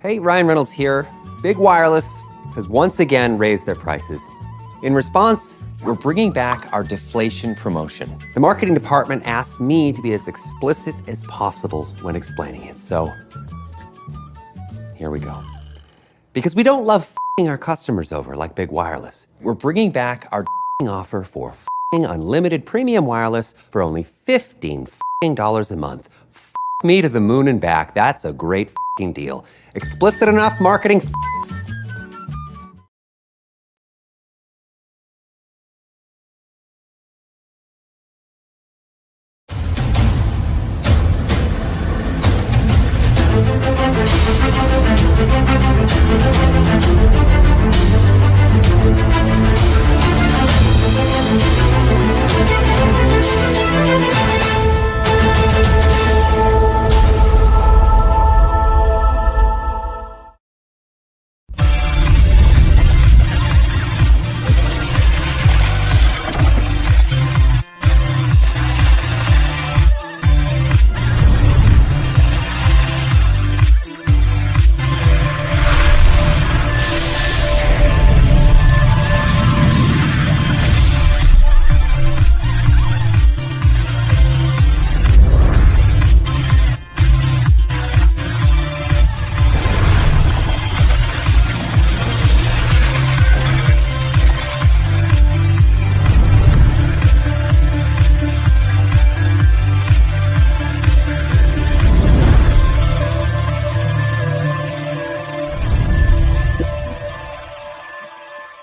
Hey, Ryan Reynolds here. Big Wireless has once again raised their prices. In response, we're bringing back our deflation promotion. The marketing department asked me to be as explicit as possible when explaining it. So here we go. Because we don't love f***ing our customers over like Big Wireless. We're bringing back our offer for f***ing unlimited premium wireless for only $15 a month. F*** me to the moon and back. That's a great f***ing deal. Explicit enough marketing f***s.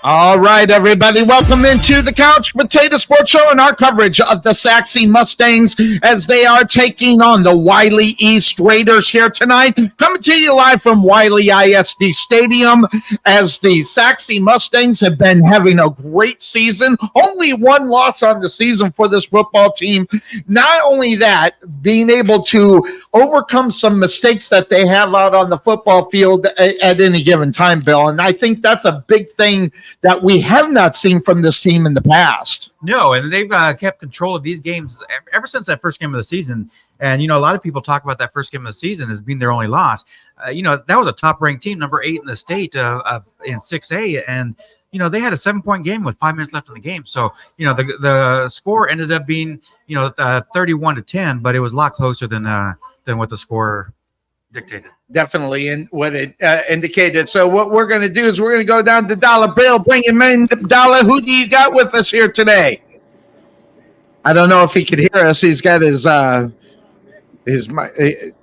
All right, everybody, welcome into the Couch Potato Sports Show and our coverage of the Sachse Mustangs as they are taking on the WyilieEastRaiders here tonight. Coming to you live from Wylie ISD Stadium as the Sachse Mustangs have been having a great season. Only one loss on the season for this football team. Not only that, being able to overcome some mistakes that they have out on the football field at any given time, Bill. And I think that's a big thing that we have not seen from this team in the past. No, and they've kept control of these games ever since that first game of the season. And, a lot of people talk about that first game of the season as being their only loss. That was a top-ranked team, number 8 in the state in 6A. And, they had a 7-point game with 5 minutes left in the game. So, the score ended up being, 31-10, but it was a lot closer than what the score dictated. Definitely, and what it indicated. So what we're going to do is we're going to go down to Dolla. Bill, bring him in. Dolla, who do you got with us here today? I don't know if he could hear us. He's got his mic.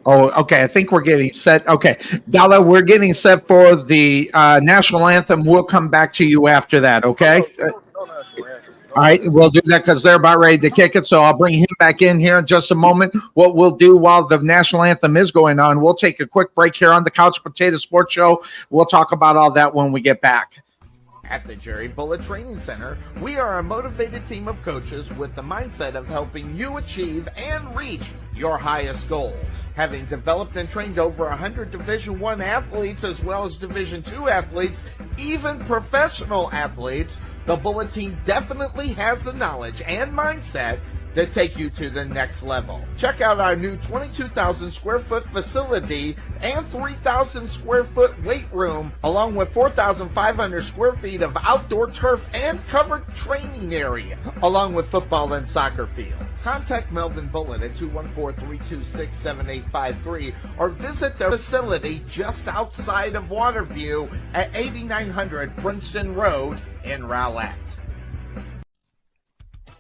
Oh, okay. I think we're getting set. Okay, Dolla, we're getting set for the national anthem. We'll come back to you after that, okay? All right, we'll do that because they're about ready to kick it, so I'll bring him back in here in just a moment. What we'll do while the national anthem is going on, we'll take a quick break here on the Couch Potato Sports Show. We'll talk about all that when we get back. At the Jerry Bullet Training Center, we are a motivated team of coaches with the mindset of helping you achieve and reach your highest goals. Having developed and trained over 100 Division I athletes as well as Division II athletes, even professional athletes, the Bullet team definitely has the knowledge and mindset to take you to the next level. Check out our new 22,000 square foot facility and 3,000 square foot weight room, along with 4,500 square feet of outdoor turf and covered training area, along with football and soccer fields. Contact Melvin Bullitt at 214-326-7853 or visit their facility just outside of Waterview at 8900 Princeton Road in Rowlett.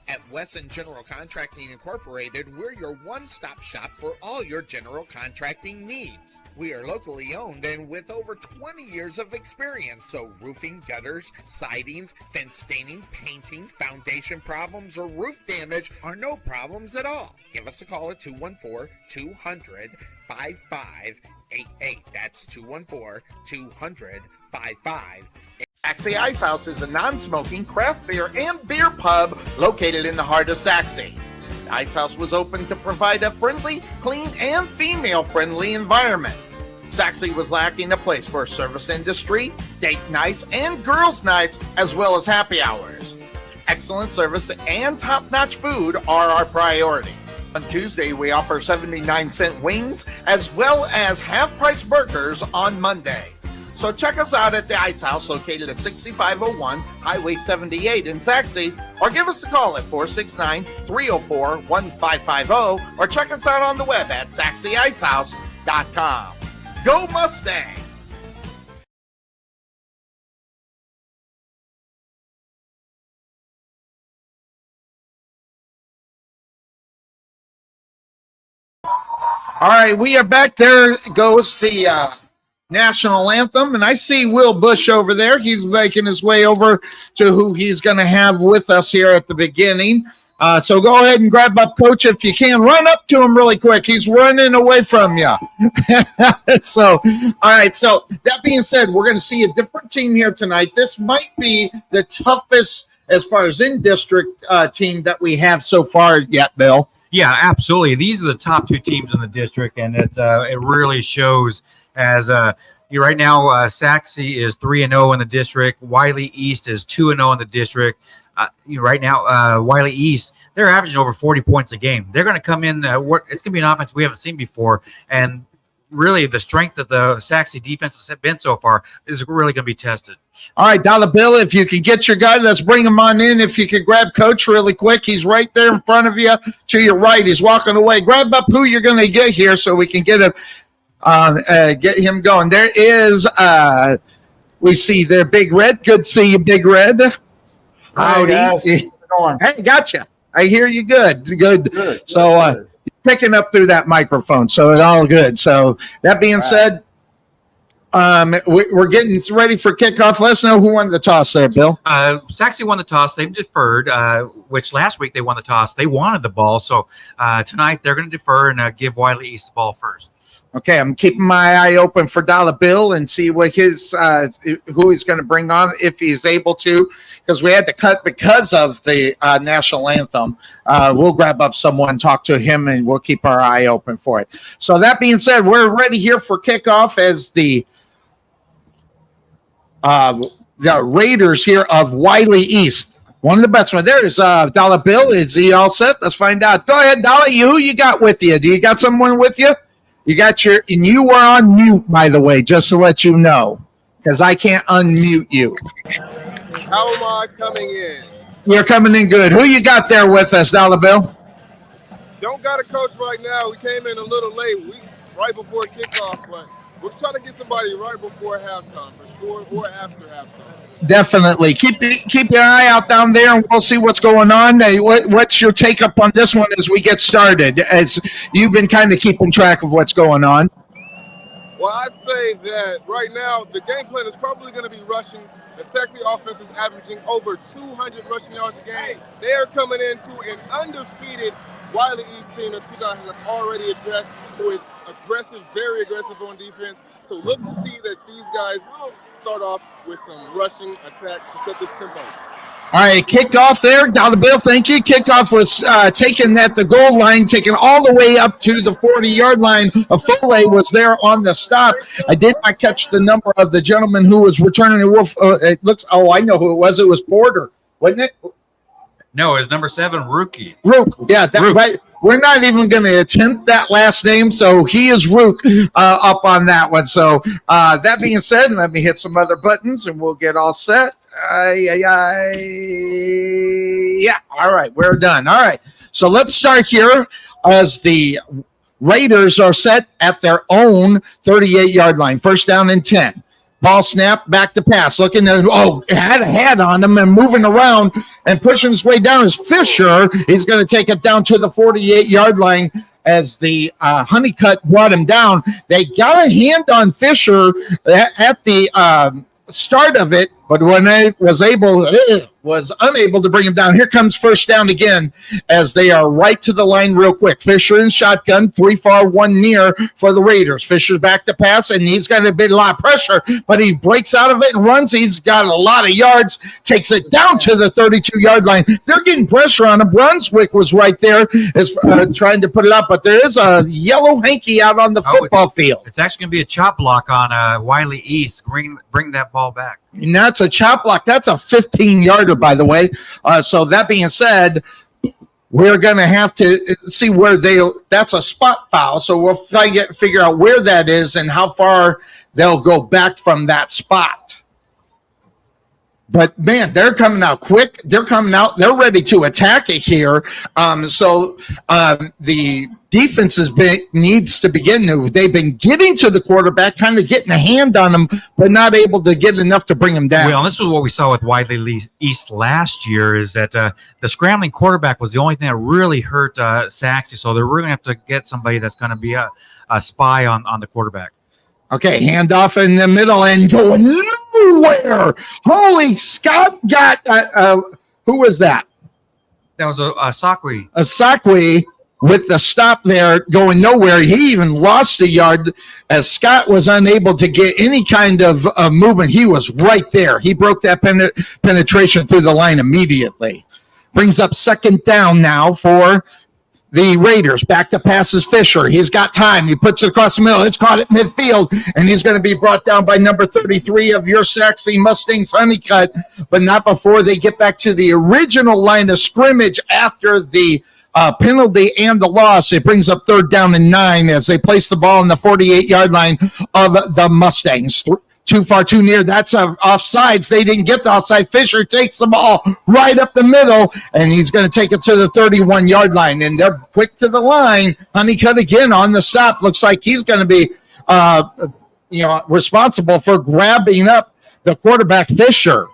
At Wesson General Contracting Incorporated, we're your one-stop shop for all your general contracting needs. We are locally owned and with over 20 years of experience, so roofing, gutters, sidings, fence staining, painting, foundation problems, or roof damage are no problems at all. Give us a call at 214-200-5588. That's 214-200-5588. Sachse Ice House is a non-smoking craft beer and beer pub located in the heart of Sachse. The Ice House was opened to provide a friendly, clean, and female-friendly environment. Sachse was lacking a place for service industry, date nights, and girls' nights, as well as happy hours. Excellent service and top-notch food are our priority. On Tuesday, we offer 79-cent wings as well as half-price burgers on Mondays. So check us out at the Ice House located at 6501 Highway 78 in Sachse, or give us a call at 469-304-1550, or check us out on the web at SachseIcehouse.com. Go Mustangs! All right, we are back. There goes the national anthem, and I see Will Bush over there. He's making his way over to who he's going to have with us here at the beginning. So go ahead and grab up Coach if you can. Run up to him really quick. He's running away from you. So, all right. So that being said, we're going to see a different team here tonight. This might be the toughest as far as in-district team that we have so far yet, Bill. Yeah, absolutely. These are the top two teams in the district, and it really shows as right now. Sachse is 3-0 in the district. Wylie East is 2-0 in the district. Right now, Wylie East, they're averaging over 40 points a game. They're going to come in. It's going to be an offense we haven't seen before, and really the strength that the Sachse defense has been so far is really going to be tested. All right, Dolla Bill, if you can get your guy, let's bring him on in. If you could grab Coach really quick. He's right there in front of you to your right. He's walking away. Grab up who you're going to get here so we can get him going. There is, we see there, Big Red. Good to see you, Big Red. Howdy. Hey, gotcha. I hear you good. Good. So, picking up through that microphone, so it's all good. So that being said, we're getting ready for kickoff. Let us know who won the toss there, Bill. Sachse won the toss. They've deferred, which last week they won the toss. They wanted the ball, so tonight they're going to defer and give Wylie East the ball first. Okay, I'm keeping my eye open for Dolla Bill and see what his who he's going to bring on if he's able to, because we had to cut because of the national anthem. We'll grab up someone, talk to him, and we'll keep our eye open for it. So that being said, we're ready here for kickoff as the Raiders here of Wylie East. One of the best ones. There's Dolla Bill. Is he all set? Let's find out. Go ahead, Dolla. Who you got with you? Do you got someone with you? You got and you were on mute, by the way, just to let you know, because I can't unmute you. How am I coming in? You're coming in good. Who you got there with us, Dolla Bill? Don't got a coach right now. We came in a little late, right before kickoff, but we're trying to get somebody right before halftime for sure, or after halftime. Definitely. Keep your eye out down there, and we'll see what's going on. Hey, what's your take up on this one as we get started? As you've been kind of keeping track of what's going on. Well, I'd say that right now the game plan is probably going to be rushing. The Sachse offense is averaging over 200 rushing yards a game. They are coming into an undefeated Wylie East team that you guys have already addressed, who is aggressive, very aggressive on defense. So look to see that these guys start off with some rushing attack to set this tempo. All right, kickoff there. Dolla Bill, thank you. Kickoff was taken at the goal line, taken all the way up to the 40-yard line. A Foley was there on the stop. I did not catch the number of the gentleman who was returning the wolf. It looks, I know who it was. It was Porter, wasn't it? No, it's number 7, Rookie. Rook, yeah, that's right. We're not even going to attempt that last name, so he is Rook up on that one. So that being said, let me hit some other buttons, and we'll get all set. Yeah, all right, we're done. All right, so let's start here as the Raiders are set at their own 38-yard line. First down and 10. Ball snap, back to pass. Looking at, had a hat on him and moving around and pushing his way down is Fisher. He's going to take it down to the 48-yard line as the Honeycutt brought him down. They got a hand on Fisher at the start of it, but when they was unable to bring him down. Here comes first down again as they are right to the line real quick. Fisher in shotgun, 3 far, 1 near for the Raiders. Fisher's back to pass, and he's got a lot of pressure, but he breaks out of it and runs. He's got a lot of yards, takes it down to the 32-yard line. They're getting pressure on him. Brunswick was right there trying to put it up, but there is a yellow hanky out on the football field. It's actually going to be a chop block on Wylie East. Bring that ball back. And that's a chop block. That's a 15-yarder, by the way. So that being said, we're going to have to see where that's a spot foul. So we'll figure out where that is and how far they'll go back from that spot. But, man, they're coming out quick. They're coming out. They're ready to attack it here. So the defense needs to begin to. They've been getting to the quarterback, kind of getting a hand on him, but not able to get enough to bring him down. Well, this is what we saw with Wylie East last year, is that the scrambling quarterback was the only thing that really hurt Sachse. So they're really going to have to get somebody that's going to be a spy on the quarterback. Okay, handoff in the middle and going nowhere. Holy Scott got who was that? That was a Sakwe. A Sakwe with the stop there going nowhere. He even lost a yard as Scott was unable to get any kind of movement. He was right there. He broke that penetration through the line immediately. Brings up second down now for the Raiders. Back to passes Fisher. He's got time. He puts it across the middle. It's caught at midfield, and he's going to be brought down by number 33 of your Sachse Mustangs, Honeycutt, but not before they get back to the original line of scrimmage after the penalty and the loss. It brings up third down and 9 as they place the ball on the 48-yard line of the Mustangs. Too far, too near. That's offsides. They didn't get the offside. Fisher takes the ball right up the middle, and he's going to take it to the 31-yard line. And they're quick to the line. Honeycutt again on the stop. Looks like he's going to be, responsible for grabbing up the quarterback Fisher.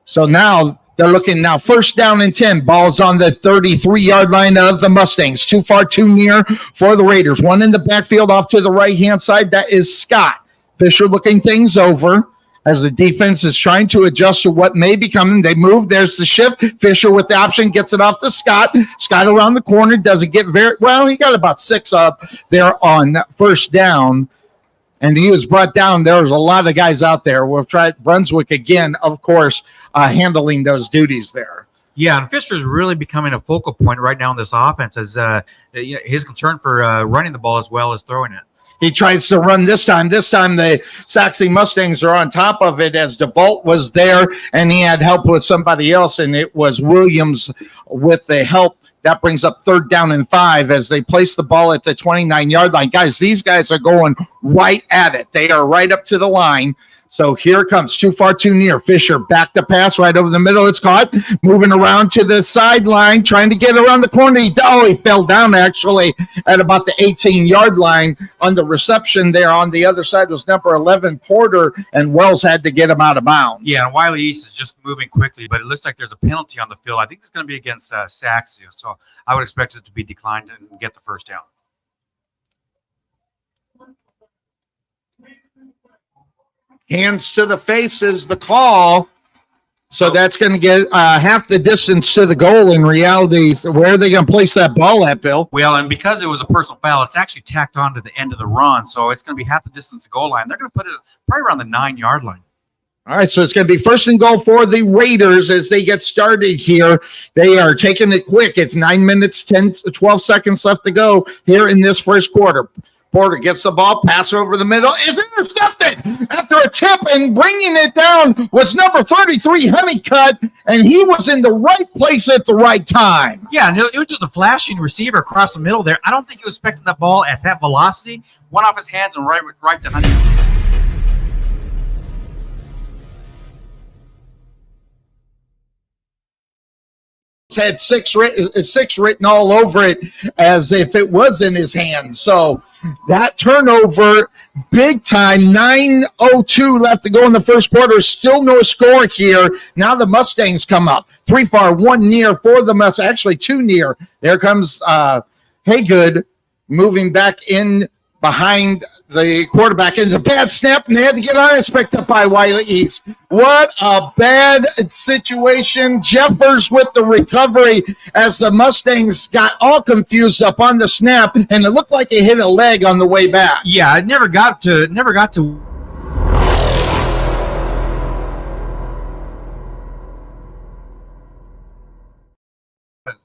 So now they're looking now first down and 10. Ball's on the 33-yard line of the Mustangs. Too far, too near for the Raiders. One in the backfield off to the right-hand side. That is Scott. Fisher looking things over as the defense is trying to adjust to what may be coming. They move. There's the shift. Fisher with the option gets it off to Scott. Scott around the corner. Doesn't get very well. He got about 6 up there on first down, and he was brought down. There was a lot of guys out there. We'll try Brunswick again, of course, handling those duties there. Yeah, and Fisher's really becoming a focal point right now in this offense as his concern for running the ball as well as throwing it. He tries to run this time. This time the Sachse Mustangs are on top of it as DeVault was there, and he had help with somebody else, and it was Williams with the help. That brings up third down and 5 as they place the ball at the 29-yard line. Guys, these guys are going right at it. They are right up to the line. So here it comes. Too far, too near. Fisher back to pass right over the middle. It's caught. Moving around to the sideline, trying to get around the corner. He fell down actually at about the 18-yard line on the reception there. On the other side was number 11, Porter, and Wells had to get him out of bounds. Yeah, and Wylie East is just moving quickly, but it looks like there's a penalty on the field. I think it's going to be against Sachse, so I would expect it to be declined and get the first down. Hands to the face is the call. So that's going to get half the distance to the goal in reality. Where are they going to place that ball at, Bill? Well, and because it was a personal foul, it's actually tacked on to the end of the run. So it's going to be half the distance to the goal line. They're going to put it probably around the 9-yard line. All right, so it's going to be first and goal for the Raiders as they get started here. They are taking it quick. It's 9 minutes, 12 seconds left to go here in this first quarter. Porter gets the ball, pass over the middle, is intercepted after a tip, and bringing it down was number 33, Honeycutt, and he was in the right place at the right time. Yeah, and it was just a flashing receiver across the middle there. I don't think he was expecting that ball at that velocity. Went off his hands and right to Honeycutt. Had six written all over it as if it was in his hands. So that turnover, big time. 9:02 left to go in the first quarter. Still no score here. Now the Mustangs come up. 3 far, 1 near for the Mustangs. Actually 2 near. There comes Haygood moving back in behind the quarterback. It's a bad snap, and they had to get on it. It's picked up by Wylie East. What a bad situation. Jeffers with the recovery as the Mustangs got all confused up on the snap, and it looked like it hit a leg on the way back. Yeah, it never got to.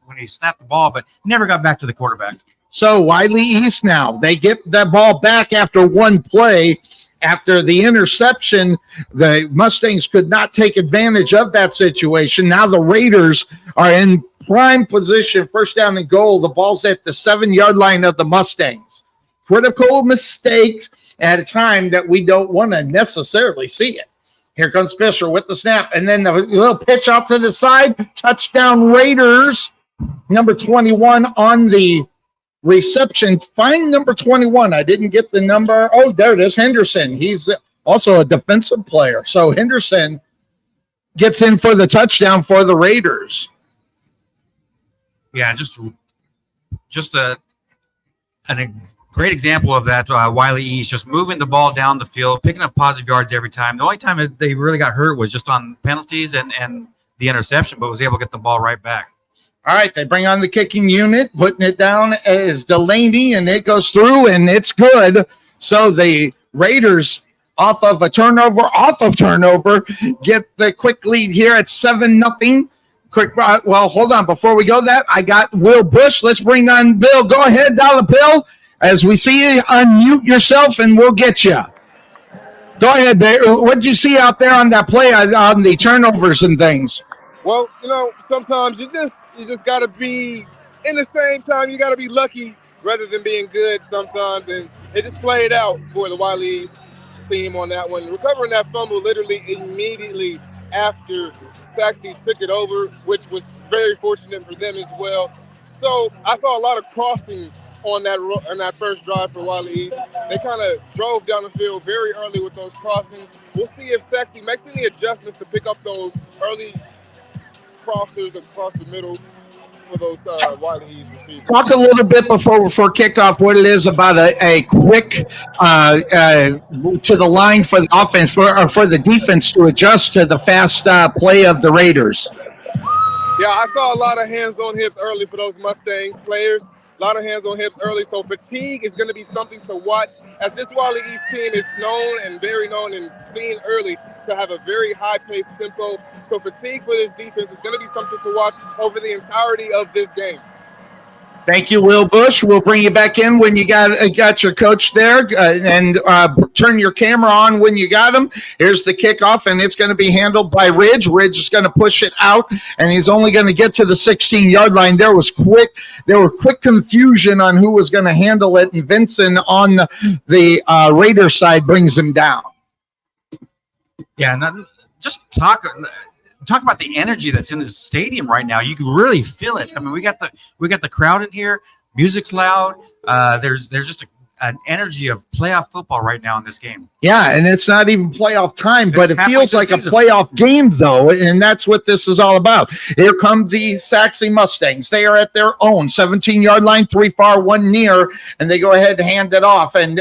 When he snapped the ball, but never got back to the quarterback. So Wylie East now, they get that ball back after one play. After the interception, the Mustangs could not take advantage of that situation. Now the Raiders are in prime position, first down and goal. The ball's at the 7-yard line of the Mustangs. Critical mistake at a time that we don't want to necessarily see it. Here comes Fisher with the snap, and then the little pitch out to the side. Touchdown Raiders. Number 21 on the reception. Find number 21. I didn't get the number. Oh, there it is, Henderson. He's also a defensive player. So Henderson gets in for the touchdown for the Raiders. Yeah, just a great example of that. Wylie East just moving the ball down the field, picking up positive yards every time. The only time they really got hurt was just on penalties and the interception, but was able to get the ball right back. All right, they bring on the kicking unit, putting it down as Delaney, and it goes through, and it's good. So the Raiders, off of turnover, get the quick lead here at 7-0. Quick, well, hold on. Before we go that, I got Will Bush. Let's bring on Bill. Go ahead, Dolla Bill. As we see you, unmute yourself, and we'll get you. Go ahead, there. What did you see out there on that play on the turnovers and things? Well, sometimes you just got to be in the same time. You got to be lucky rather than being good sometimes, and it just played out for the Wylie East team on that one. Recovering that fumble literally immediately after Sachse took it over, which was very fortunate for them as well. So I saw a lot of crossing on that first drive for Wylie East. They kind of drove down the field very early with those crossings. We'll see if Sachse makes any adjustments to pick up those early crossers across the middle for those Wylie East receivers. Talk a little bit before kickoff what it is about a quick to the line for the offense for the defense to adjust to the fast play of the Raiders. Yeah, I saw a lot of hands on hips early for those Mustangs players. A lot of hands on hips early, so fatigue is going to be something to watch, as this Wylie East team is known and very known and seen early to have a very high-paced tempo. So fatigue for this defense is going to be something to watch over the entirety of this game. Thank you, Will Bush. We'll bring you back in when you got your coach there, and turn your camera on when you got him. Here's the kickoff, and it's going to be handled by Ridge. Ridge is going to push it out, and he's only going to get to the 16-yard line. There was quick confusion on who was going to handle it, and Vincent on the Raider side brings him down. Yeah, and just talk about the energy that's in this stadium right now. You can really feel it. I mean, we got the crowd in here. Music's loud. There's just an energy of playoff football right now in this game. Yeah, and it's not even playoff time, but it feels like a playoff game, though, and that's what this is all about. Here come the Sachse Mustangs. They are at their own 17-yard line, 3 far, 1 near, and they go ahead and hand it off, and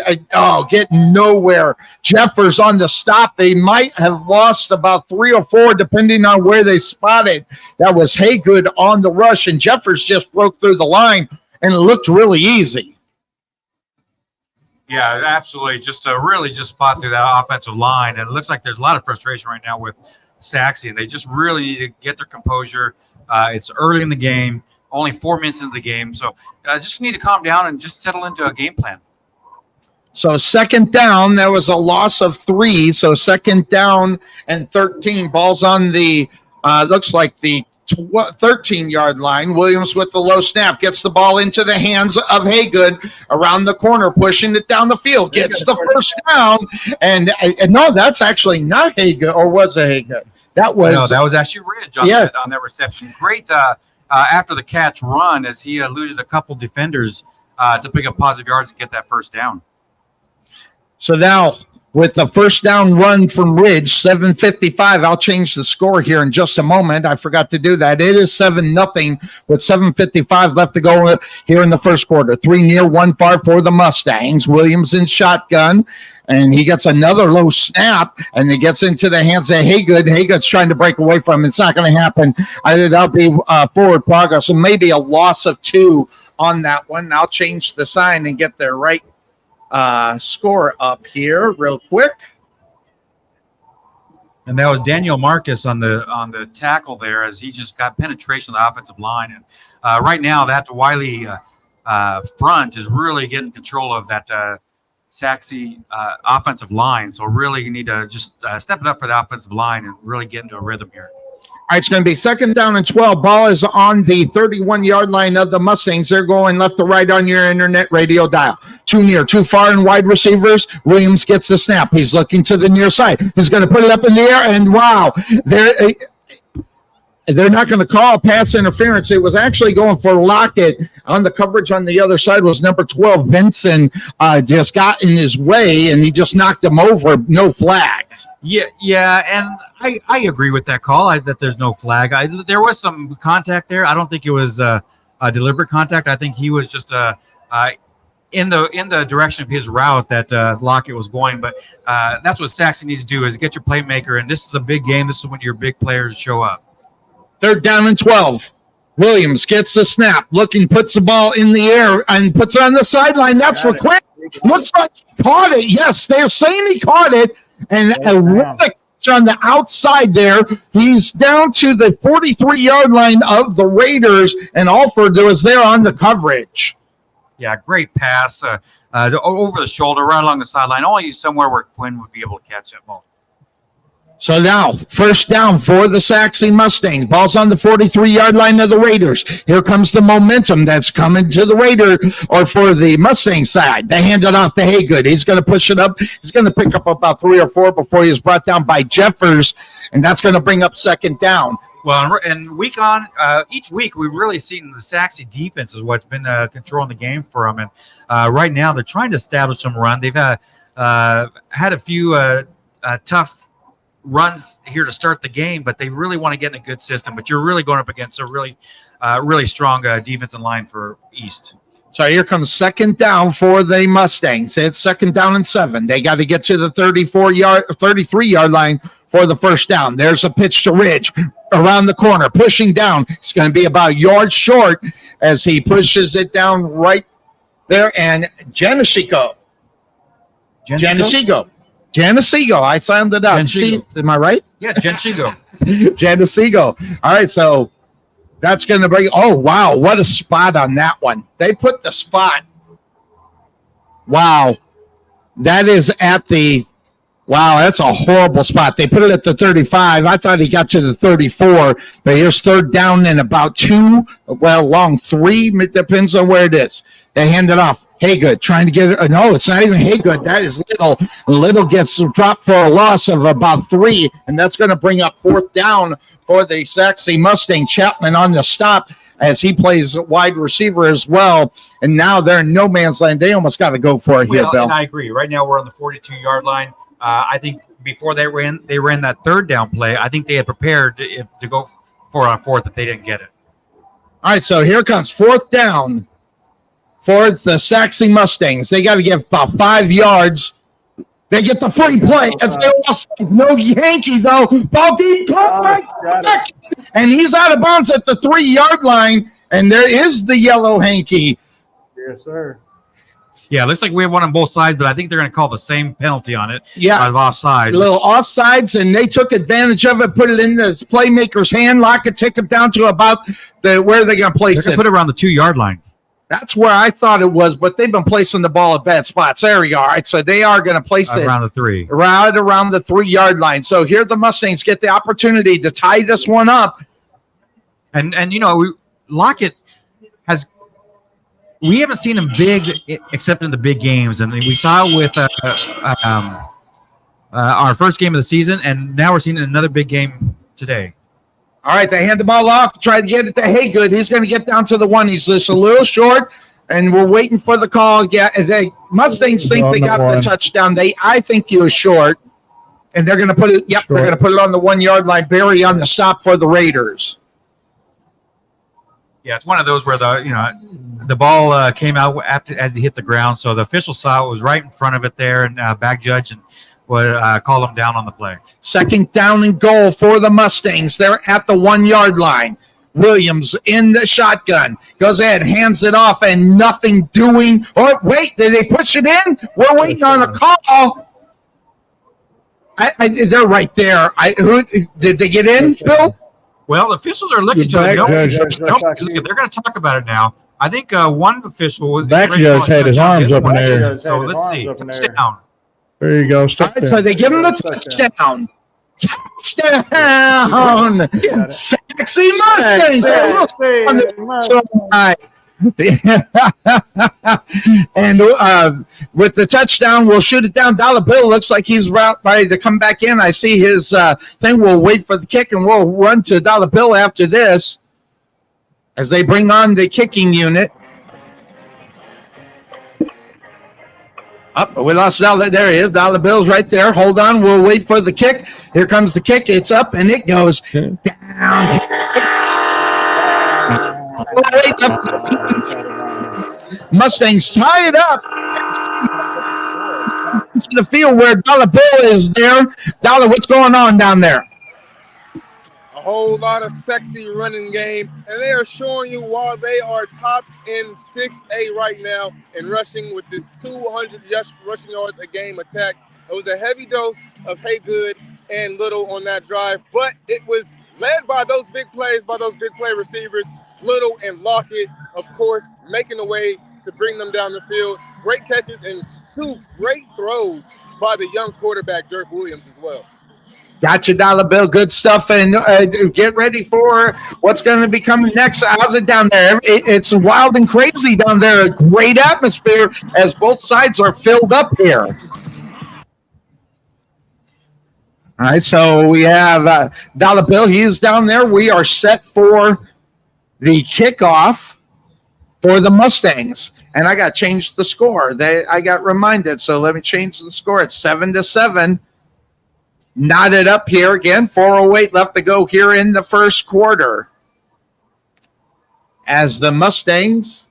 get nowhere. Jeffers on the stop. They might have lost about 3 or 4, depending on where they spotted. That was Haygood on the rush, and Jeffers just broke through the line, and it looked really easy. Yeah, absolutely. Just fought through that offensive line. And it looks like there's a lot of frustration right now with Sachse, and they just really need to get their composure. It's early in the game, only 4 minutes into the game. So just need to calm down and just settle into a game plan. So second down, there was a loss of 3. So second down and 13. Ball's on the, looks like the 13-yard line. Williams with the low snap gets the ball into the hands of Haygood around the corner, pushing it down the field, gets the first down. And no, that's actually not Haygood, or was it Haygood? That was actually Ridge on that reception. Great after the catch run, as he eluded a couple defenders to pick up positive yards and get that first down. So now, with the first down run from Ridge, 7:55. I'll change the score here in just a moment. I forgot to do that. It is 7-0 with 7:55 left to go here in the first quarter. 3 near, 1 far for the Mustangs. Williams in shotgun, and he gets another low snap, and it gets into the hands of Haygood. Haygood's trying to break away from him. It's not going to happen. That'll be forward progress, and maybe a loss of 2 on that one. I'll change the sign and get their right score up here real quick. And that was Daniel Marcus on the tackle there, as he just got penetration of the offensive line. And right now that Wylie front is really getting control of that Sachse offensive line. So really you need to just step it up for the offensive line and really get into a rhythm here. All right, it's going to be 2nd down and 12. Ball is on the 31-yard line of the Mustangs. They're going left to right on your internet radio dial. Too near, too far in wide receivers. Williams gets the snap. He's looking to the near side. He's going to put it up in the air, and wow, they're not going to call pass interference. It was actually going for Lockett. On the coverage on the other side was number 12, Vincent, just got in his way, and he just knocked him over. No flag. Yeah, and I agree with that call. That there's no flag. There was some contact there. I don't think it was a deliberate contact. I think he was just in the direction of his route that Lockett was going. But that's what Sachse needs to do is get your playmaker. And this is a big game. This is when your big players show up. 3rd down and 12. Williams gets the snap, puts the ball in the air, and puts it on the sideline. That's for quick. Looks like he caught it. Yes, they're saying he caught it. And on the outside there, he's down to the 43-yard line of the Raiders, and Alford was there on the coverage. Yeah, great pass over the shoulder, right along the sideline. Only somewhere where Quinn would be able to catch that ball. So now, 1st down for the Sachse Mustangs. Ball's on the 43-yard line of the Raiders. Here comes the momentum that's coming to the Raider, or for the Mustang side. They hand it off to Haygood. He's going to push it up. He's going to pick up about 3 or 4 before he is brought down by Jeffers, and that's going to bring up 2nd down. Well, and each week we've really seen the Sachse defense is what's been controlling the game for them. And right now they're trying to establish some run. They've had a few tough runs here to start the game, but they really want to get in a good system. But you're really going up against a really strong defensive line for East. So here comes 2nd down for the Mustangs. It's 2nd down and 7. They got to get to the 33-yard line for the 1st down. There's a pitch to Ridge around the corner, pushing down. It's going to be about a yard short as he pushes it down right there. And Janasigo. I sounded out. Am I right? Yeah, Janasigo. Janasigo. All right, so that's going to bring. Oh, wow. What a spot on that one. They put the spot. Wow. That is at the. Wow, that's a horrible spot. They put it at the 35. I thought he got to the 34, but here's 3rd down and about 2, long 3. It depends on where it is. They hand it off. Haygood trying to get it. No, it's not even Haygood. That is Little. Little gets dropped for a loss of about 3, and that's going to bring up 4th down for the Sachse Mustang. Chapman on the stop as he plays wide receiver as well. And now they're in no man's land. They almost got to go for it here, Bill. And I agree. Right now we're on the 42-yard line. I think before they ran that 3rd down play, I think they had prepared to go for on 4th if they didn't get it. All right, so here comes 4th down for the Sachse Mustangs. They got to get about 5 yards. They get the free play. No Yankee, though. Ball deep. And he's out of bounds at the 3-yard line. And there is the yellow hanky. Yes, sir. Yeah, it looks like we have one on both sides, but I think they're going to call the same penalty on it. Yeah. Offsides. A little offsides, and they took advantage of it, put it in the playmaker's hand, Lockett, take it down to about where they're going to place it. Put it around the 2-yard line. That's where I thought it was, but they've been placing the ball at bad spots. There we go. All right, so they are going to place it around the 3. Right around the 3-yard line. So here the Mustangs get the opportunity to tie this one up. And Lockett has – we haven't seen him big except in the big games. And we saw it with our first game of the season, and now we're seeing another big game today. All right, they hand the ball off, try to get it to Haygood. He's going to get down to the 1. He's just a little short, and we're waiting for the call. Yeah, the Mustangs think they got the touchdown. I think he was short, and they're going to put it. Yep, they're going to put it on the 1-yard line. Barry on the stop for the Raiders. Yeah, it's one of those where the ball came out as he hit the ground, so the official saw it was right in front of it there, and back judge and would call him down on the play. 2nd down and goal for the Mustangs. They're at the 1-yard line. Williams in the shotgun. Goes ahead, hands it off, and nothing doing. Oh, wait, did they push it in? We're waiting on a call. They're right there. Did they get in, Bill? Well, the officials are looking to it. They're going to talk about it now. I think one official was back judge had his arms up in the air. So let's see. Touchdown. There you go. All right, so they give him the touchdown. Touchdown! Sexy Mustangs! And with the touchdown, we'll shoot it down. Dollar Bill looks like he's ready to come back in. I see his thing. We'll wait for the kick, and we'll run to Dollar Bill after this as they bring on the kicking unit. We lost Dollar. There he is. Dollar Bill's right there. Hold on. We'll wait for the kick. Here comes the kick. It's up, and it goes down. Mustangs tie it up to the field where Dollar Bill is there. Dollar, what's going on down there? A whole lot of sexy running game, and they are showing you why they are tops in 6A right now in rushing with this 200 rushing yards a game attack. It was a heavy dose of Haygood and Little on that drive, but it was led by those big plays, by those big play receivers, Little and Lockett, of course, making a way to bring them down the field. Great catches and 2 great throws by the young quarterback, Dirk Williams, as well. Gotcha, Dollar Bill. Good stuff. And get ready for what's going to be coming next. How's it down there? It's wild and crazy down there. A great atmosphere as both sides are filled up here. All right, so we have Dollar Bill. He is down there. We are set for the kickoff for the Mustangs. And I got to change the score. I got reminded, so let me change the score. It's 7-7. Knotted up here again. 4:08 left to go here in the first quarter. As the Mustangs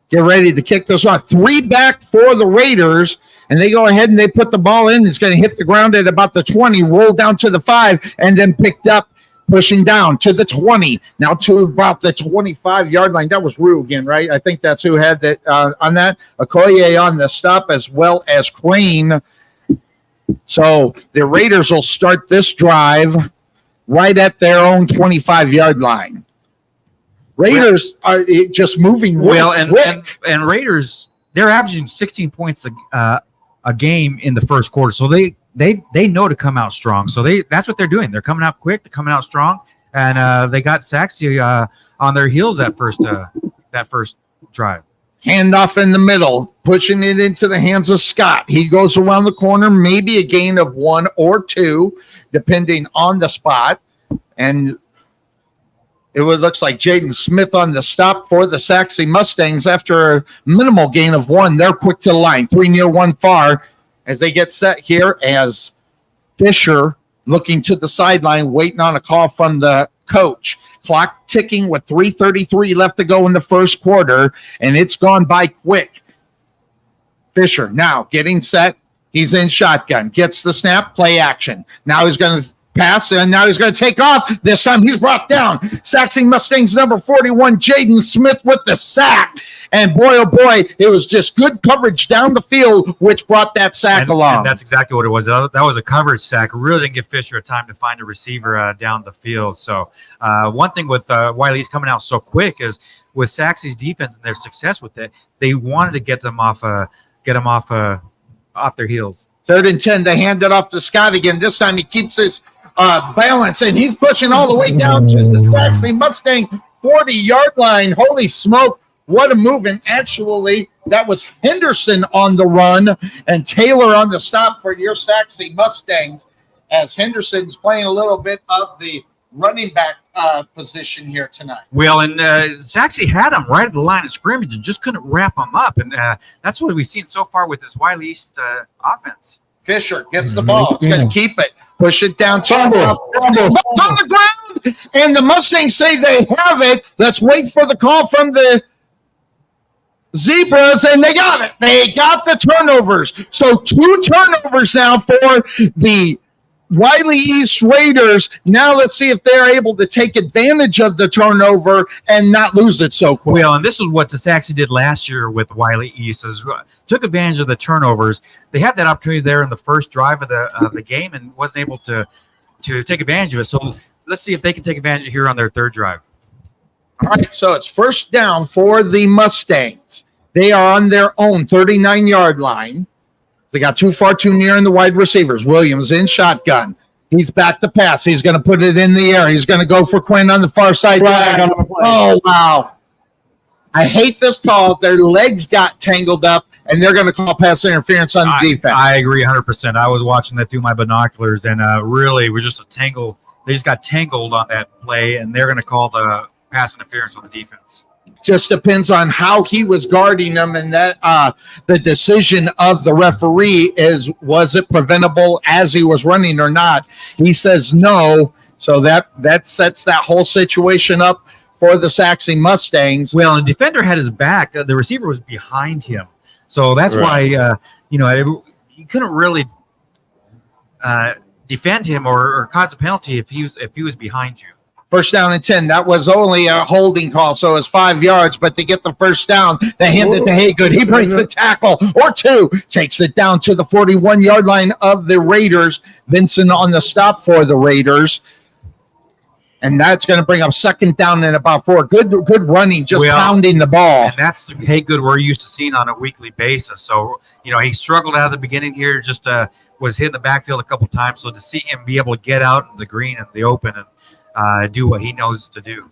get ready to kick this off. 3 back for the Raiders. And they go ahead and they put the ball in. It's going to hit the ground at about the 20, roll down to the 5, and then picked up, pushing down to the 20. Now to about the 25-yard line. That was Rue again, right? I think that's who had that on that. Okoye on the stop, as well as Crane. So the Raiders will start this drive right at their own 25-yard line. Raiders are just moving well, and Raiders, they're averaging 16 points a game in the first quarter. So they know to come out strong. So that's what they're doing. They're coming out quick. They're coming out strong, and they got Sachse on their heels that first drive. Handoff in the middle, pushing it into the hands of Scott. He goes around the corner, maybe a gain of 1 or 2, depending on the spot. And it looks like Jaden Smith on the stop for the Sachse Mustangs after a minimal gain of 1. They're quick to the line, 3 near, 1 far, as they get set here as Fisher looking to the sideline, waiting on a call from the coach. Clock ticking with 3:33 left to go in the first quarter, and it's gone by quick. Fisher now getting set. He's in shotgun. Gets the snap, play action. Now he's going to pass, and now he's going to take off. This time he's brought down. Sachse Mustangs number 41, Jaden Smith with the sack. And boy, oh boy, it was just good coverage down the field, which brought that sack along. And that's exactly what it was. That was a coverage sack. Really didn't give Fisher a time to find a receiver down the field. So one thing with Wylie's coming out so quick is with Sachse's defense and their success with it, they wanted to get them off their heels. 3rd and 10, they hand it off to Scott again. This time he keeps his balance, and he's pushing all the way down to the Sachse Mustang 40-yard line. Holy smoke. What a move. And actually, that was Henderson on the run and Taylor on the stop for your Sachse Mustangs, as Henderson's playing a little bit of the running back position here tonight. Well, and Sachse had him right at the line of scrimmage and just couldn't wrap him up. And that's what we've seen so far with this Wylie East offense. Fisher gets the ball. It's going to keep it. Push it down. On the ground. And the Mustangs say they have it. Let's wait for the call from the Zebras, and they got it. They got the turnovers. So 2 turnovers now for the WyilieEastRaiders. Now let's see if they're able to take advantage of the turnover and not lose it so quick. Well, and this is what the Sachse did last year with Wylie East, is took advantage of the turnovers. They had that opportunity there in the first drive of the game and wasn't able to take advantage of it. So let's see if they can take advantage of it here on their 3rd drive. All right, so it's 1st down for the Mustangs. They are on their own 39-yard line. They got too far, too near in the wide receivers. Williams in shotgun. He's back to pass. He's going to put it in the air. He's going to go for Quinn on the far side. Oh, wow. I hate this call. Their legs got tangled up, and they're going to call pass interference on the defense. I agree 100%. I was watching that through my binoculars, and really, we're just a tangle. They just got tangled on that play, and they're going to call the pass interference on the defense. Just depends on how he was guarding them, and that the decision of the referee was it preventable as he was running or not. He says no, so that sets that whole situation up for the Sachse Mustangs. Well, the defender had his back. The receiver was behind him, so that's why you couldn't really defend him or cause a penalty if he was behind you. First down and 10. That was only a holding call, so it's 5 yards. But to get the first down, they hand it to Haygood. He breaks the tackle or two, takes it down to the 41-yard line of the Raiders. Vincent on the stop for the Raiders. And that's going to bring up second down and about 4. Good running, just pounding the ball. And that's the Haygood we're used to seeing on a weekly basis. So, he struggled out of the beginning here, just was hitting the backfield a couple times. So to see him be able to get out in the green and the open and do what he knows to do.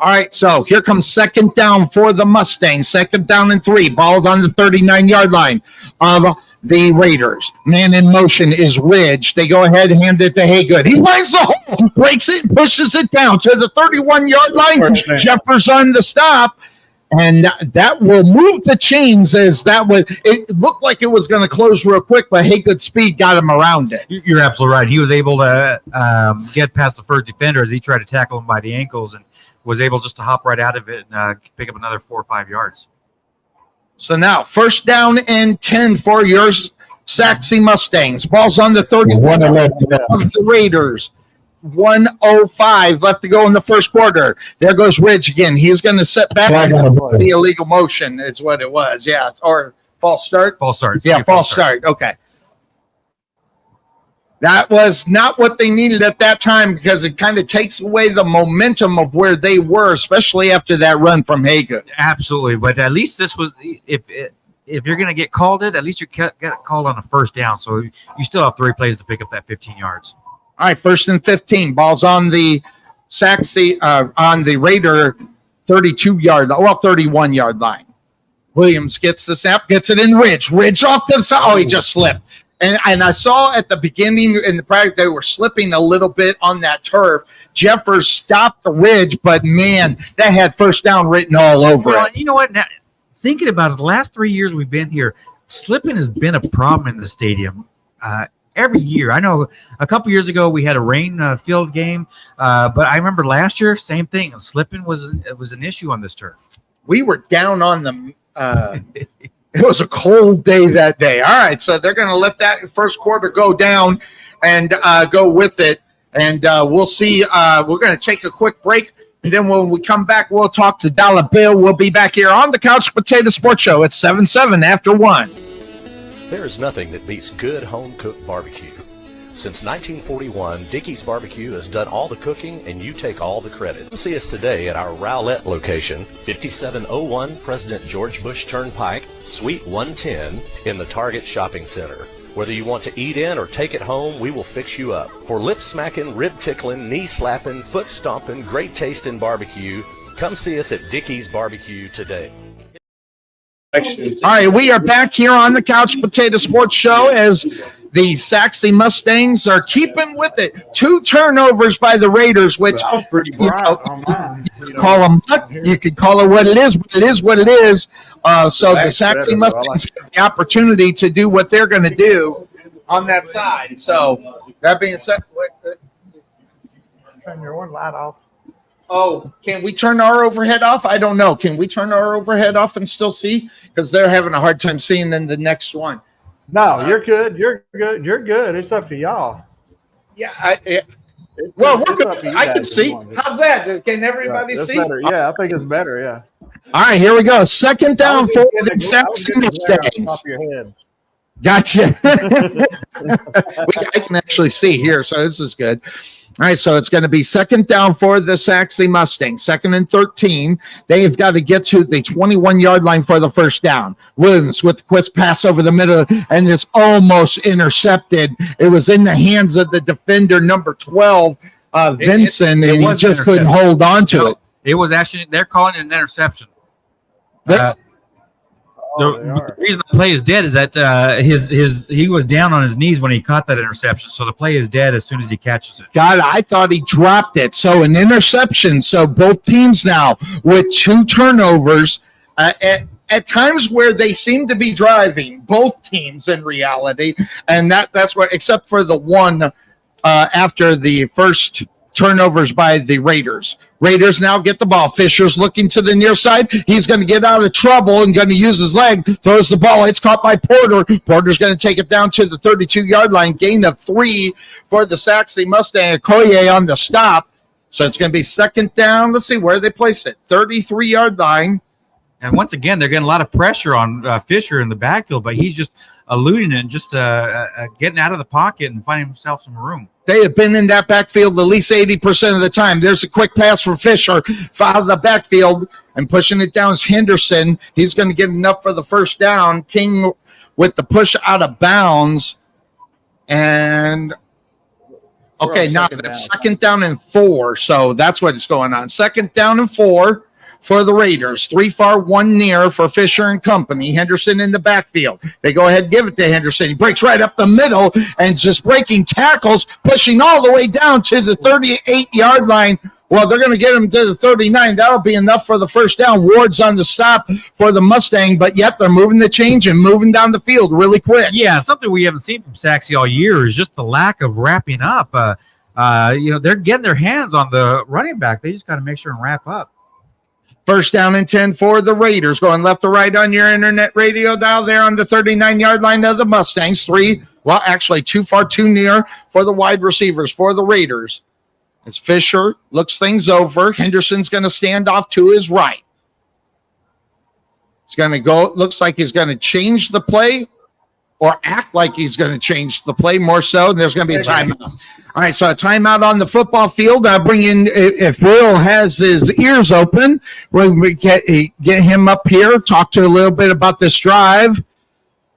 All right, so here comes second down for the Mustangs. Second down and 3. Ball on the 39-yard line of the Raiders. Man in motion is Ridge. They go ahead and hand it to Haygood. He finds the hole, breaks it, pushes it down to the 31-yard line. Jeffers on the stop. And that will move the chains it looked like it was going to close real quick, but Haygood's speed got him around it. You're absolutely right. He was able to get past the first defender as he tried to tackle him by the ankles and was able just to hop right out of it and pick up another 4 or 5 yards. So now, first down and 10 for your Sachse Mustangs. Ball's on the 31 of the Raiders. 1:05 left to go in the first quarter. There goes Ridge again. He's going to set back the illegal motion is what it was. Yeah, or false start. False start. Yeah, false start. Okay. That was not what they needed at that time because it kind of takes away the momentum of where they were, especially after that run from Haygood. Absolutely, but at least this was if you're going to get called at least you get called on a first down. So you still have 3 plays to pick up that 15 yards. All right, first and 15. Ball's on the on the Raider 31-yard line. Williams gets the snap, gets it in Ridge. Ridge off to the side. Oh, he just slipped. And I saw at the beginning in the practice they were slipping a little bit on that turf. Jeffers stopped the Ridge, but man, that had first down written all over it. You know what? Now, thinking about it, the last 3 years we've been here, slipping has been a problem in the stadium. Every year. I know a couple years ago we had a rain-filled game, but I remember last year, same thing. Slipping was an issue on this turf. We were down on them. It was a cold day that day. All right, so they're going to let that first quarter go down and go with it. And we'll see. We're going to take a quick break. And then when we come back, we'll talk to Dolla Bill. We'll be back here on the Couch Potato Sports Show at 7/7 after 1. There is nothing that beats good home-cooked barbecue. Since 1941, Dickey's Barbecue has done all the cooking and you take all the credit. Come see us today at our Rowlett location, 5701 President George Bush Turnpike, Suite 110 in the Target Shopping Center. Whether you want to eat in or take it home, we will fix you up. For lip-smacking, rib-tickling, knee-slapping, foot-stomping, great-tasting barbecue, come see us at Dickey's Barbecue today. All right, we are back here on the Couch Potato Sports Show as the Sachse Mustangs are keeping with it. 2 turnovers by the Raiders, which you call them, you could call it what it is, but it is what it is. So the Sachse Mustangs have the opportunity to do what they're going to do on that side. So that being said, Turn your one light off. oh, can we turn our overhead off? I don't know. Can we turn our overhead off and still see? Because they're having a hard time seeing in the next one. No, you're good. You're good. You're good. It's up to y'all. Yeah, well, we're good. I can see. How's that? Can everybody see? Better. Yeah, I think it's better. Yeah. All right, here we go. Second down for the Sachse Mustangs. Top of your head. Gotcha. I can actually see here, so this is good. All right, so it's going to be second down for the Sachse Mustangs. 2nd and 13. They've got to get to the 21-yard line for the first down. Williams with the quick pass over the middle, and it's almost intercepted. It was in the hands of the defender, number 12, Vincent, and he just couldn't hold on to it. It was actually, they're calling it an interception. The reason the play is dead is that he was down on his knees when he caught that interception. So the play is dead as soon as he catches it. God, I thought he dropped it. So an interception. So both teams now with 2 turnovers at times where they seem to be driving, both teams in reality. And that's what, except for the one after the first turnovers by the Raiders. Raiders now get the ball. Fisher's looking to the near side. He's going to get out of trouble and going to use his leg. Throws the ball. It's caught by Porter. Porter's going to take it down to the 32-yard line. Gain of 3 for the Sachse Mustang. Okoye on the stop. So it's going to be second down. Let's see where they place it. 33-yard line. And once again, they're getting a lot of pressure on Fisher in the backfield, but he's just eluding it and just getting out of the pocket and finding himself some room. They have been in that backfield at least 80% of the time. There's a quick pass from Fisher out of the backfield and pushing it down is Henderson. He's going to get enough for the first down. King with the push out of bounds. And, okay, now it's second down and 4. So that's what is going on. Second down and 4 for the Raiders. 3 far, 1 near for Fisher and company. Henderson in the backfield. They go ahead and give it to Henderson. He breaks right up the middle and just breaking tackles, pushing all the way down to the 38-yard line. Well, they're going to get him to the 39. That'll be enough for the first down. Ward's on the stop for the Mustang, but yet they're moving the change and moving down the field really quick. Yeah, something we haven't seen from Sachse all year is just the lack of wrapping up. They're getting their hands on the running back. They just got to make sure and wrap up. First down and 10 for the Raiders. Going left to right on your internet radio dial there on the 39-yard line of the Mustangs. 2 far, 2 near for the wide receivers for the Raiders. As Fisher looks things over, Henderson's going to stand off to his right. He's going to go, looks like he's going to change the play or act like he's going to change the play more so, and there's going to be a timeout. All right, so a timeout on the football field. I'll bring in, if Will has his ears open, we'll get him up here, talk to a little bit about this drive.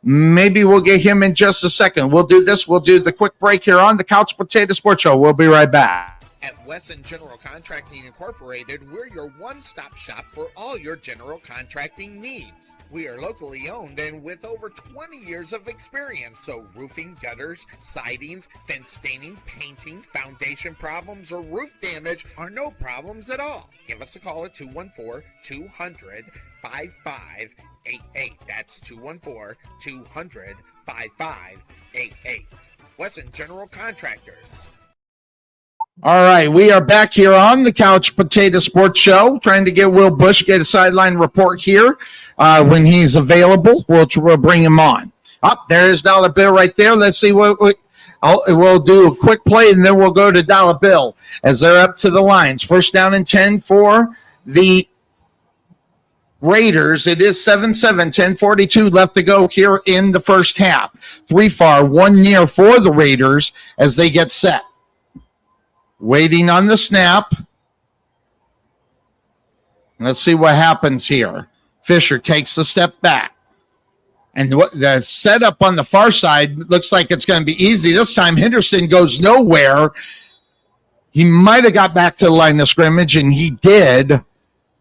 Maybe we'll get him in just a second. We'll do this. We'll do the quick break here on the Couch Potato Sports Show. We'll be right back. At Wesson General Contracting Incorporated, we're your one-stop shop for all your general contracting needs. We are locally owned and with over 20 years of experience, so roofing, gutters, sidings, fence staining, painting, foundation problems, or roof damage are no problems at all. Give us a call at 214-200-5588. That's 214-200-5588. Wesson General Contractors. All right, we are back here on the Couch Potato Sports Show, trying to get Will Bush, get a sideline report here. When he's available, we'll bring him on. There is Dollar Bill right there. Let's see what we'll do a quick play, and then we'll go to Dollar Bill as they're up to the lines. First down and 10 for the Raiders. It is 7-7, 10:42 left to go here in the first half. 3 far, 1 near for the Raiders as they get set. Waiting on the snap. Let's see what happens here. Fisher takes the step back. And the setup on the far side looks like it's going to be easy. This time, Henderson goes nowhere. He might have got back to the line of scrimmage, and he did.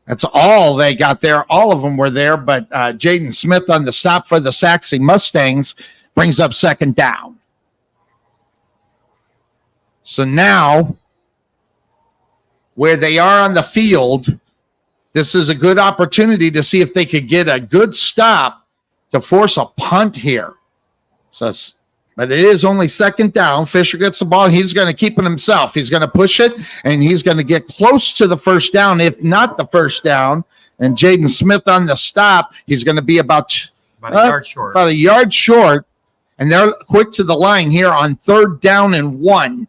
That's all they got there. All of them were there, but Jaden Smith on the stop for the Sachse Mustangs brings up second down. So now, where they are on the field, this is a good opportunity to see if they could get a good stop to force a punt here. But it is only second down. Fisher gets the ball. He's going to keep it himself. He's going to push it, and he's going to get close to the first down, if not the first down. And Jaden Smith on the stop, he's going to be about a yard short. About a yard short, and they're quick to the line here on 3rd down and 1.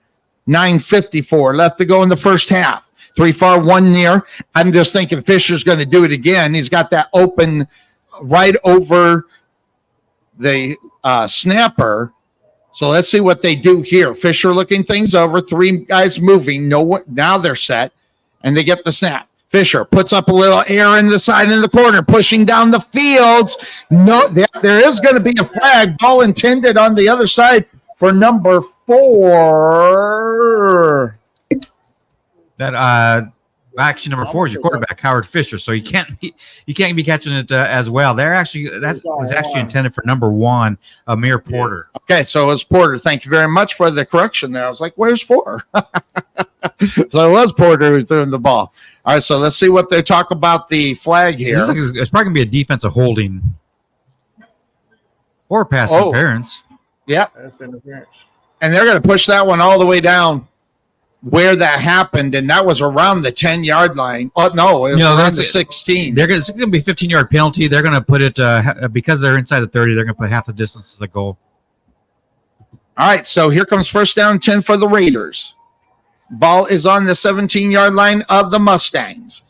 9:54 left to go in the first half. 3 far, 1 near. I'm just thinking Fisher's going to do it again. He's got that open right over the snapper. So let's see what they do here. Fisher looking things over. 3 guys moving. Now they're set, and they get the snap. Fisher puts up a little air in the side in the corner, pushing down the fields. No, there is going to be a flag. Ball intended on the other side for number 4. That actually number 4 is your quarterback, Howard Fisher. So you can't be catching it as well. That was actually intended for number 1, Amir Porter. Okay, so it was Porter. Thank you very much for the correction there. I was like, where's 4? So it was Porter who threw in the ball. All right, so let's see what they talk about the flag here. It's probably going to be a defensive holding or pass interference. Yeah. That's interference. And they're going to push that one all the way down where that happened, and that was around the 10-yard line. Oh, no, it was around the 16. It's going to be a 15-yard penalty. They're going to put it, because they're inside the 30, they're going to put half the distance to the goal. All right, so here comes first down 10 for the Raiders. Ball is on the 17-yard line of the Mustangs.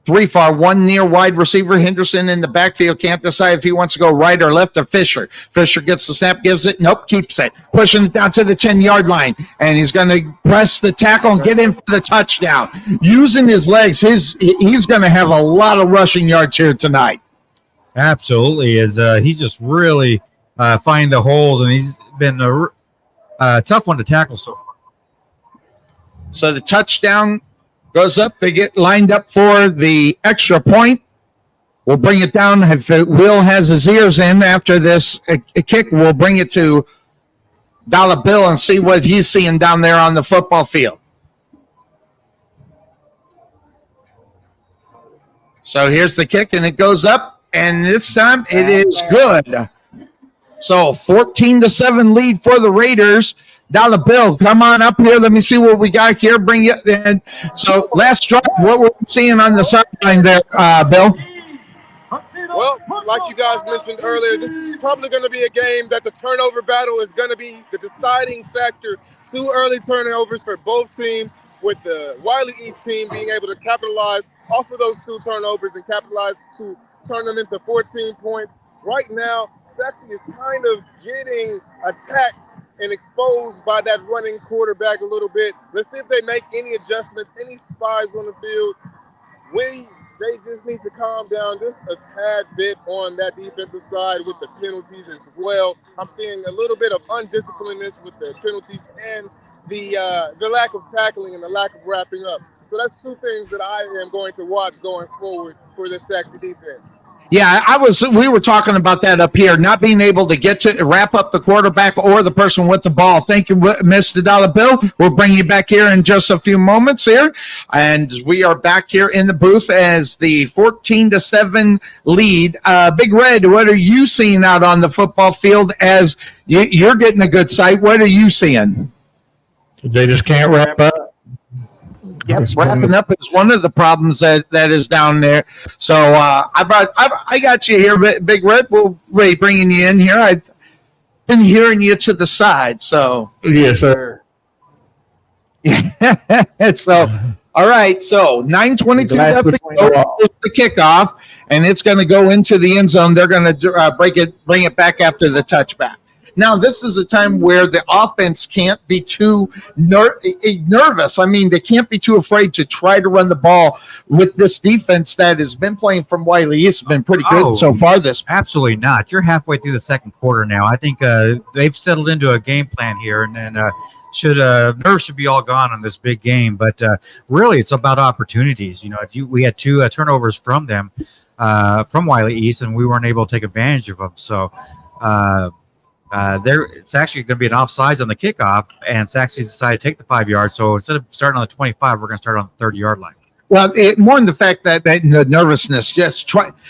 3 far, 1 near, wide receiver. Henderson in the backfield can't decide if he wants to go right or left or Fisher. Fisher gets the snap, gives it. Nope, keeps it. Pushing it down to the 10-yard line. And he's going to press the tackle and get in for the touchdown. Using his legs, he's going to have a lot of rushing yards here tonight. Absolutely. He's just really finding the holes, and he's been a tough one to tackle so far. So the touchdown goes up. They get lined up for the extra point. We'll bring it down. If Will has his ears in after this kick, we'll bring it to Dolla Bill and see what he's seeing down there on the football field. So here's the kick, and it goes up, and this time it is good. So 14-7 lead for the Raiders. Dolla Bill, come on up here. Let me see what we got here. Bring it in. So last drive, what we're seeing on the sideline there, Bill? Well, like you guys mentioned earlier, this is probably going to be a game that the turnover battle is going to be the deciding factor. 2 early turnovers for both teams, with the Wylie East team being able to capitalize off of those 2 turnovers and capitalize to turn them into 14 points. Right now, Sachse is kind of getting attacked and exposed by that running quarterback a little bit. Let's see if they make any adjustments, any spies on the field. They just need to calm down just a tad bit on that defensive side with the penalties as well. I'm seeing a little bit of undisciplinedness with the penalties and the lack of tackling and the lack of wrapping up. So that's 2 things that I am going to watch going forward for the Sachse defense. Yeah, we were talking about that up here, not being able to get to wrap up the quarterback or the person with the ball. Thank you, Mr. Dolla Bill. We'll bring you back here in just a few moments here. And we are back here in the booth as the 14-7 lead. Big Red, what are you seeing out on the football field as you're getting a good sight? What are you seeing? They just can't wrap up. Yes, wrapping up is one of the problems that is down there. So I got you here, Big Red. We'll be bringing you in here. I've been hearing you to the side. So Yes, sir. So all right. So 9:22 left to go. It's the kickoff, and it's going to go into the end zone. They're going to bring it back after the touchback. Now, this is a time where the offense can't be too nervous. I mean, they can't be too afraid to try to run the ball with this defense that has been playing from Wylie East. It's been pretty good so far. Absolutely not. You're halfway through the second quarter now. I think they've settled into a game plan here, and nerves should be all gone on this big game. But really, it's about opportunities. You know, we had 2 turnovers from them, from Wylie East, and we weren't able to take advantage of them. So. It's actually going to be an offsides on the kickoff, and Sachse decided to take the 5 yards. So instead of starting on the 25, we're going to start on the 30-yard line. Well, more than the fact that the nervousness,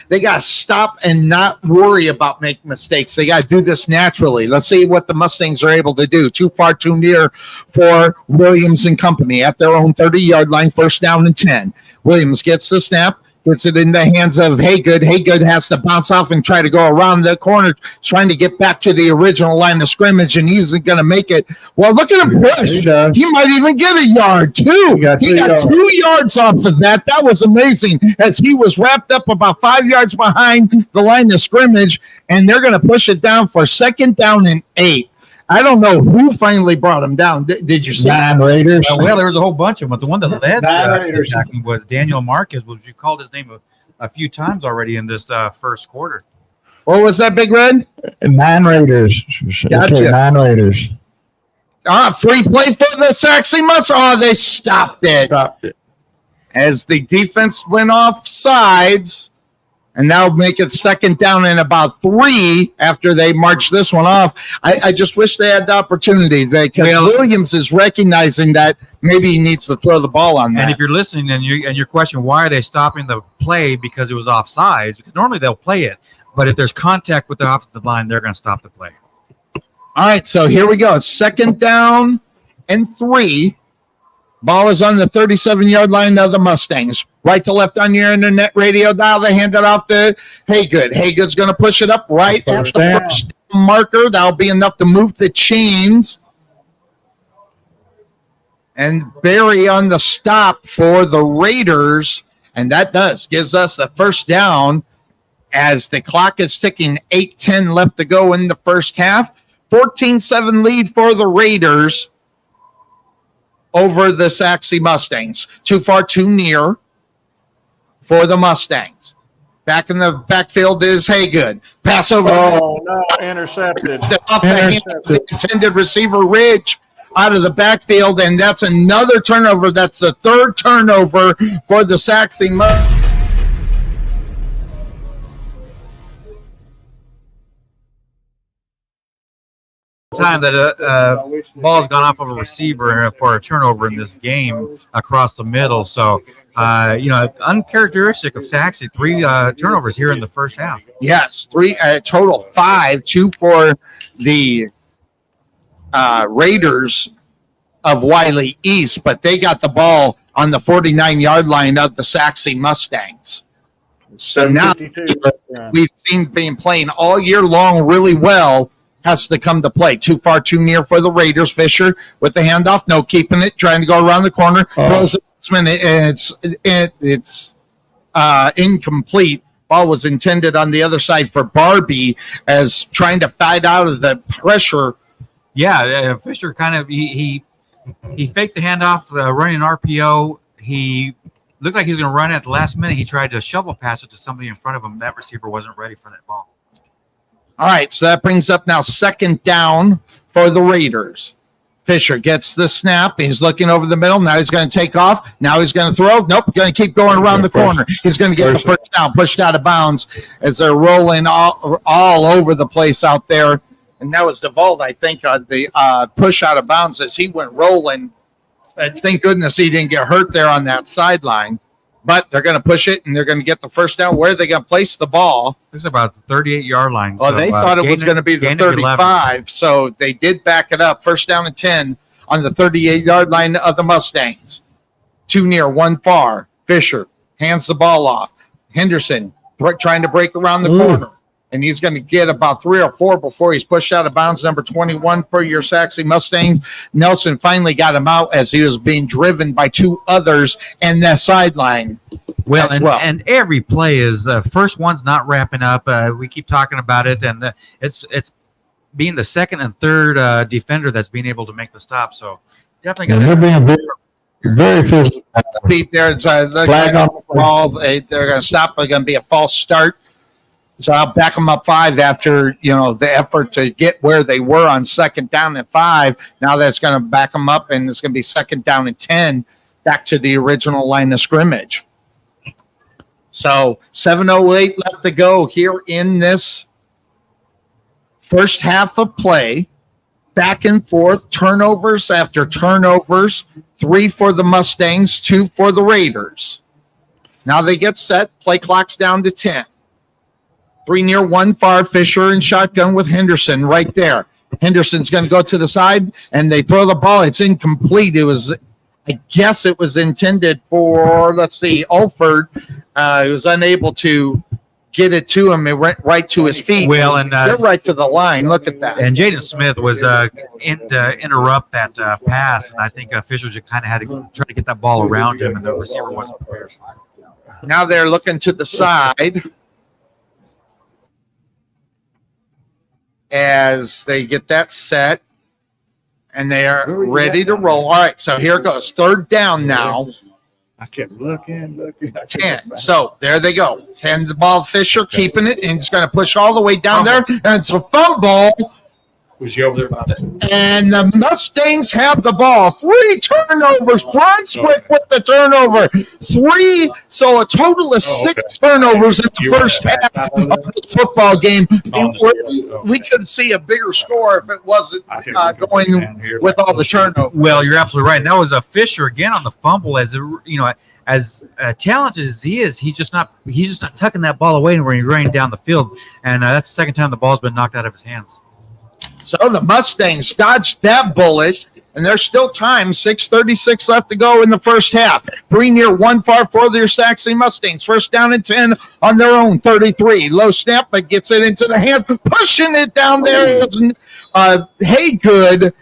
they got to stop and not worry about making mistakes. They got to do this naturally. Let's see what the Mustangs are able to do. Too far, too near for Williams and company at their own 30-yard line, first down and 10. Williams gets the snap. Puts it in the hands of Haygood. Haygood has to bounce off and try to go around the corner, trying to get back to the original line of scrimmage, and he's going to make it. Well, look at him push. He might even get a yard, too. He got 2 yards off of that. That was amazing, as he was wrapped up about 5 yards behind the line of scrimmage, and they're going to push it down for 2nd down and 8. I don't know who finally brought him down. Did you see? 9 Raiders. Well, there was a whole bunch of them, but the one that led Raiders. was Daniel Marquez, which you called his name a few times already in this first quarter. What was that, Big Red? 9 Raiders. Gotcha. Okay, 9 Raiders. Free play for the Sachse Mustangs. Oh, they stopped it. As the defense went off sides, and now make it second down and about 3 after they marched this one off. I just wish they had the opportunity because Williams is recognizing that maybe he needs to throw the ball on that. And if you're listening and you're questioning why are they stopping the play because it was offsides, because normally they'll play it, but if there's contact with the offensive line, they're going to stop the play. All right, so here we go. Second down and 3. Ball is on the 37-yard line of the Mustangs. Right to left on your internet radio dial. They hand it off to Haygood. Haygood's going to push it up right at the first marker. That'll be enough to move the chains. And Barry on the stop for the Raiders. And that gives us the first down as the clock is ticking. 8:10 left to go in the first half. 14-7 lead for the Raiders over the Sachse Mustangs. Too far, too near for the Mustangs. Back in the backfield is Haygood. Pass over. Oh, no, intercepted. Off the hand of the intended receiver, Ridge, out of the backfield, and that's another turnover. That's the 3rd turnover for the Sachse Mustangs. Time that ball's gone off of a receiver for a turnover in this game across the middle. So, uncharacteristic of Sachse, 3 turnovers here in the first half. Yes, 3 total 5, 2 for the Raiders of Wylie East, but they got the ball on the 49-yard line of the Sachse Mustangs. So now we've been playing all year long really well. Has to come to play. Too far, too near for the Raiders. Fisher with the handoff. No, keeping it. Trying to go around the corner. Throws it. And it's incomplete. Ball was intended on the other side for Barbie as trying to fight out of the pressure. Yeah, Fisher kind of he faked the handoff, running an RPO. He looked like he was going to run at the last minute. He tried to shovel pass it to somebody in front of him. That receiver wasn't ready for that ball. All right, so that brings up now second down for the Raiders. Fisher gets the snap. He's looking over the middle. Now he's going to take off. Now he's going to throw. Nope, going to keep going around the corner. He's going to get the first down, pushed out of bounds as they're rolling all over the place out there. And that was DeVault, I think, on the push out of bounds as he went rolling. Thank goodness he didn't get hurt there on that sideline. But they're going to push it, and they're going to get the first down. Where are they going to place the ball? This is about the 38-yard line. Well, they thought it was going to be the 35, so they did back it up. First down and 10 on the 38-yard line of the Mustangs. 2 near, 1 far. Fisher hands the ball off. Henderson trying to break around the corner. And he's going to get about 3 or 4 before he's pushed out of bounds. Number 21 for your Sachse Mustangs. Nelson finally got him out as he was being driven by 2 others in the sideline. And every play is first one's not wrapping up. We keep talking about it, and it's being the second and third defender that's being able to make the stop. So definitely they're being very physical. Pete, there's flag on the ball. They're going to stop. It's going to be a false start. So I'll back them up 5 after, the effort to get where they were on second down and 5. Now that's going to back them up, and it's going to be second down and 10 back to the original line of scrimmage. So 7:08 left to go here in this first half of play. Back and forth, turnovers after turnovers. 3 for the Mustangs, 2 for the Raiders. Now they get set. Play clock's down to 10. 3 near, 1 far. Fisher and shotgun with Henderson right there. Henderson's going to go to the side, and they throw the ball. It's incomplete. I guess it was intended for, Alford. He was unable to get it to him. It went right to his feet. Well, and they're right to the line. Look at that. And Jaden Smith was interrupt that pass, and I think Fisher just kind of had to try to get that ball around him, and the receiver wasn't prepared. Now they're looking to the side as they get that set. And they are ready to roll. All right, so here goes. Third down now. I kept looking. 10. So there they go. Hand the ball to Fisher, keeping it, and he's going to push all the way down there. And it's a fumble. Was you over there about that? And the Mustangs have the ball. 3 turnovers. Brunswick with the turnover. 3. So a total of 6 turnovers in the first half of this football game. We could see a bigger score if it wasn't going with all the turnovers. Well, you're absolutely right. And that was a Fisher again on the fumble. As talented as he is, he's just not tucking that ball away when he's running down the field. And that's the second time the ball's been knocked out of his hands. So the Mustangs dodged that bullet, and there's still time. 6:36 left to go in the first half. 3 near, 1 far for their Sachse Mustangs. First down and 10 on their own 33. Low snap, but gets it into the hands. Pushing it down there. Haygood.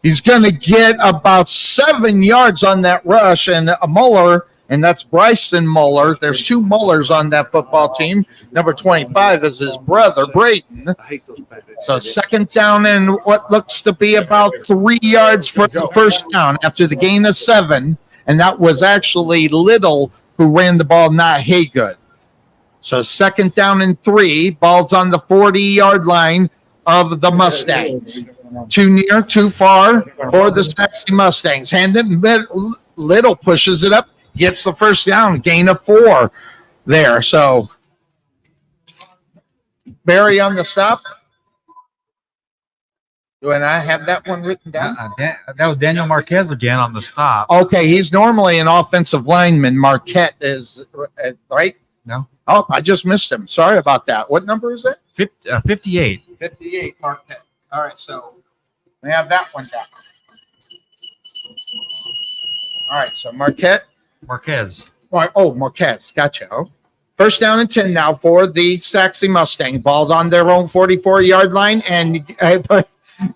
He's going to get about 7 yards on that rush, and a Muller. And that's Bryson Muller. There's 2 Mullers on that football team. Number 25 is his brother, Brayton. So second down and what looks to be about 3 yards for the first down after the gain of 7. And that was actually Little who ran the ball, not Haygood. So second down and 3. Ball's on the 40-yard line of the Mustangs. 2 near, 2 far for the Sachse Mustangs. Hand it, Little pushes it up. Gets the first down, gain of 4 there. So Barry on the stop. Do I have that one written down? That was Daniel Marquez again on the stop. Okay, he's normally an offensive lineman. Marquette is, right? No. Oh, I just missed him. Sorry about that. What number is it? 58. 58, Marquette. All right, so we have that one down. All right, so Marquez. Marquez. Gotcha. First down and 10 now for the Sachse Mustangs. Ball's on their own 44-yard line, and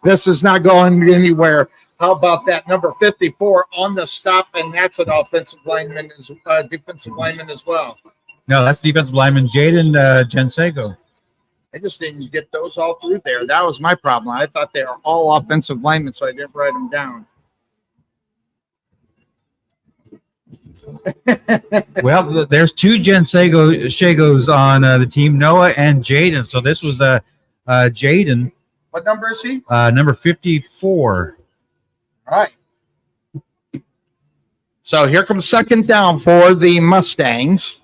this is not going anywhere. How about that? Number 54 on the stop, and that's an defensive lineman as well. No, that's defensive lineman Jaden Jensego. I just didn't get those all through there. That was my problem. I thought they were all offensive linemen, so I didn't write them down. Well, there's 2 Shagos on the team, Noah and Jaden. So this was Jaden. What number is he? Number 54. All right. So here comes second down for the Mustangs.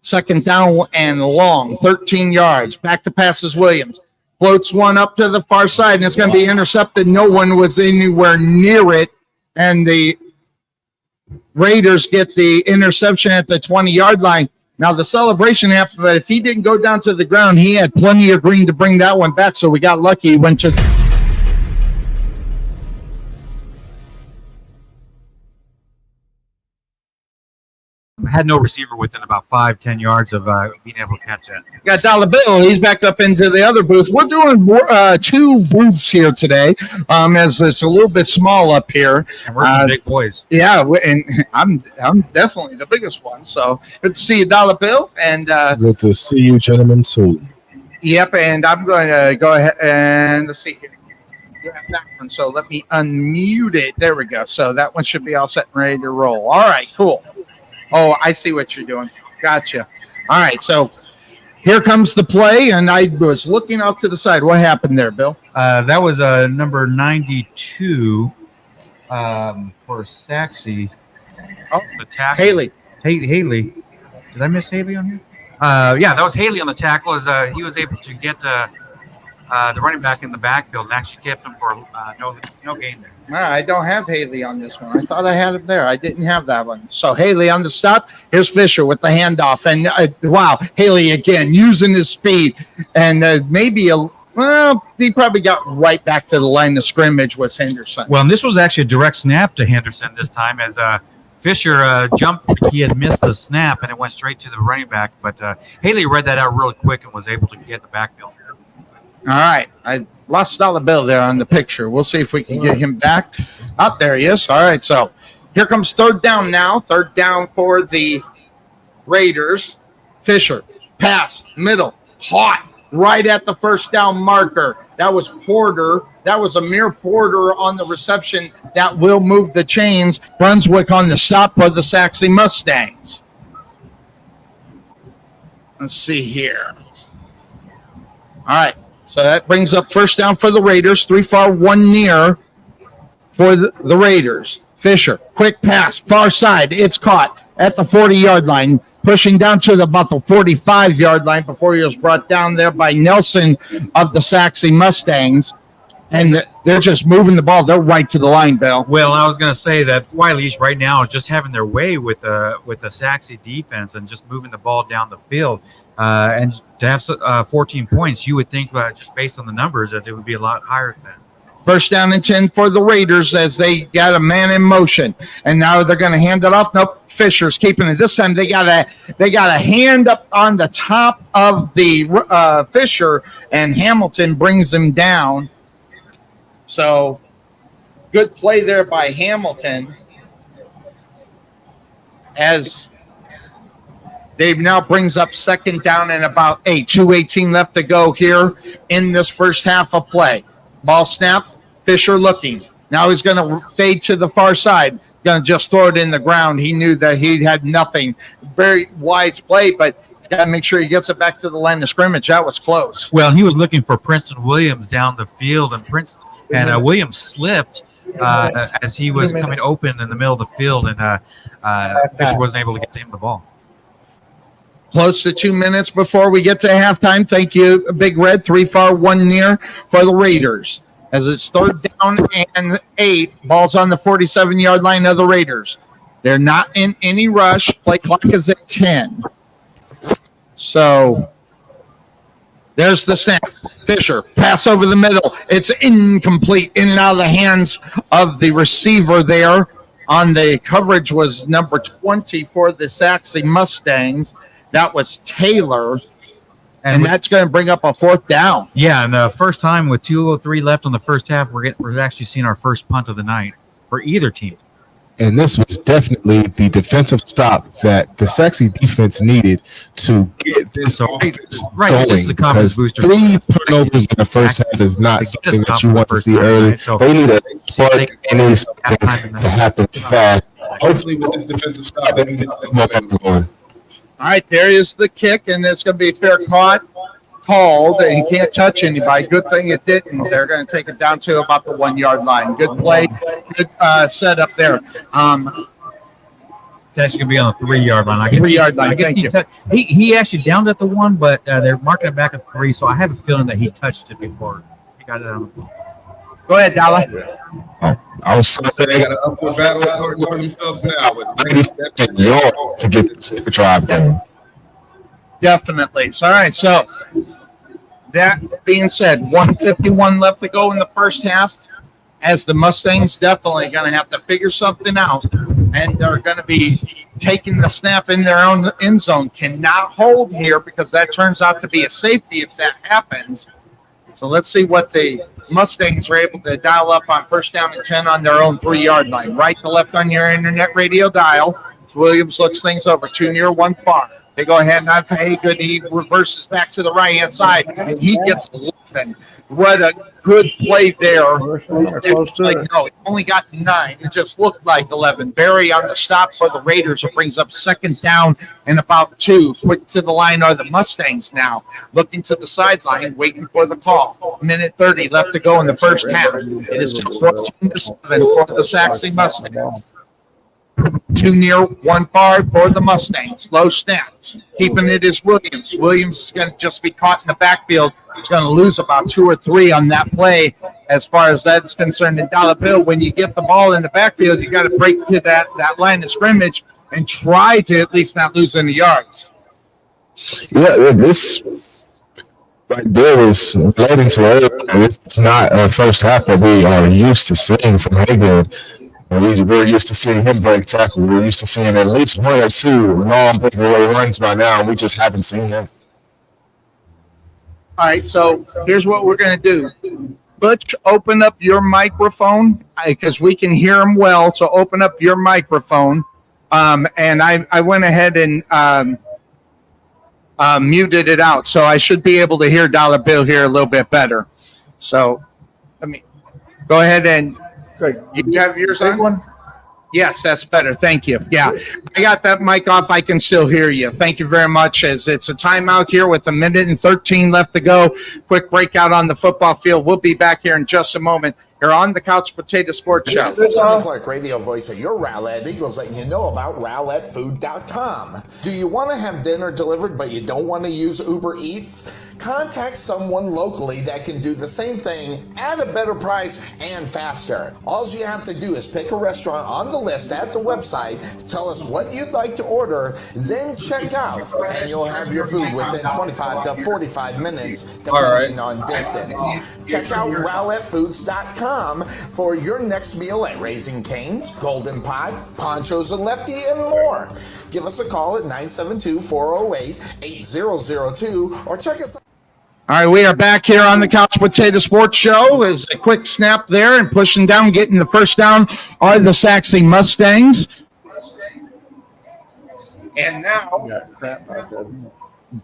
Second down and long, 13 yards. Back to passes Williams. Floats one up to the far side, and it's going to be intercepted. No one was anywhere near it, and the Raiders get the interception at the 20-yard line. Now, the celebration happened, but if he didn't go down to the ground, he had plenty of green to bring that one back, so we got lucky. He went to had no receiver within about 5-10 yards of being able to catch it. Got Dolla Bill. He's backed up into the other booth. We're doing 2 booths here today, as it's a little bit small up here. And we're some big boys. Yeah, and I'm definitely the biggest one. So good to see you, Dolla Bill. And good to see you, gentlemen, soon. Yep, and I'm going to go ahead and let's see here. You have that one, so let me unmute it. There we go. So that one should be all set and ready to roll. All right, cool. Oh, I see what you're doing. Gotcha. All right, so here comes the play, and I was looking off to the side. What happened there, Bill? That was number 92 for Sachse. Oh, the tackle. Haley. Haley. Did I miss Haley on here? Yeah, that was Haley on the tackle. As he was able to get the running back in the backfield and actually kept him for no gain there. I don't have Haley on this one. I thought I had him there. I didn't have that one. So Haley on the stop. Here's Fisher with the handoff. And wow, Haley again using his speed. And he probably got right back to the line of scrimmage with Henderson. Well, and this was actually a direct snap to Henderson this time as Fisher jumped. He had missed the snap, and it went straight to the running back. But Haley read that out really quick and was able to get the backfield. All right. I lost Dolla Bill there on the picture. We'll see if we can get him back. Up there he is. All right, so here comes third down now. Third down for the Raiders. Fisher, pass, middle, hot, right at the first down marker. That was Porter That was Amir Porter on the reception. That will move the chains. Brunswick on the stop for the Sachse Mustangs. Let's see here. All right. So that brings up first down for the Raiders. 3 far, 1 near for the Raiders. Fisher, quick pass, far side. It's caught at the 40-yard line, pushing down to about the 45-yard line before he was brought down there by Nelson of the Sachse Mustangs. And they're just moving the ball. They're right to the line, Bill. Well, I was going to say that Wylie East right now is just having their way with the Sachse defense and just moving the ball down the field. And to have 14 points, you would think, just based on the numbers, that it would be a lot higher than that. First down and 10 for the Raiders as they got a man in motion. And now they're going to hand it off. Nope, Fisher's keeping it. This time they got a hand up on the top of the Fisher, and Hamilton brings him down. So good play there by Hamilton as Dave now brings up second down and about 8. 2:18 left to go here in this first half of play. Ball snap, Fisher looking. Now he's going to fade to the far side. Going to just throw it in the ground. He knew that he had nothing. Very wise play, but he's got to make sure he gets it back to the line of scrimmage. That was close. Well, he was looking for Princeton Williams down the field, and Williams slipped as he was coming open in the middle of the field, and Fisher wasn't able to get to him the ball. Close to 2 minutes before we get to halftime. Thank you, Big Red. 3 far, 1 near for the Raiders. As it's third down and 8. Ball's on the 47-yard line of the Raiders. They're not in any rush. Play clock is at 10. So there's the snap. Fisher, pass over the middle. It's incomplete. In and out of the hands of the receiver there. On the coverage was number 20 for the Sachse Mustangs. That was Taylor. And that's going to bring up a fourth down. Yeah, and the first time with 2:03 left on the first half, we're actually seeing our first punt of the night for either team. And this was definitely the defensive stop that the Sachse defense needed to get this offense going. This is a confidence booster. 3 turnovers in the first half is not something that you want to see early. So they need a spark and something to happen fast. Hopefully, with this defensive stop, they can get the momentum going. All right, there is the kick, and it's going to be a fair called, and he can't touch anybody. Good thing it didn't. They're going to take it down to about the 1 yard line. Good play, good setup there. It's actually going to be on the 3 yard line. 3 yard line, thank you. He actually downed at the 1, but they're marking it back at 3, so I have a feeling that he touched it before he got it on the ball. Go ahead, Dolla. I was saying they got an upward battle starting for themselves now with 97 yards to get this drive going. Definitely. So, all right, so that being said, 1:51 left to go in the first half, as the Mustangs definitely going to have to figure something out, and they're going to be taking the snap in their own end zone. Cannot hold here because that turns out to be a safety if that happens. So let's see what the Mustangs are able to dial up on first down and 10 on their own 3 yard line. Right to left on your internet radio dial. Williams looks things over. 2 near, 1 far. They go ahead and not pay good. He reverses back to the right-hand side, and he gets 11. What a good play there. No, he only got 9. It just looked like 11. Barry on the stop for the Raiders. It brings up second down and about 2. Quick to the line are the Mustangs now. Looking to the sideline, waiting for the call. 1:30 left to go in the first half. It is 14-7 for the Sachse Mustangs. 2 near, 1 far for the Mustangs. Low snap. Keeping it is Williams. Williams is going to just be caught in the backfield. He's going to lose about 2 or 3 on that play as far as that's concerned. In Dollar Bill, when you get the ball in the backfield, you got to break to that line of scrimmage and try to at least not lose any yards. Yeah, this right there was relating to earlier. It's not a first half that we are used to seeing from Hager. We're used to seeing him break tackle. We're used to seeing at least 1 or 2 long breakaway runs by now, and we just haven't seen them. All right, so here's what we're going to do. Butch, open up your microphone because we can hear him well, so open up your microphone. And I went ahead and muted it out, so I should be able to hear Dollar Bill here a little bit better. So let me Go ahead and Sorry, you have yours big on? one? Yes, that's better. Thank you. Yeah, I got that mic off. I can still hear you. Thank you very much. As it's a timeout here with 1:13 left to go. Quick breakout on the football field. We'll be back here in just a moment. Here on the Couch Potato Sports Show. This is Sonny Clark, radio voice of your Rowlett Eagles, letting you know about RowlettFood.com. Do you want to have dinner delivered but you don't want to use Uber Eats? Contact someone locally that can do the same thing at a better price and faster. All you have to do is pick a restaurant on the list at the website, tell us what you'd like to order, then check out, and you'll have your food within 25 to 45 minutes, depending on distance. Check out RowlettFoods.com for your next meal at Raising Cane's, Golden Pot, Ponchos and Lefty, and more. Give us a call at 972-408-8002 or check us out. All right, we are back here on the Couch Potato Sports Show. There's a quick snap there and pushing down, getting the first down are the Sachse Mustangs. And now,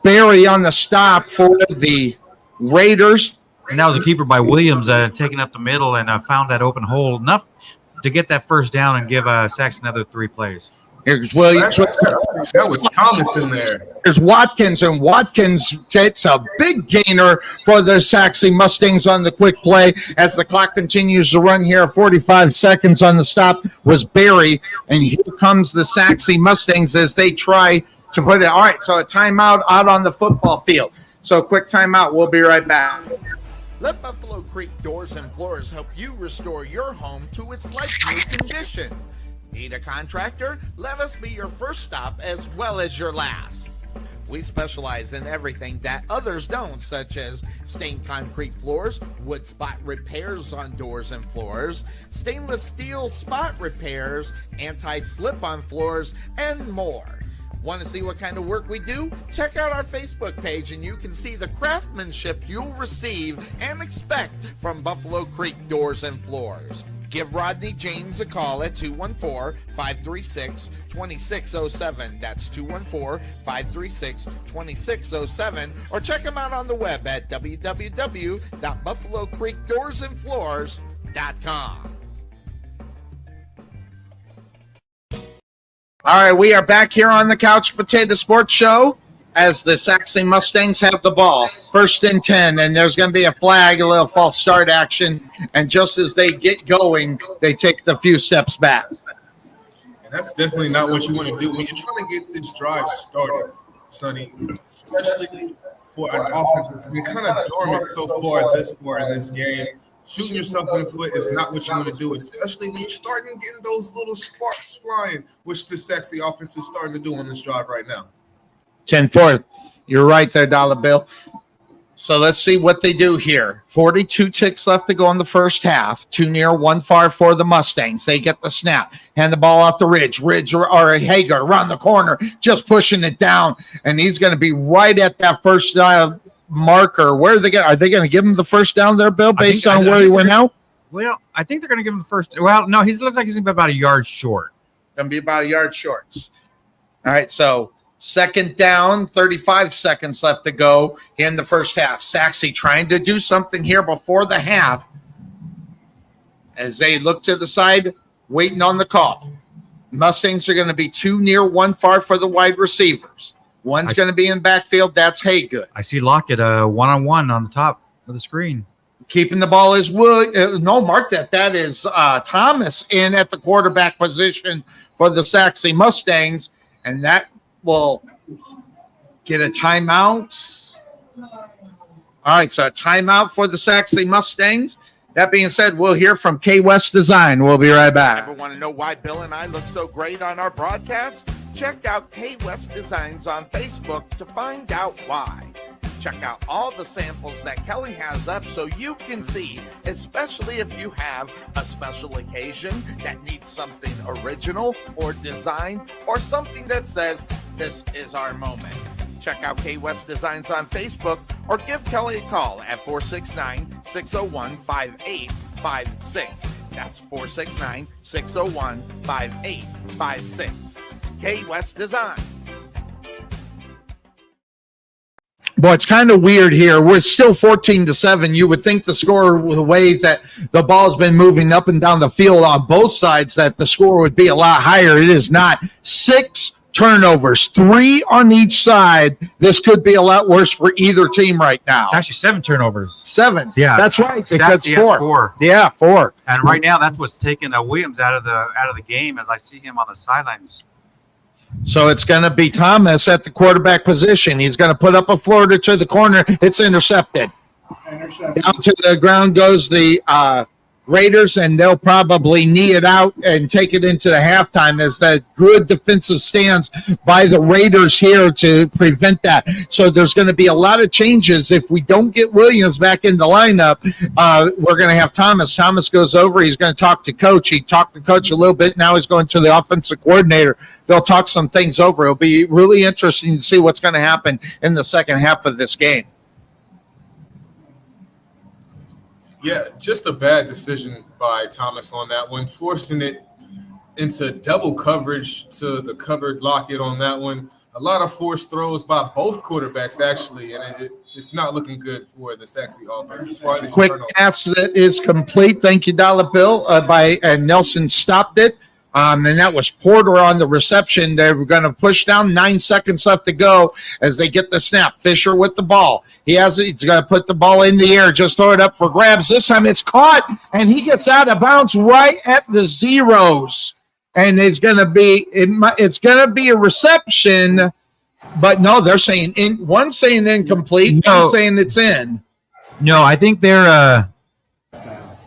Barry on the stop for the Raiders. And that was a keeper by Williams taking up the middle and found that open hole enough to get that first down and give Sachse another 3 plays. Here's Williams. That was Thomas in there. There's Watkins, and Watkins gets a big gainer for the Sachse Mustangs on the quick play as the clock continues to run here. 45 seconds on the stop was Barry, and here comes the Sachse Mustangs as they try to put it. All right, so a timeout out on the football field. So quick timeout. We'll be right back. Let Buffalo Creek Doors and Floors help you restore your home to its like-new condition. Need a contractor? Let us be your first stop as well as your last. We specialize in everything that others don't, such as stained concrete floors, wood spot repairs on doors and floors, stainless steel spot repairs, anti-slip-on floors, and more. Want to see what kind of work we do? Check out our Facebook page and you can see the craftsmanship you'll receive and expect from Buffalo Creek Doors and Floors. Give Rodney James a call at 214-536-2607. That's 214-536-2607. Or check him out on the web at www.buffalocreekdoorsandfloors.com. All right, we are back here on the Couch Potato Sports Show as the Sachse Mustangs have the ball. 1st and 10, and there's going to be a flag, a little false start action, and just as they get going, they take the few steps back. And that's definitely not what you want to do when you're trying to get this drive started, Sonny, especially for an offense that's been kind of dormant so far this far in this game. Shooting yourself in the foot is not what you want to do, especially when you're starting getting those little sparks flying, which the Sachse offense is starting to do on this drive right now. 10-4. You're right there, Dollar Bill. So let's see what they do here. 42 ticks left to go in the first half. 2 near, 1 far for the Mustangs. They get the snap. Hand the ball off the Ridge. Ridge or Hager around the corner, just pushing it down. And he's going to be right at that first marker. Where are they going? Are they going to give him the first down there, Bill, based on where he went out? Well, I think they're going to give him the first. Well, no, he looks like he's going to be about a yard short. Going to be about a yard short. All right, so 2nd down, 35 seconds left to go in the first half. Sachse trying to do something here before the half as they look to the side, waiting on the call. Mustangs are going to be 2 near, 1 far for the wide receivers. One's going to be in backfield. That's Haygood. I see Lockett one-on-one on the top of the screen. Keeping the ball is mark that. That is Thomas in at the quarterback position for the Sachse Mustangs, and that will get a timeout. All right, so a timeout for the Sachse Mustangs. That being said, we'll hear from K West Design. We'll be right back. Ever want to know why Bill and I look so great on our broadcast? Check out K West Designs on Facebook to find out why. Check out all the samples that Kelly has up so you can see, especially if you have a special occasion that needs something original or design or something that says, this is our moment. Check out K West Designs on Facebook or give Kelly a call at 469-601-5856. That's 469-601-5856. K West Designs. Boy, it's kind of weird here. We're still 14-7. You would think the score, the way that the ball's been moving up and down the field on both sides, that the score would be a lot higher. It is not. 6 turnovers, 3 on each side. This could be a lot worse for either team right now. It's actually 7 turnovers. 7. Yeah, that's right. Because He has 4. Yeah, 4. And right now, that's what's taking Williams out of the game, as I see him on the sidelines. So it's going to be Thomas at the quarterback position. He's going to put up a floater to the corner. It's intercepted. Down to the ground goes the Raiders, and they'll probably knee it out and take it into the halftime as that good defensive stance by the Raiders here to prevent that. So there's going to be a lot of changes. If we don't get Williams back in the lineup, we're going to have Thomas. Thomas goes over. He's going to talk to Coach. He talked to Coach a little bit. Now he's going to the offensive coordinator. They'll talk some things over. It'll be really interesting to see what's going to happen in the second half of this game. Yeah, just a bad decision by Thomas on that one, forcing it into double coverage to the covered Lockett on that one. A lot of forced throws by both quarterbacks, actually, and it's not looking good for the Sachse offense. As far as Quick pass that is complete. Thank you, Dolla Bill. And Nelson stopped it. And that was Porter on the reception. They're going to push down. 9 seconds left to go as they get the snap. Fisher with the ball. He's going to put the ball in the air. Just throw it up for grabs. This time it's caught, and he gets out of bounds right at the zeros. And it's going to be a reception, but no, they're saying one's saying incomplete. One's saying it's in. No, I think they're.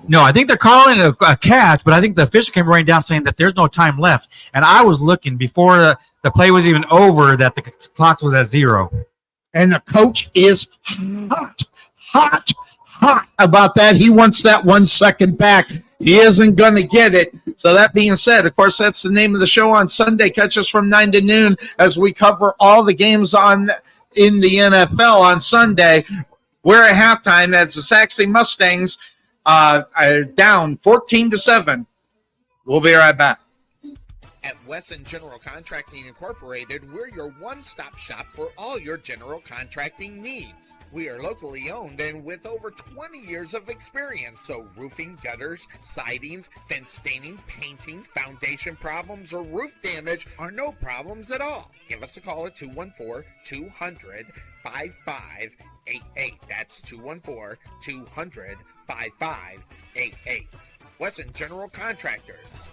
No, I think they're calling it a catch, but I think the official came running down saying that there's no time left. And I was looking before the play was even over that the clock was at 0. And the coach is hot about that. He wants that 1 second back. He isn't going to get it. So that being said, of course, that's the name of the show on Sunday. Catch us from 9 to noon as we cover all the games in the NFL on Sunday. We're at halftime as the Sachse Mustangs are down 14-7. We'll be right back. At Wesson General Contracting Incorporated, we're your one-stop shop for all your general contracting needs. We are locally owned and with over 20 years of experience, so roofing, gutters, sidings, fence staining, painting, foundation problems, or roof damage are no problems at all. Give us a call at 214-200-5588. That's 214-200-5588. Wesson General Contractors.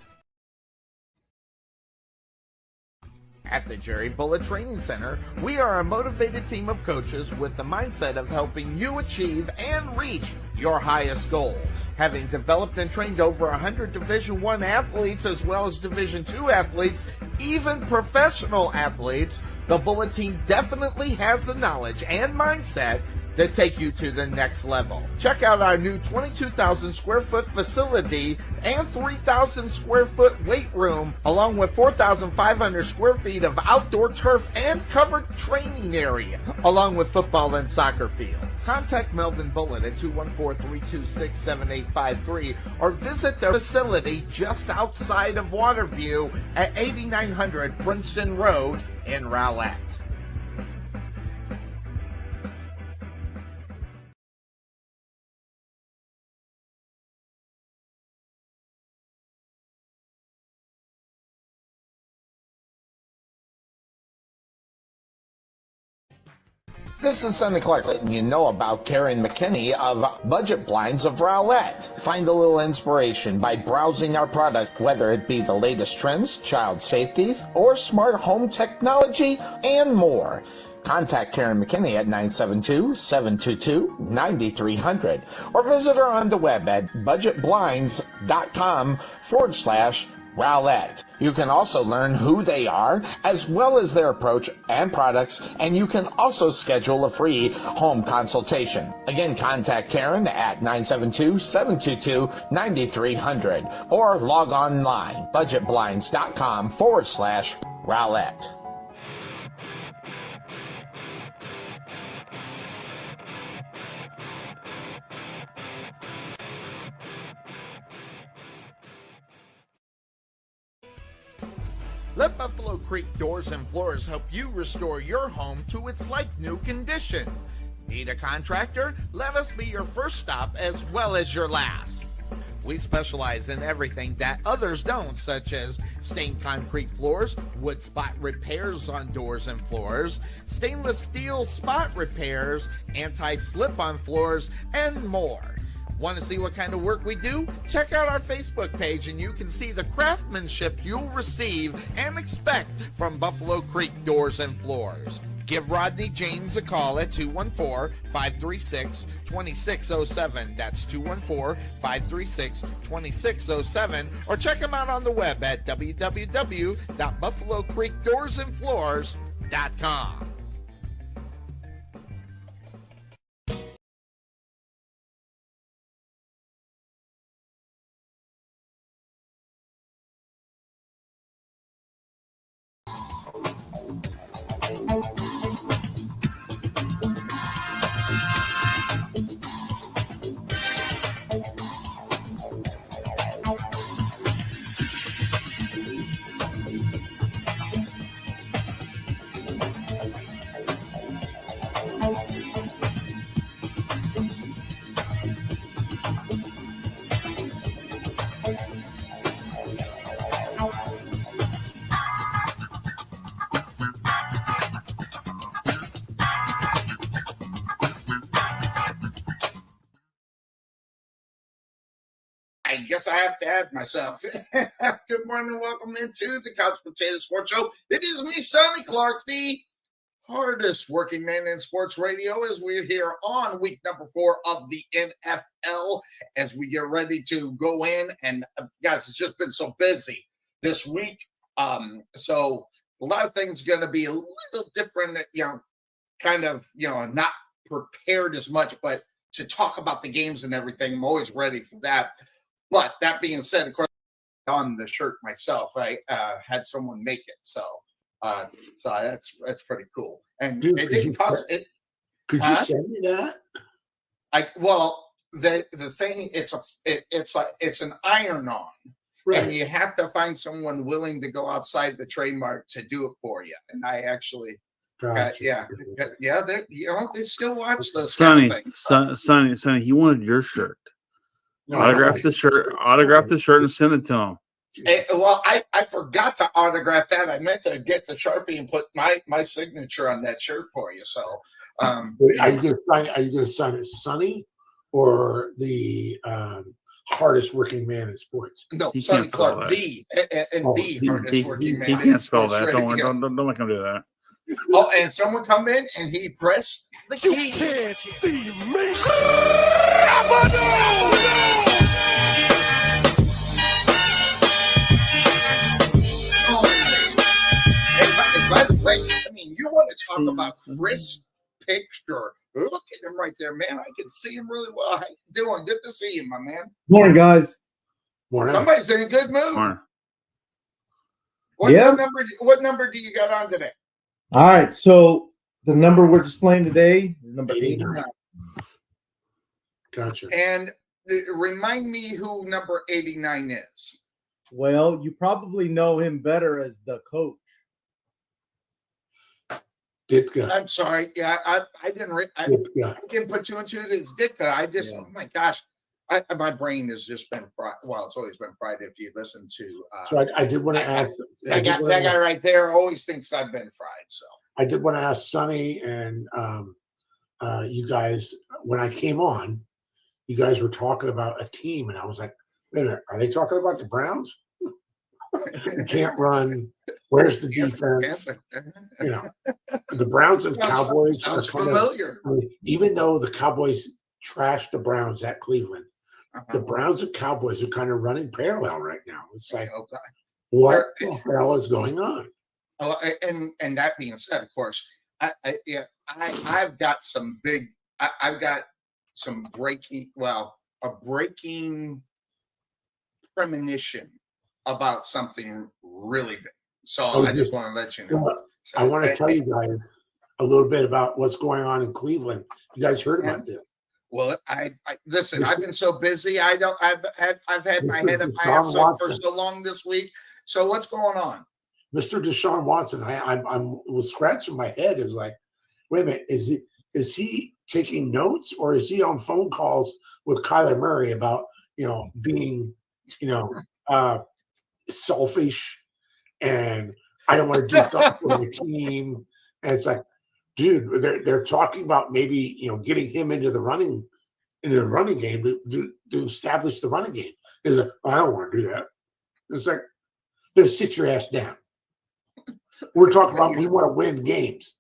At the Jerry Bullet Training Center, we are a motivated team of coaches with the mindset of helping you achieve and reach your highest goals. Having developed and trained over 100 Division I athletes as well as Division II athletes, even professional athletes, the Bullet team definitely has the knowledge and mindset to take you to the next level. Check out our new 22,000 square foot facility and 3,000 square foot weight room, along with 4,500 square feet of outdoor turf and covered training area, along with football and soccer field. Contact Melvin Bullitt at 214-326-7853 or visit their facility just outside of Waterview at 8900 Princeton Road in Rowlett. This is Sonny Clark letting you know about Karen McKinney of Budget Blinds of Rowlett. Find a little inspiration by browsing our product, whether it be the latest trends, child safety, or smart home technology, and more. Contact Karen McKinney at 972-722-9300 or visit her on the web at budgetblinds.com/Rowlett. You can also learn who they are, as well as their approach and products, and you can also schedule a free home consultation. Again, contact Karen at 972-722-9300 or log online, budgetblinds.com/Rowlett. Let Buffalo Creek Doors and Floors help you restore your home to its like-new condition. Need a contractor? Let us be your first stop as well as your last. We specialize in everything that others don't, such as stained concrete floors, wood spot repairs on doors and floors, stainless steel spot repairs, anti-slip on floors, and more. Want to see what kind of work we do? Check out our Facebook page and you can see the craftsmanship you'll receive and expect from Buffalo Creek Doors and Floors. Give Rodney James a call at 214-536-2607. That's 214-536-2607. Or check him out on the web at www.buffalocreekdoorsandfloors.com. I guess I have to add myself. Good morning and welcome into the Couch Potato Sports Show. It is me, Sonny Clark, the hardest working man in sports radio, as we're here on week number 4 of the NFL as we get ready to go in. And guys, it's just been so busy this week. So a lot of things going to be a little different, not prepared as much, but to talk about the games and everything, I'm always ready for that. But that being said, of course, on the shirt myself, I had someone make it, so that's pretty cool. And dude, it didn't cost it. Could you send me that? The thing it's an iron-on, right. And you have to find someone willing to go outside the trademark to do it for you. And I actually, gotcha. they still watch those Sonny, kind of things. Sonny, he wanted your shirt. No, autograph the shirt, and send it to him. I forgot to autograph that. I meant to get the Sharpie and put my signature on that shirt for you. So, are you going to sign it, Sonny, or the hardest working man in sports? No, Sonny Clark, the hardest working man. He can't spell that. Don't make him do that. Oh, and someone come in and he pressed the key. You can't see me. By the way, I mean, you want to talk about crisp picture. Look at him right there, man. I can see him really well. How you doing? Good to see you, my man. Morning, guys. Morning. Somebody's in a good mood. Morning. What number do you got on today? All right, so the number we're displaying today is number 89. Gotcha. And remind me who number 89 is. Well, you probably know him better as the coach. Ditka. I'm sorry. Yeah, I didn't put 2 and 2. It's Ditka. Oh my gosh. My brain has just been fried. Well, it's always been fried if you listen to. So I did want to ask. That guy right there always thinks I've been fried. So I did want to ask Sonny and you guys, when I came on, you guys were talking about a team, and I was like, wait a minute, are they talking about the Browns? You can't run. Where's the defense? You know, the Browns and Cowboys are familiar. Even though the Cowboys trashed the Browns at Cleveland, the Browns and Cowboys are kind of running parallel right now. It's like, what the hell is going on? Oh, and that being said, of course, I've got some big. I've got some breaking premonition about something really big. So I just want to let you know. I want to tell you guys a little bit about what's going on in Cleveland. You guys heard about this? Well, I listen. I've been so busy. I've had my head in my ass for so long this week. So what's going on? Mr. Deshaun Watson. I was scratching my head. It was like, wait a minute, is he taking notes or is he on phone calls with Kyler Murray about being selfish and I don't want to do something for my team? And it's like, dude, they're talking about maybe getting him into the running game to establish the running game. He's like, I don't want to do that. It's like, just sit your ass down. We're talking about we want to win games.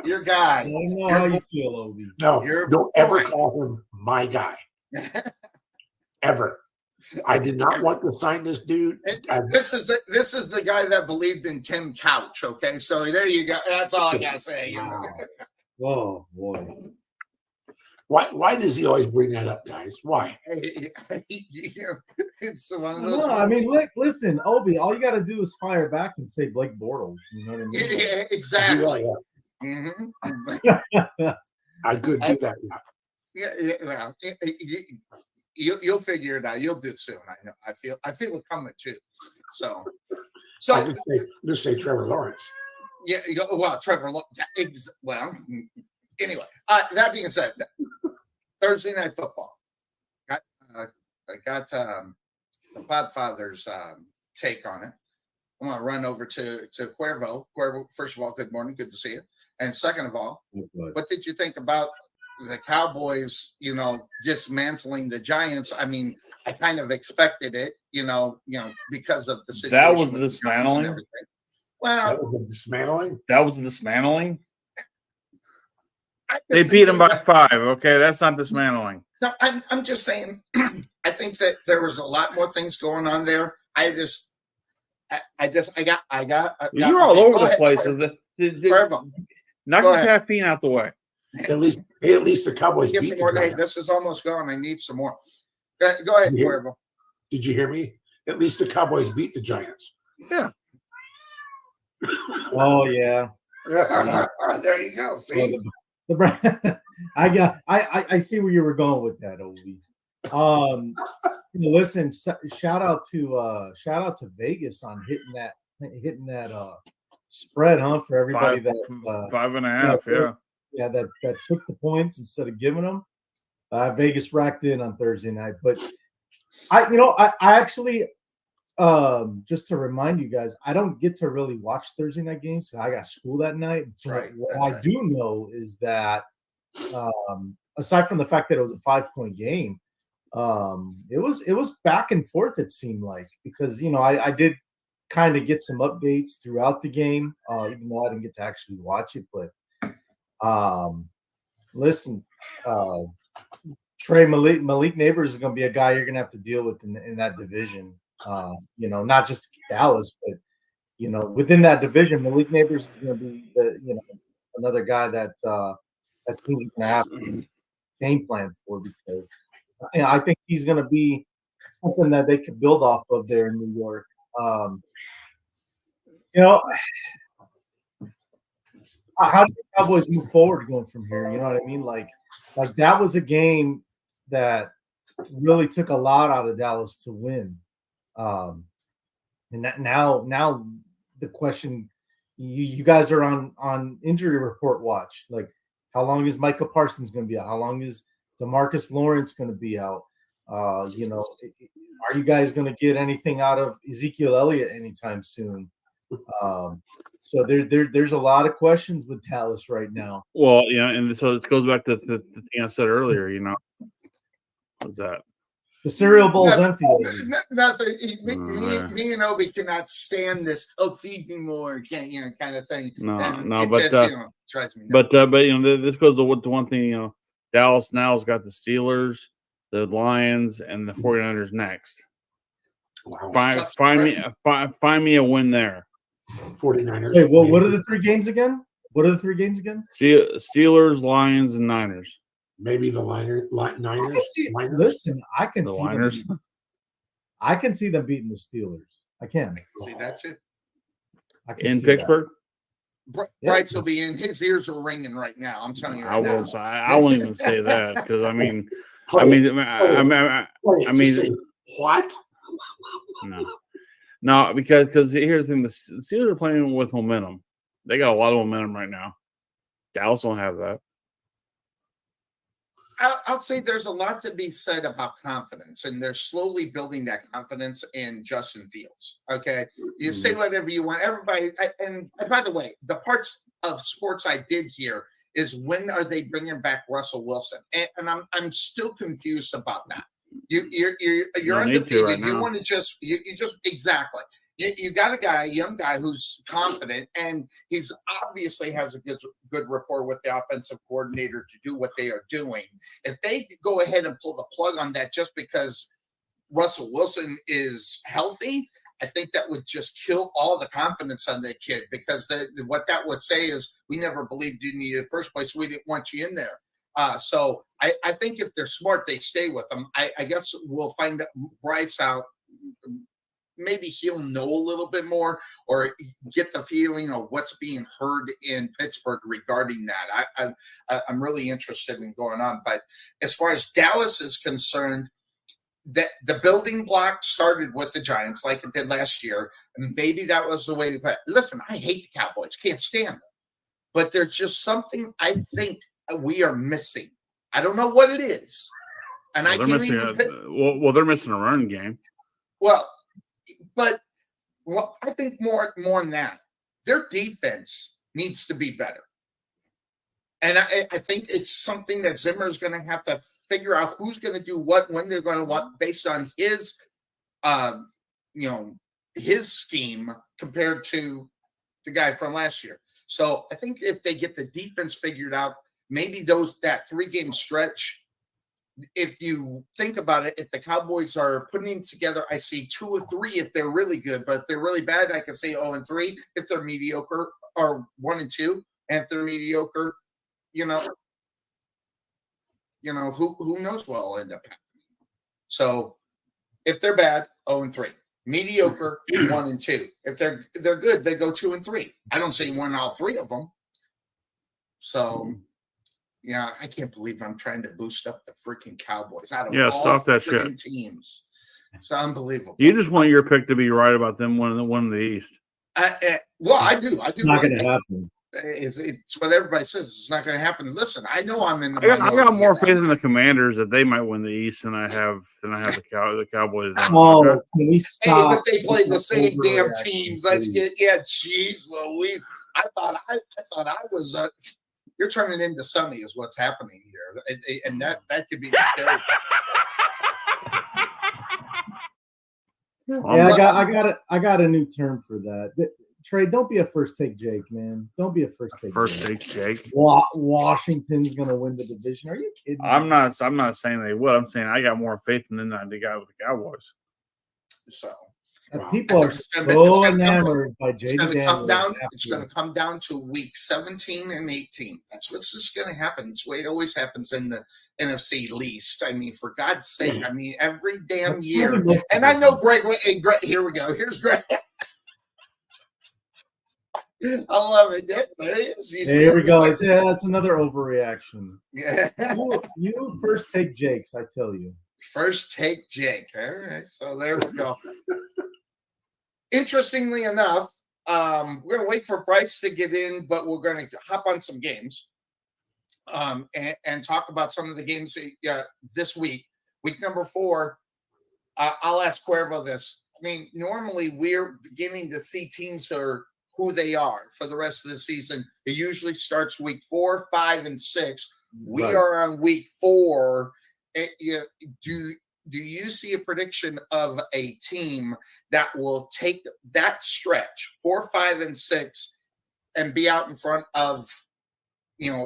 Your guy. I don't know how you feel, Obi. No, don't ever call him my guy. Ever. I did not want to sign this dude. This is the guy that believed in Tim Couch. Okay, so there you go. That's all I gotta say. Oh boy. Why does he always bring that up, guys? Why? It's one of those. No, I mean, listen, Obi. All you got to do is fire back and say Blake Bortles. You know what I mean? Yeah, exactly. I could do that now. Yeah. Well, you'll figure it out. You'll do it soon. I know. I feel it coming too. So I just say Trevor Lawrence. Yeah. Well, Trevor. Well. Anyway, that being said, Thursday Night Football. I got the Podfather's take on it. I'm going to run over to Cuervo. Cuervo, first of all, good morning. Good to see you. And second of all, what did you think about the Cowboys, dismantling the Giants? I mean, I kind of expected it, because of the situation. That was the dismantling? Well, that was a dismantling? That was a dismantling? They beat him by 5. Okay, that's not dismantling. No, I'm just saying. I think that there was a lot more things going on there. I got. You're all over the place. Knock Go the ahead. caffeine out the way. At least the Cowboys Get beat some the more. Hey, Giants. this is almost gone. I need some more. Go ahead, Cuervo. Did you hear me? At least the Cowboys beat the Giants. Yeah. Oh yeah. There you go. See? I see where you were going with that, Obi. Listen, shout out to Vegas on hitting that spread, huh? For everybody 5.5, yeah, that took the points instead of giving them. Vegas racked in on Thursday night, but I actually just to remind you guys, I don't get to really watch Thursday night games. So I got school that night. But what I do know is that aside from the fact that it was a 5-point game, it was back and forth. It seemed like because I did kind of get some updates throughout the game, even though I didn't get to actually watch it. But listen, Trey Malik Neighbors is going to be a guy you're going to have to deal with in that division. Not just Dallas, but within that division, Malik Neighbors is going to be another guy that team's going to have to game plan for because I think he's going to be something that they could build off of there in New York. How do the Cowboys move forward going from here? You know what I mean? Like that was a game that really took a lot out of Dallas to win. And that now the question, you guys are on injury report watch. Like, how long is Micah Parsons going to be out? How long is DeMarcus Lawrence going to be out? Are you guys going to get anything out of Ezekiel Elliott anytime soon? So there's a lot of questions with Dallas right now. Well, and so it goes back to the thing I said earlier. What's that? The cereal bowl's empty. Nothing. Me and Obi cannot stand this. Oh, feed me more, kind of thing. Drives me nuts. This goes to one thing. Dallas now's got the Steelers, the Lions, and the 49ers next. Wow. Find me a win there. 49ers. Wait, what are the 3 games again? Steelers, Lions, and Niners. Maybe the Niners. Listen, I can see Niners. I can see them beating the Steelers. I can. See, that's it. In Pittsburgh? Bryce will be in. His ears are ringing right now. I'm telling you. I won't even say that because what? No, because here's the thing: the Steelers are playing with momentum. They got a lot of momentum right now. Dallas don't have that. I'll say there's a lot to be said about confidence, and they're slowly building that confidence in Justin Fields. Okay, you say whatever you want. Everybody, and by the way, the parts of sports I did hear is when are they bringing back Russell Wilson? And I'm still confused about that. You're undefeated. Right you want to just you just exactly. You got a young guy who's confident, and he's obviously has a good rapport with the offensive coordinator to do what they are doing. If they go ahead and pull the plug on that just because Russell Wilson is healthy, I think that would just kill all the confidence on that kid, because what that would say is, we never believed in you in the first place. We didn't want you in there. So I think if they're smart, they stay with him. I guess we'll find Bryce out. Maybe he'll know a little bit more, or get the feeling of what's being heard in Pittsburgh regarding that. I'm really interested in going on. But as far as Dallas is concerned, that the building block started with the Giants like it did last year. And maybe that was the way to play it. Listen, I hate the Cowboys. Can't stand them. But there's just something I think we are missing. I don't know what it is. And I can't even they're missing a run game. But I think more than that, their defense needs to be better. And I think it's something that Zimmer is going to have to figure out who's going to do what, when they're going to what, based on his, his scheme compared to the guy from last year. So I think if they get the defense figured out, maybe that 3-game stretch. If you think about it, if the Cowboys are putting together, I see 2 or 3 if they're really good, but if they're really bad, I can say 0-3 if they're mediocre, or 1-2, and if they're mediocre, who knows what will end up happening. So if they're bad, 0-3, mediocre, 1-2. If they're good, they go 2-3. I don't say win all 3 of them. So. Yeah, I can't believe I'm trying to boost up the freaking Cowboys out of all stop that shit. Teams. It's unbelievable. You just want your pick to be right about them winning the East. Well, I do. It's not going to happen. It's what everybody says. It's not going to happen. Listen, I know I'm in. I got more faith in the Commanders that they might win the East than I have the Cowboys. Oh, can we stop? Hey, but they play the same damn teams. Let's get jeez Louise. I thought I was. You're turning into Sonny is what's happening here, and that could be the scary. Yeah, I got a new term for that. Trey, don't be a first take Jake, man. Don't be a first take Jake. Washington's gonna win the division. Are you kidding me? I'm not saying they would. I'm saying I got more faith in them than the guy with the Cowboys. So. People are so enamored by J.D. It's going to come down to week 17 and 18. That's what's just going to happen. It's the way it always happens in the NFC least. I mean, for God's sake, every damn year. And I know Greg, here we go. Here's Greg. I love it. There he is. Here we go. Yeah, that's another overreaction. Yeah. You first take Jake's, I tell you. First take Jake. All right. So there we go. Interestingly enough, we're going to wait for Bryce to get in, but we're going to hop on some games and talk about some of the games this week. Week number 4, I'll ask Cuervo this. I mean, normally we're beginning to see teams who they are for the rest of the season. It usually starts week 4, 5, and 6. We are on week 4. Do you see a prediction of a team that will take that stretch 4, 5, and 6 and be out in front of,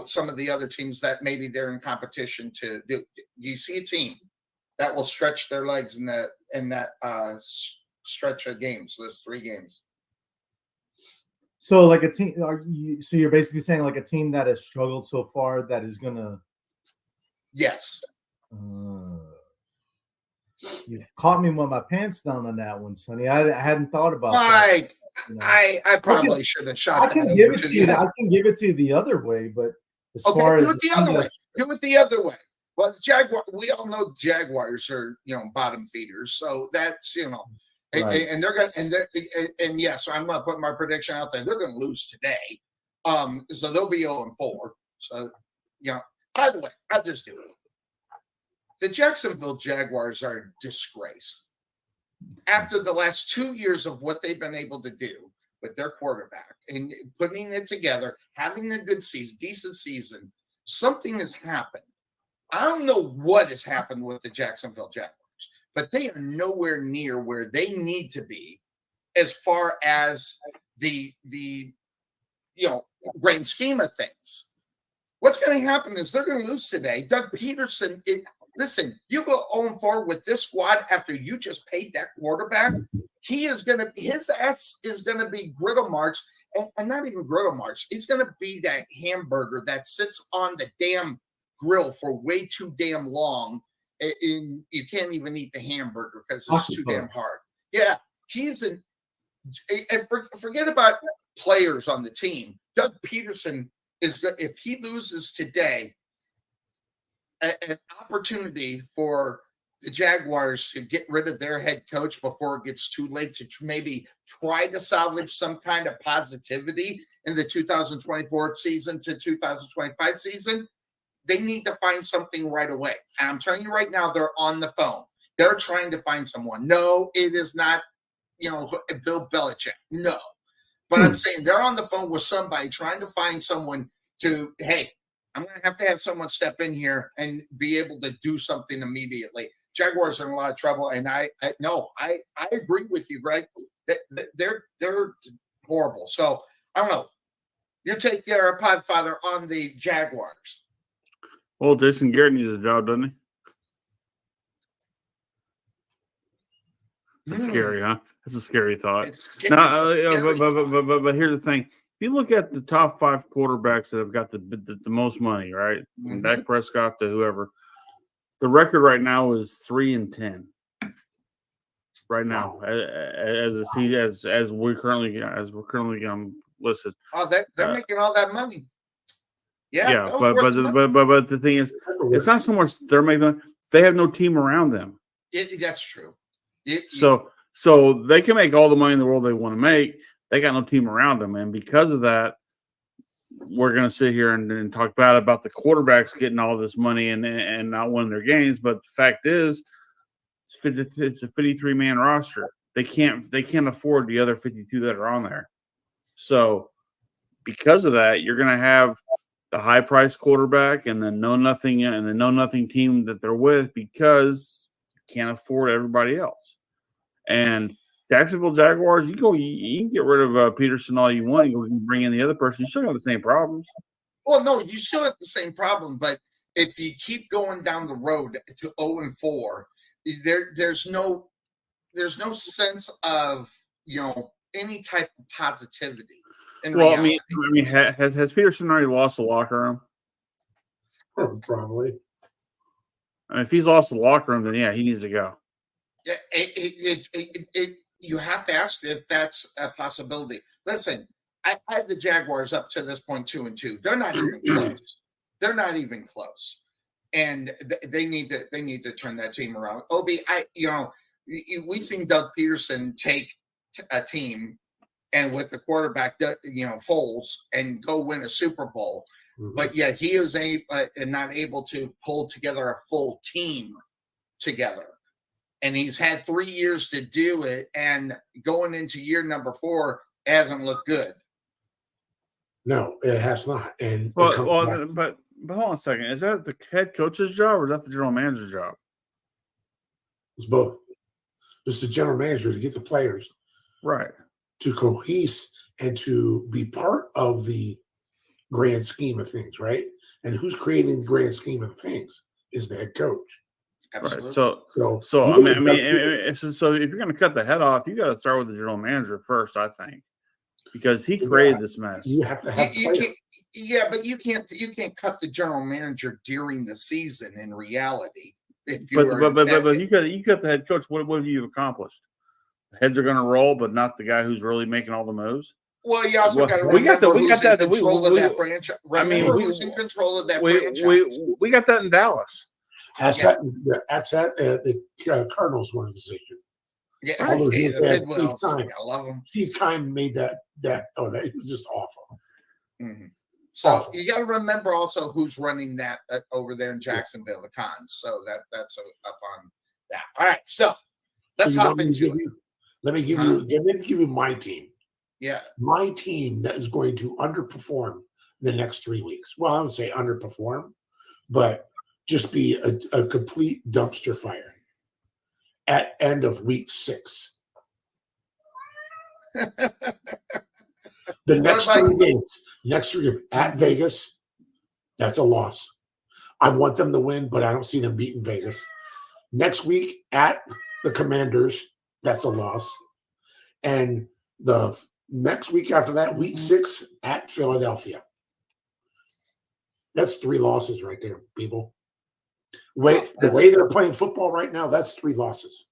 some of the other teams that maybe they're in competition to do? Do you see a team that will stretch their legs in that stretch of games, those 3 games? So like a team, so you're basically saying like a team that has struggled so far that is going to. Yes. You've caught me with my pants down on that one, Sonny. I hadn't thought about that. I probably should have shot. I can give it to you. I can give it to you the other way, but as far as do it the other way. Well, the Jaguar, we all know Jaguars are, bottom feeders. So that's, Right. and they're going to, and yes, I'm going to put my prediction out there. They're going to lose today. So they'll be 0-4. So, by the way, I'll just do it. The Jacksonville Jaguars are a disgrace. After the last 2 years of what they've been able to do with their quarterback and putting it together, having a good season, decent season, something has happened. I don't know what has happened with the Jacksonville Jaguars, but they are nowhere near where they need to be as far as the grand scheme of things. What's going to happen is they're going to lose today. Doug Peterson, listen, you go 0-4 with this squad after you just paid that quarterback. His ass is going to be griddle marks, and not even griddle marks. It's going to be that hamburger that sits on the damn grill for way too damn long. And you can't even eat the hamburger because it's too damn hard. Yeah, forget about players on the team. Doug Peterson is, if he loses today, an opportunity for the Jaguars to get rid of their head coach before it gets too late to maybe try to salvage some kind of positivity in the 2024 season to 2025 season. They need to find something right away. And I'm telling you right now, they're on the phone. They're trying to find someone. No, it is not, Bill Belichick. No. But I'm saying they're on the phone with somebody trying to find someone to, hey, I'm going to have someone step in here and be able to do something immediately. Jaguars are in a lot of trouble, and I agree with you, Greg. They're horrible. So I don't know. Your take there, Podfather, on the Jaguars. Well, Jason Garrett needs a job, doesn't he? That's scary, huh? That's a scary thought. But here's the thing. If you look at the top 5 quarterbacks that have got the most money, right? From Dak Prescott to whoever, the record right now is 3-10. Right now, as we're currently listed. Oh, they're making all that money. Yeah, but the thing is, it's not so much they're making. They have no team around them. That's true. So they can make all the money in the world they want to make. They got no team around them, and because of that, we're going to sit here and talk bad about the quarterbacks getting all this money and not winning their games. But the fact is, it's a 53-man roster. They can't afford the other 52 that are on there. So because of that, you're going to have the high-priced quarterback and the know-nothing team that they're with because you can't afford everybody else. And Jacksonville Jaguars, you can get rid of Peterson all you want. You can bring in the other person. You still have the same problems. Well, no, you still have the same problem. But if you keep going down the road to 0-4, there's no sense of any type of positivity. Reality. I mean, has Peterson already lost the locker room? Probably. I mean, if he's lost the locker room, then yeah, he needs to go. You have to ask if that's a possibility. Listen, I had the Jaguars up to this point 2-2. They're not even close. They're not even close, and they need to turn that team around. Obi, we've seen Doug Peterson take a team and with the quarterback, Foles, and go win a Super Bowl. Mm-hmm. But yet he is not able to pull together a full team together. And he's had 3 years to do it. And going into year number 4, it hasn't looked good. No, it has not. And but hold on a second. Is that the head coach's job or is that the general manager's job? It's both. It's the general manager to get the players right to cohese and to be part of the grand scheme of things, right? And who's creating the grand scheme of things is the head coach. Absolutely. Right. So I mean, so if you're going to cut the head off, you got to start with the general manager first, I think, because he created this mess. You have to have but you can't cut the general manager during the season. In reality, but you cut the head coach. What have you accomplished? The heads are going to roll, but not the guy who's really making all the moves. Well, you also got to remember who's in control of that franchise. Remember who's in control of that franchise. We got that in Dallas. That's the Cardinals organization. Yeah, All those the years they had Bidwells. Steve Keim. I love them. Steve Keim made that it was just awful. Mm-hmm. So you got to remember also who's running that over there in Jacksonville, the Cons. So that's up on that. All right, so let's hop into it. Let me give you my team. Yeah, my team that is going to underperform the next 3 weeks. Well, I would say underperform, but just be a complete dumpster fire at end of week 6. The next 3 games, at Vegas, that's a loss. I want them to win, but I don't see them beating Vegas. Next week at the Commanders, that's a loss. And the next week after that, week 6 at Philadelphia. That's 3 losses right there, people. The way they're playing football right now, that's 3 losses.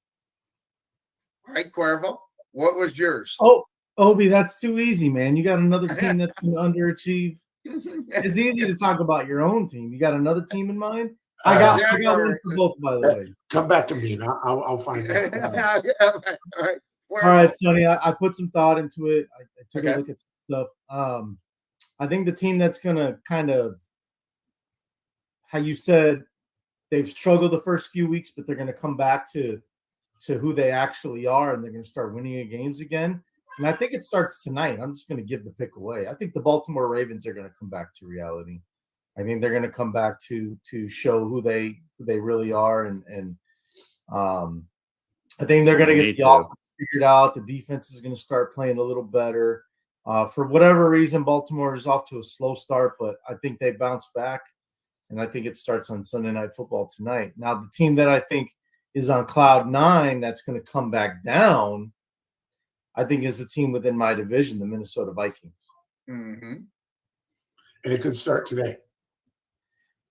All right, Cuervo, what was yours? Oh, Obi, that's too easy, man. You got another team that's going to underachieve. It's easy to talk about your own team. You got another team in mind? I got one for both, by the way. Come back to me, and I'll find out. All right, Sonny, I put some thought into it. I took a look at some stuff. I think the team that's going to kind of, how you said, they've struggled the first few weeks, but they're going to come back to who they actually are, and they're going to start winning games again. And I think it starts tonight. I'm just going to give the pick away. I think the Baltimore Ravens are going to come back to reality. I think they're going to come back to show who they really are, and I think they're going to get the offense figured out. The defense is going to start playing a little better. For whatever reason, Baltimore is off to a slow start, but I think they bounce back, and I think it starts on Sunday Night Football tonight. Now, the team that I think is on cloud 9 that's going to come back down, I think, is the team within my division, the Minnesota Vikings. Mm-hmm. And it could start today.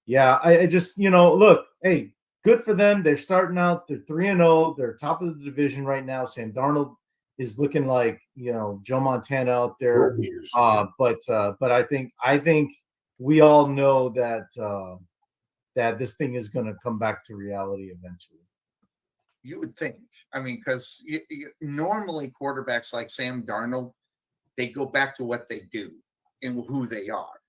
Yeah, I just, look, hey, good for them. They're starting out. They're 3-0. They're top of the division right now. Sam Darnold is looking like, Joe Montana out there. But I think we all know that that this thing is going to come back to reality eventually. You would think. I mean, because normally quarterbacks like Sam Darnold, they go back to what they do and who they are.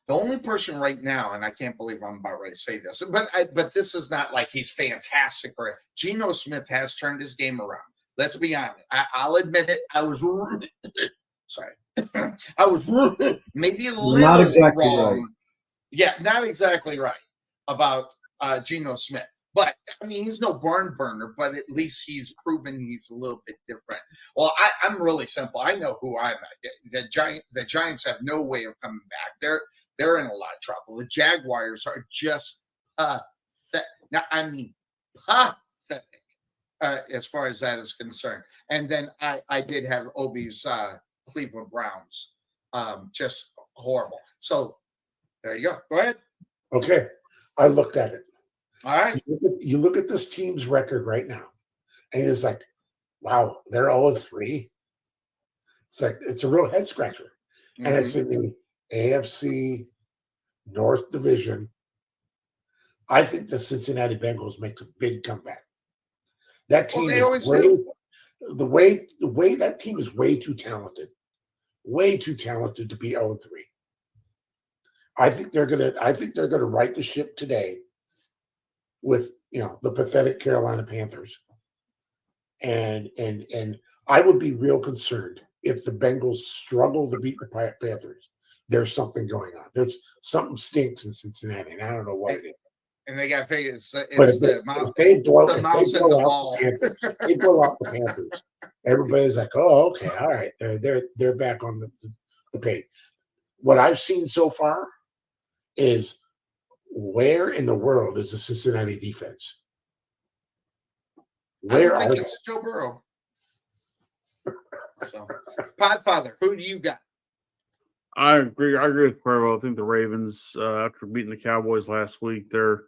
The only person right now, and I can't believe I'm about ready to say this, but this is not like he's fantastic. Or Geno Smith has turned his game around. Let's be honest. I'll admit it. I was sorry. I was maybe a little not exactly wrong. Right. Yeah, not exactly right about Geno Smith. But, I mean, he's no barn burner, but at least he's proven he's a little bit different. Well, I'm really simple. I know who I'm at. The Giants have no way of coming back. They're in a lot of trouble. The Jaguars are just pathetic. Now, I mean, pathetic as far as that is concerned. And then I did have Obi's Cleveland Browns. Just horrible. So, there you go. Go ahead. Okay. I looked at it. All right. You look at this team's record right now, and it's like, wow, they're 0-3. It's like it's a real head scratcher. Mm-hmm. And it's in the AFC North Division. I think the Cincinnati Bengals make a big comeback. That team the way that team is way too talented to be 0-3. I think they're gonna right the ship today with the pathetic Carolina Panthers, and I would be real concerned if the Bengals struggle to beat the Panthers. There's something going on. There's something stinks in Cincinnati, and I don't know what it is. And they got figured. It's the mouse. They blow out the Panthers. Everybody's like, "Oh, okay, all right." They're back on the page. What I've seen so far is, where in the world is the Cincinnati defense? Where I don't think it's Joe Burrow. So, Podfather, who do you got? I agree with Cuervo. I think the Ravens, after beating the Cowboys last week, they're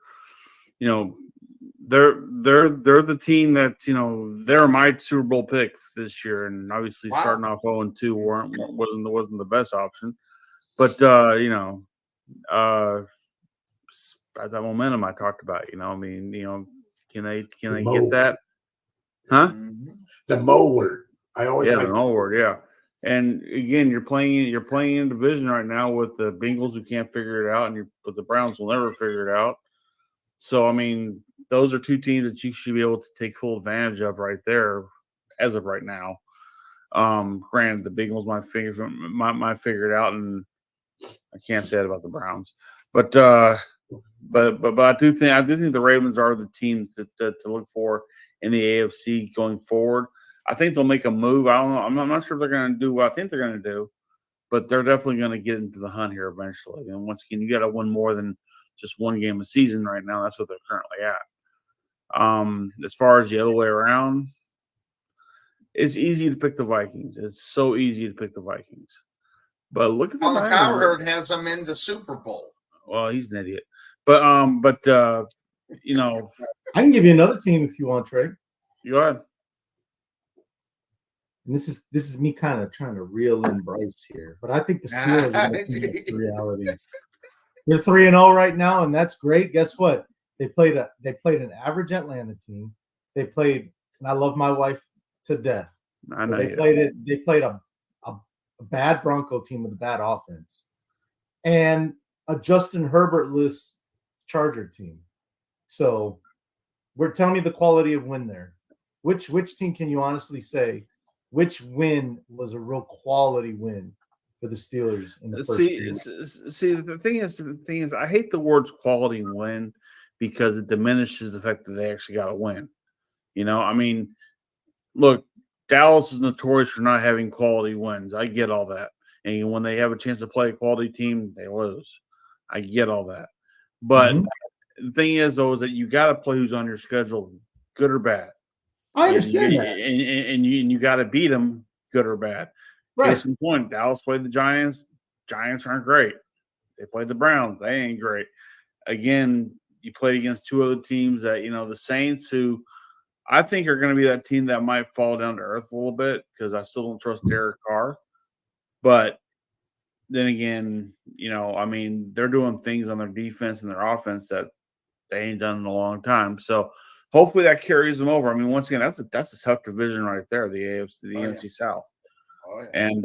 the team that they're my Super Bowl pick this year, and obviously starting off 0-2 wasn't the best option, but that momentum I talked about. I mean, can they get Mo. that? Huh? The Mo word. I always the Mo word. Yeah. And again, you're playing in division right now with the Bengals who can't figure it out, but the Browns will never figure it out. So I mean, those are two teams that you should be able to take full advantage of right there, as of right now. Granted, the Bengals might figure it out, and I can't say that about the Browns, but I do think the Ravens are the team to look for in the AFC going forward. I think they'll make a move. I don't know. I'm not sure if they're going to do what I think they're going to do, but they're definitely going to get into the hunt here eventually. And once again, you got to win more than just one game a season right now. That's what they're currently at. As far as the other way around, it's easy to pick the Vikings. It's so easy to pick the Vikings. But look at the Colin Cowherd has them in the Super Bowl. Well, he's an idiot. But I can give you another team if you want, Trey. Go ahead. And this is me kind of trying to reel in Bryce here, but I think the Steelers are the reality. They're 3-0 right now, and that's great. Guess what? They played an average Atlanta team. They played, and I love my wife to death. I know They played a bad Bronco team with a bad offense, and a Justin Herbert-less Charger team. So, tell me the quality of win there. Which team can you honestly say? Which win was a real quality win for the Steelers in the first game? See, the thing is, I hate the words quality win because it diminishes the fact that they actually got a win. I mean, look, Dallas is notorious for not having quality wins. I get all that. And when they have a chance to play a quality team, they lose. I get all that. But the thing is, though, is that you got to play who's on your schedule, good or bad. I understand that. And you got to beat them, good or bad. Right. Case in point, Dallas played the Giants. Giants aren't great. They played the Browns. They ain't great. Again, you played against two other teams that, the Saints, who I think are going to be that team that might fall down to earth a little bit because I still don't trust Derek Carr. But then again, I mean, they're doing things on their defense and their offense that they ain't done in a long time. So hopefully that carries them over. I mean, once again, that's a tough division right there, the AFC, the NFC South. Oh, yeah. And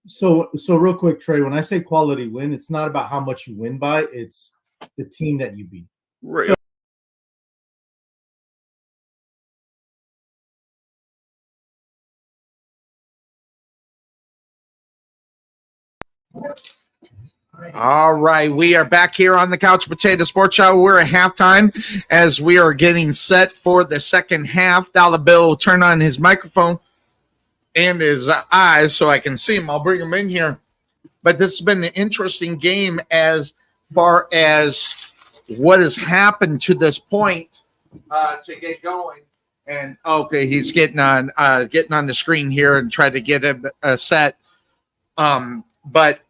so real quick, Trey, when I say quality win, it's not about how much you win by, it's the team that you beat. Right. So, All right, we are back here on the Couch Potato Sports Show. We're at halftime as we are getting set for the second half. Dollar Bill will turn on his microphone and his eyes so I can see him. I'll bring him in here. But this has been an interesting game as far as what has happened to this point to get going. And okay, he's getting on the screen here and try to get him set. But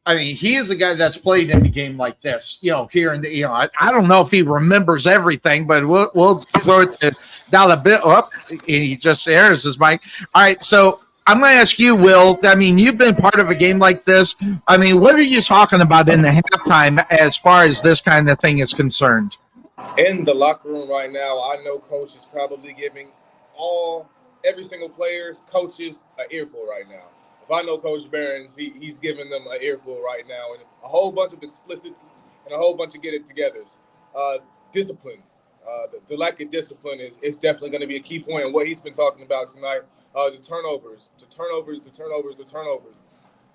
I mean, he is a guy that's played in a game like this, here in the, I don't know if he remembers everything, but we'll throw it to Dollar Bill. Up, he just airs his mic. All right, so I'm going to ask you, Will. I mean, you've been part of a game like this. I mean, what are you talking about in the halftime as far as this kind of thing is concerned? In the locker room right now, I know Coach is probably giving every single player's coaches an earful right now. If I know Coach Barons, he's giving them an earful right now, and a whole bunch of explicits and a whole bunch of get-it-togethers. Discipline, the lack of discipline is definitely going to be a key point in what he's been talking about tonight. The turnovers.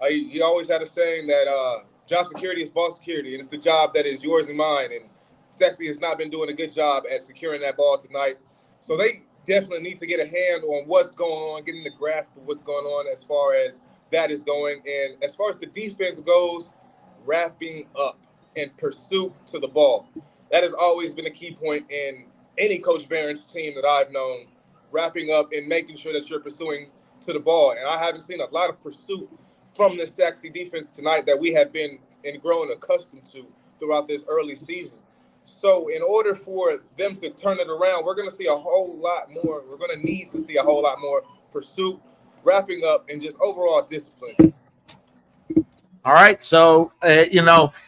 He always had a saying that job security is ball security, and it's the job that is yours and mine. And Sachse has not been doing a good job at securing that ball tonight. So they definitely need to get a hand on what's going on, getting the grasp of what's going on as far as that is going. And as far as the defense goes, wrapping up and pursuit to the ball. That has always been a key point in any Coach Barron's team that I've known, wrapping up and making sure that you're pursuing to the ball. And I haven't seen a lot of pursuit from the Sachse defense tonight that we have been and grown accustomed to throughout this early season. So in order for them to turn it around, we're going to see a whole lot more. We're going to need to see a whole lot more pursuit, wrapping up, and just overall discipline. All right, so,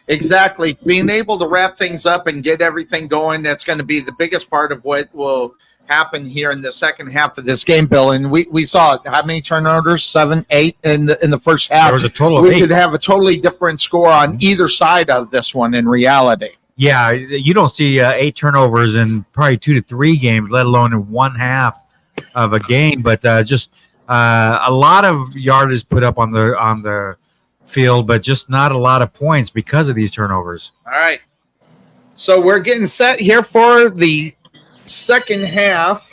exactly, being able to wrap things up and get everything going, that's going to be the biggest part of what will happen here in the second half of this game, Bill. And we saw how many turnovers? 7, 8 in the first half. There was a total of we 8. could have a totally different score on either side of this one in reality. Yeah, you don't see 8 turnovers in probably 2 to 3 games, let alone in one half of a game. But just a lot of yardage put up on the field, but just not a lot of points because of these turnovers. All right. So we're getting set here for the second half.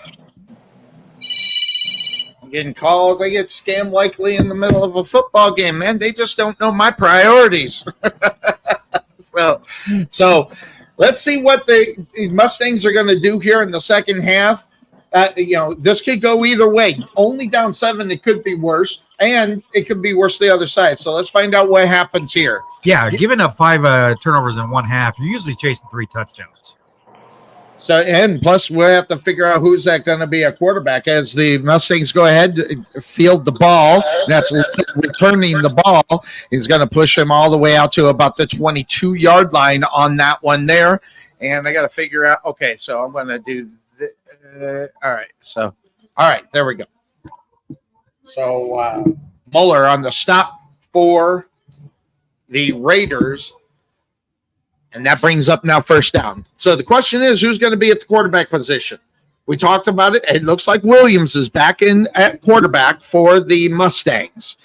I'm getting calls. I get scammed likely in the middle of a football game, man. They just don't know my priorities. So let's see what the Mustangs are going to do here in the second half. This could go either way. Only down 7, it could be worse, and it could be worse the other side. So let's find out what happens here. Yeah, giving up 5 turnovers in one half, you're usually chasing 3 touchdowns. So, and plus we have to figure out who's that going to be a quarterback as the Mustangs go ahead, field the ball. That's returning the ball. He's going to push him all the way out to about the 22-yard line on that one there. And I got to figure out, okay, so I'm going to do all right, there we go. So Muller on the stop for the Raiders, and that brings up now first down. So the question is, who's going to be at the quarterback position? We talked about it. It looks like Williams is back in at quarterback for the Mustangs.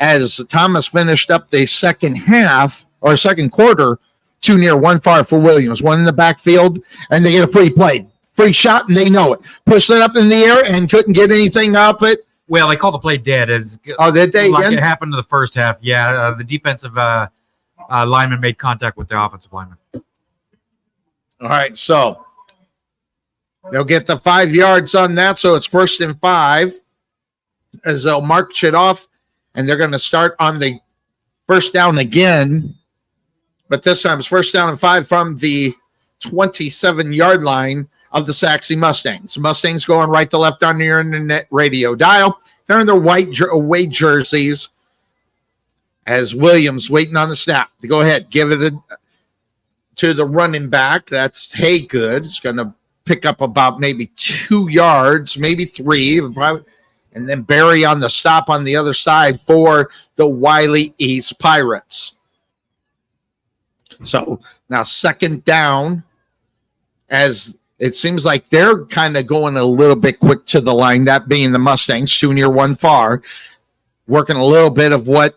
As Thomas finished up the second half or second quarter, 2 near, 1 far for Williams. 1 in the backfield, and they get a free play. Free shot, and they know it. Pushed it up in the air and couldn't get anything up it. Well, they called the play dead. Did they? Like again? it happened in the first half. Yeah, the defensive lineman made contact with the offensive lineman. All right, so they'll get the 5 yards on that, so it's 1st and 5 as they'll march it off, and they're going to start on the first down again, but this time it's 1st down and 5 from the 27-yard line of the Sachse Mustangs. Mustangs going right to left on your internet radio dial. They're in their white away jerseys as Williams waiting on the snap. To go ahead, give it to the running back. That's Haygood. It's going to pick up about maybe 2 yards, maybe 3. And then Barry on the stop on the other side for the Wylie East Pirates. So now 2nd down, as it seems like they're kind of going a little bit quick to the line, that being the Mustangs, 2 near, 1 far, working a little bit of what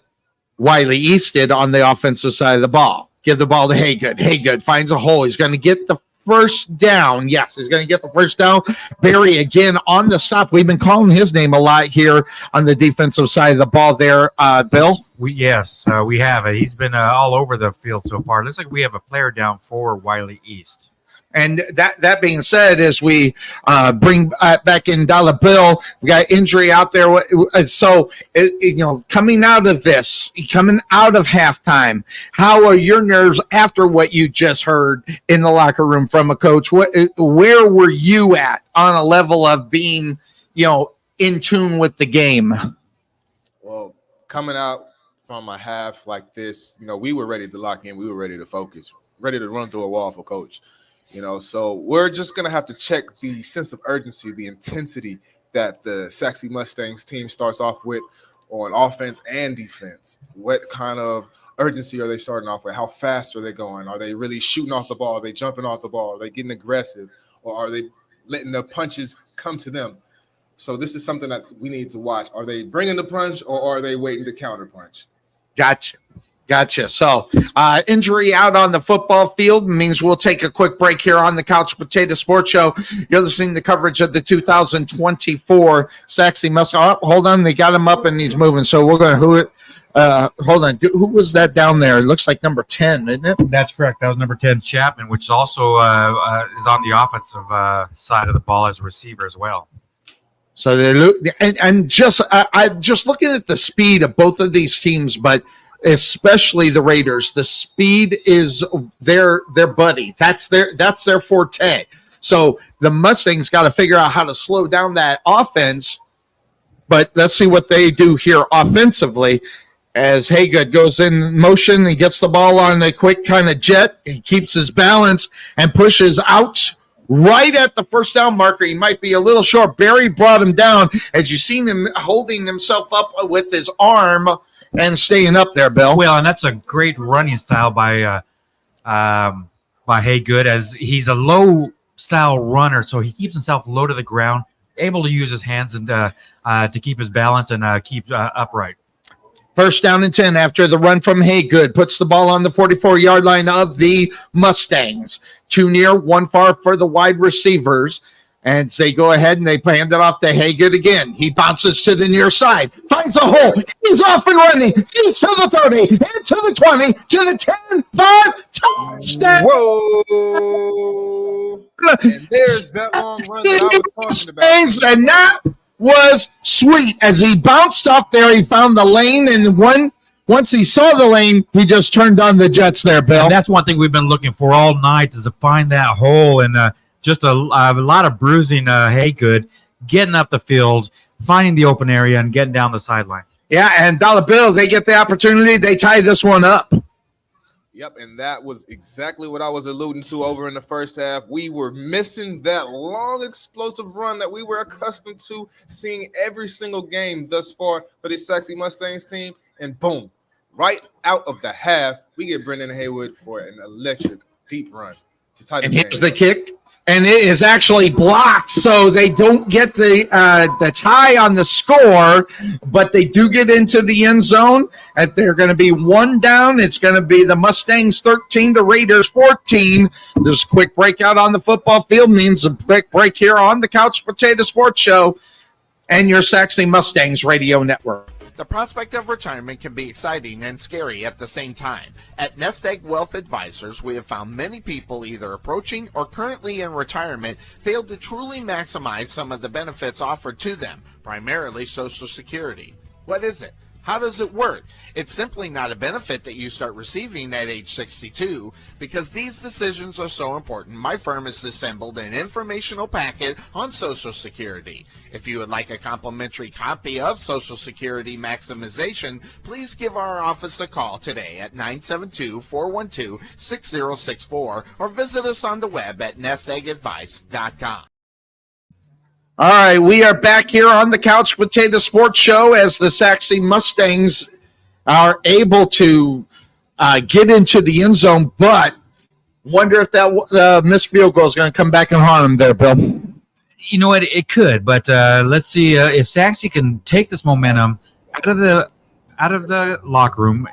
Wylie East did on the offensive side of the ball. Give the ball to Haygood. Haygood finds a hole. He's going to get the first down. Yes, he's going to get the first down. Barry again on the stop. We've been calling his name a lot here on the defensive side of the ball there, Bill. We have. He's been all over the field so far. Looks like we have a player down for Wylie East. And that being said, as we bring back in Dolla Bill, we got injury out there. So, coming out of this, coming out of halftime, how are your nerves after what you just heard in the locker room from a coach? Where were you at on a level of being, in tune with the game? Well, coming out from a half like this, we were ready to lock in. We were ready to focus, ready to run through a wall for coach. So we're just going to have to check the sense of urgency, the intensity that the Sachse Mustangs team starts off with on offense and defense. What kind of urgency are they starting off with? How fast are they going? Are they really shooting off the ball? Are they jumping off the ball? Are they getting aggressive? Or are they letting the punches come to them? So this is something that we need to watch. Are they bringing the punch or are they waiting to counter punch? Gotcha. So injury out on the football field means we'll take a quick break here on the Couch Potato Sports Show. You're listening to coverage of the 2024 Sachse Mustangs. Oh, hold on. They got him up and he's moving. So we're going to hold on. Who was that down there? It looks like number 10, isn't it? That's correct. That was number 10, Chapman, which also is on the offensive side of the ball as a receiver as well. So I'm just looking at the speed of both of these teams, but especially the Raiders. The speed is their buddy. That's their forte. So the Mustangs got to figure out how to slow down that offense. But let's see what they do here offensively. As Haygood goes in motion, he gets the ball on a quick kind of jet. He keeps his balance and pushes out right at the first down marker. He might be a little short. Barry brought him down as you seen him holding himself up with his arm and staying up there, Bill. Well, and that's a great running style by Haygood, as he's a low style runner, so he keeps himself low to the ground, able to use his hands and to keep his balance and keep upright. First down and 10 after the run from Haygood. Puts the ball on the 44-yard line of the Mustangs. 2 near, 1 far for the wide receivers. And they go ahead and they hand it off to Haygood again. He bounces to the near side. Finds a hole. He's off and running. He's to the 30, and to the 20, to the 10, 5, touchdown. Whoa. And there's that long run that I was talking about. And that was sweet. As he bounced up there, he found the lane, and once he saw the lane, he just turned on the jets there, Bill. And that's one thing we've been looking for all night, is to find that hole, and just a lot of bruising Haygood, getting up the field, finding the open area, and getting down the sideline. Yeah, and Dollar Bill, they get the opportunity. They tie this one up. Yep, and that was exactly what I was alluding to over in the first half. We were missing that long, explosive run that we were accustomed to seeing every single game thus far for the Sachse Mustangs team. And boom, right out of the half, we get Brendan Haywood for an electric deep run to tie the game. And here's the kick. And it is actually blocked, so they don't get the tie on the score, but they do get into the end zone. And they're going to be 1 down. It's going to be the Mustangs 13, the Raiders 14. This quick breakout on the football field means a quick break here on the Couch Potato Sports Show and your Sachse Mustangs radio network. The prospect of retirement can be exciting and scary at the same time. At Nest Egg Wealth Advisors, we have found many people either approaching or currently in retirement fail to truly maximize some of the benefits offered to them, primarily Social Security. What is it? How does it work? It's simply not a benefit that you start receiving at age 62. Because these decisions are so important, my firm has assembled an informational packet on Social Security. If you would like a complimentary copy of Social Security Maximization, please give our office a call today at 972-412-6064 or visit us on the web at nesteggadvice.com. All right, we are back here on the Couch Potato Sports Show as the Sachse Mustangs are able to get into the end zone, but wonder if that missed field goal is going to come back and harm them there, Bill. You know what? It could, but let's see if Sachse can take this momentum out of the locker room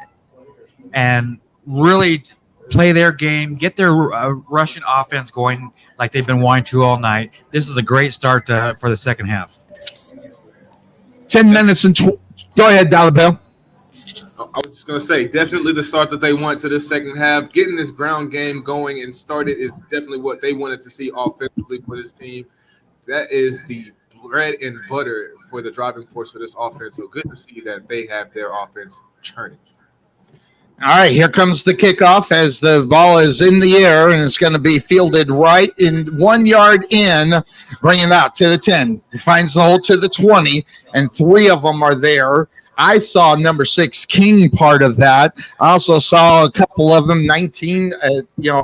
and really play their game, get their rushing offense going like they've been wanting to all night. This is a great start for the second half. 10 minutes and go ahead, Dollar Bill. I was just going to say, definitely the start that they want to this second half. Getting this ground game going and started is definitely what they wanted to see offensively for this team. That is the bread and butter for the driving force for this offense. So good to see that they have their offense churning. All right, here comes the kickoff as the ball is in the air, and it's going to be fielded right in 1 yard in, bringing it out to the 10. He finds the hole to the 20, and 3 of them are there. I saw number 6, King, part of that. I also saw a couple of them, 19,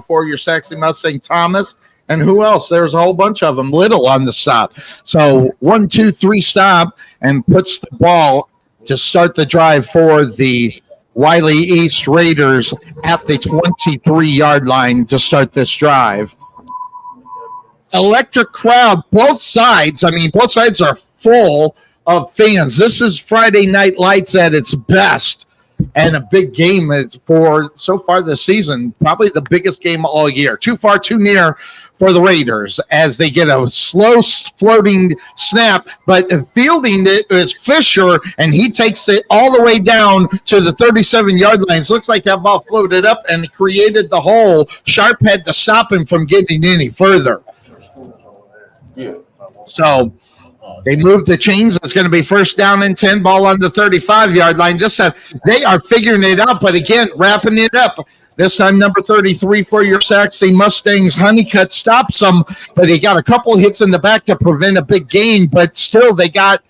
for your Sachse Mustang, Thomas. And who else? There's a whole bunch of them, Little on the stop. So 1, 2, 3 stop, and puts the ball to start the drive for the WyilieEastRaiders at the 23-yard line to start this drive. Electric crowd, both sides. I mean, both sides are full of fans. This is Friday Night Lights at its best, and a big game for so far this season. Probably the biggest game all year. Too far, too near for the Raiders as they get a slow floating snap, but fielding it is Fisher, and he takes it all the way down to the 37-yard line. It looks like that ball floated up and created the hole. Sharp had to stop him from getting any further. So they moved the chains. It's going to be first down and 10, ball on the 35-yard line. They are figuring it out, but again, wrapping it up. This time, number 33 for your Sachse Mustangs, Honeycutt stops them, but they got a couple hits in the back to prevent a big gain, but still they got,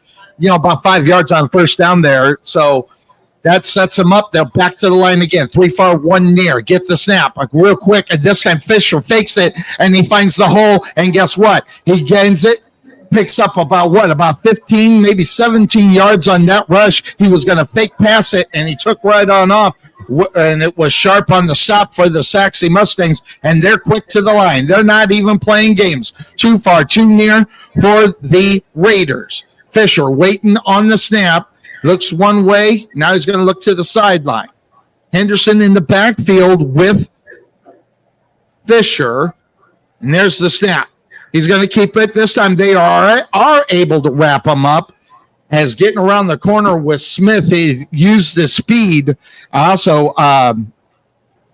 about 5 yards on first down there. So That sets them up. They're back to the line again. 3 far, 1 near. Get the snap like real quick. And this time Fisher fakes it, and he finds the hole. And guess what? He gains it. Picks up about 15, maybe 17 yards on that rush. He was going to fake pass it, and he took right on off. And it was sharp on the stop for the Sachse Mustangs, and they're quick to the line. They're not even playing games. Too far, too near for the Raiders. Fisher waiting on the snap. Looks one way. Now he's going to look to the sideline. Henderson in the backfield with Fisher. And there's the snap. He's going to keep it. This time they are able to wrap him up. As getting around the corner with Smith, he used the speed. Also,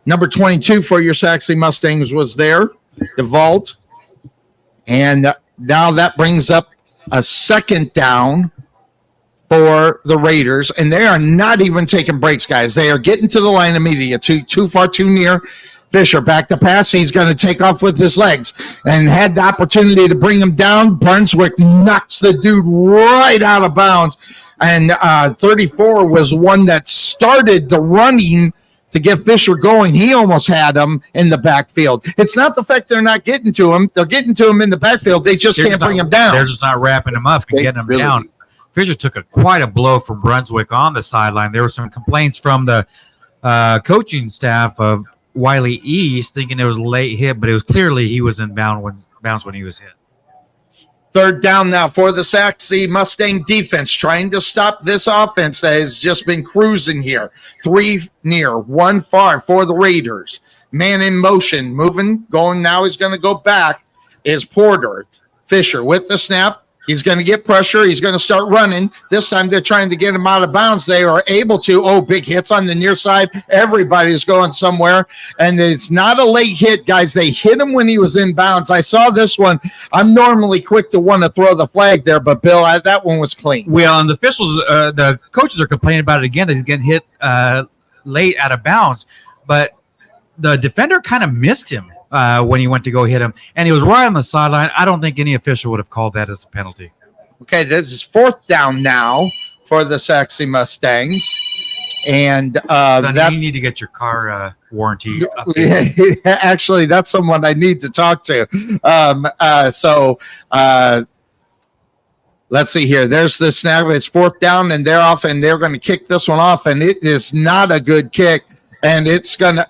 number 22 for your Sachse Mustangs was there, the vault. And now that brings up a second down for the Raiders, and they are not even taking breaks, guys. They are getting to the line immediately. Too far, too near. Fisher back to pass. He's going to take off with his legs and had the opportunity to bring him down. Brunswick knocks the dude right out of bounds. And 34 was one that started the running to get Fisher going. He almost had him in the backfield. It's not the fact they're not getting to him. They're getting to him in the backfield. They just can't bring him down. They're just not wrapping him up and getting him down. Fisher took quite a blow from Brunswick on the sideline. There were some complaints from the coaching staff of Wylie East, thinking it was a late hit, but it was clearly he was in bounds when he was hit. Third down now for the Sachse Mustang defense, trying to stop this offense that has just been cruising here. 3 near, 1 far for the Raiders. Man in motion, moving, going now. He's going to go back. Is Porter. Fisher with the snap. He's going to get pressure. He's going to start running. This time they're trying to get him out of bounds. They are able to. Oh, big hits on the near side. Everybody's going somewhere. And it's not a late hit, guys. They hit him when he was in bounds. I saw this one. I'm normally quick to want to throw the flag there, but, Bill, that one was clean. Well, and the officials, the coaches are complaining about it again that he's getting hit late out of bounds. But the defender kind of missed him when he went to go hit him, and he was right on the sideline. I don't think any official would have called that as a penalty. Okay, this is 4th down now for the Sachse Mustangs. And Sonny, you need to get your car warranty updated. Actually, that's someone I need to talk to. Let's see here. There's the snap. It's 4th down, and they're off, and they're going to kick this one off, and it is not a good kick, and it's going to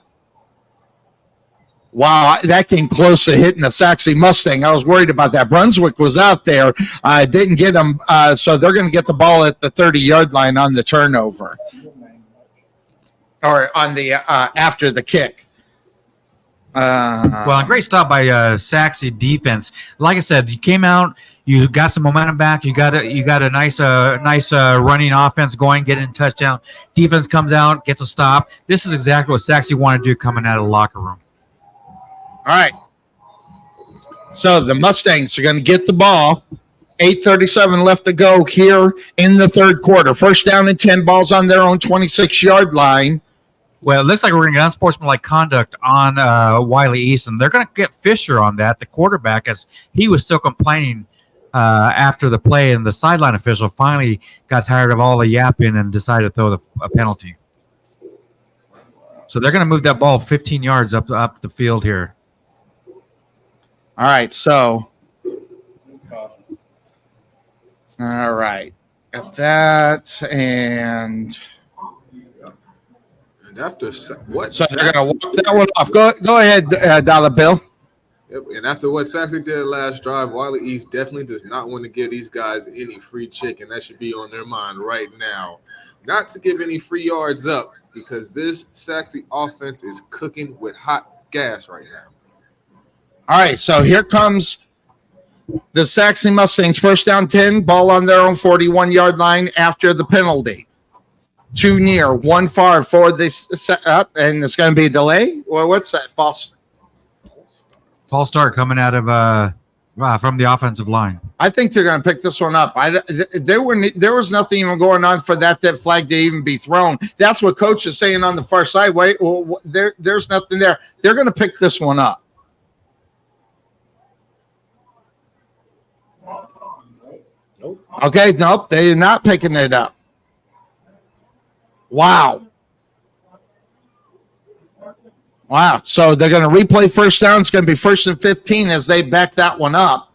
Wow, that came close to hitting the Sachse Mustang. I was worried about that. Brunswick was out there. I didn't get them, so they're going to get the ball at the 30-yard line on the turnover. Or on the after the kick. Well, a great stop by Sachse defense. Like I said, you came out, you got some momentum back. You got a nice running offense going, getting a touchdown. Defense comes out, gets a stop. This is exactly what Sachse wanted to do coming out of the locker room. All right. So the Mustangs are going to get the ball. 8:37 left to go here in the third quarter. First down and 10, balls on their own 26-yard line. Well, it looks like we're going to get unsportsmanlike conduct on Wylie East, and they're going to get Fisher on that, the quarterback, as he was still complaining after the play, and the sideline official finally got tired of all the yapping and decided to throw a penalty. So they're going to move that ball 15 yards up the field here. All right, so. All right. Got that, and after what? So they're going to walk that one off. Go ahead, Dollar Bill. Yep. And after what Sachse did last drive, Wylie East definitely does not want to give these guys any free chicken. That should be on their mind right now. Not to give any free yards up, because this Sachse offense is cooking with hot gas right now. All right, so here comes the Sachse Mustangs. First down 10, ball on their own 41-yard line after the penalty. 2 near, 1 far for this setup, and it's going to be a delay? Or what's that? False start coming out of from the offensive line. I think they're going to pick this one up. There was nothing even going on for that flag to even be thrown. That's what Coach is saying on the far side. Wait, well, there's nothing there. They're going to pick this one up. Okay, nope, they're not picking it up. Wow. Wow. So they're going to replay first down. It's going to be 1st and 15 as they back that one up.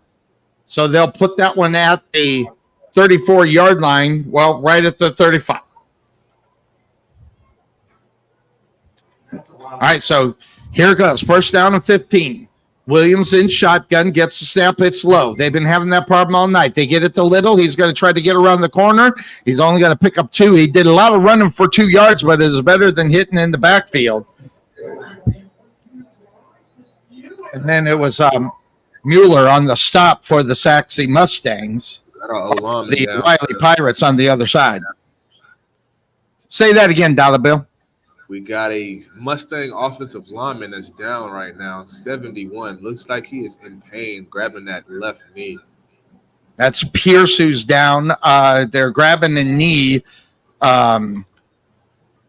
So they'll put that one at the 34-yard line. Well, right at the 35. All right, so here it goes. 1st down and 15. Williams in shotgun, gets the snap. It's low. They've been having that problem all night. They get it to Little. He's going to try to get around the corner. He's only going to pick up 2. He did a lot of running for 2 yards, but it is better than hitting in the backfield. And then it was Mueller on the stop for the Sachse Mustangs. The Wylie Pirates on the other side. Say that again, Dollar Bill. We got a Mustang offensive lineman that's down right now, 71. Looks like he is in pain, grabbing that left knee. That's Pierce who's down. They're grabbing the knee. All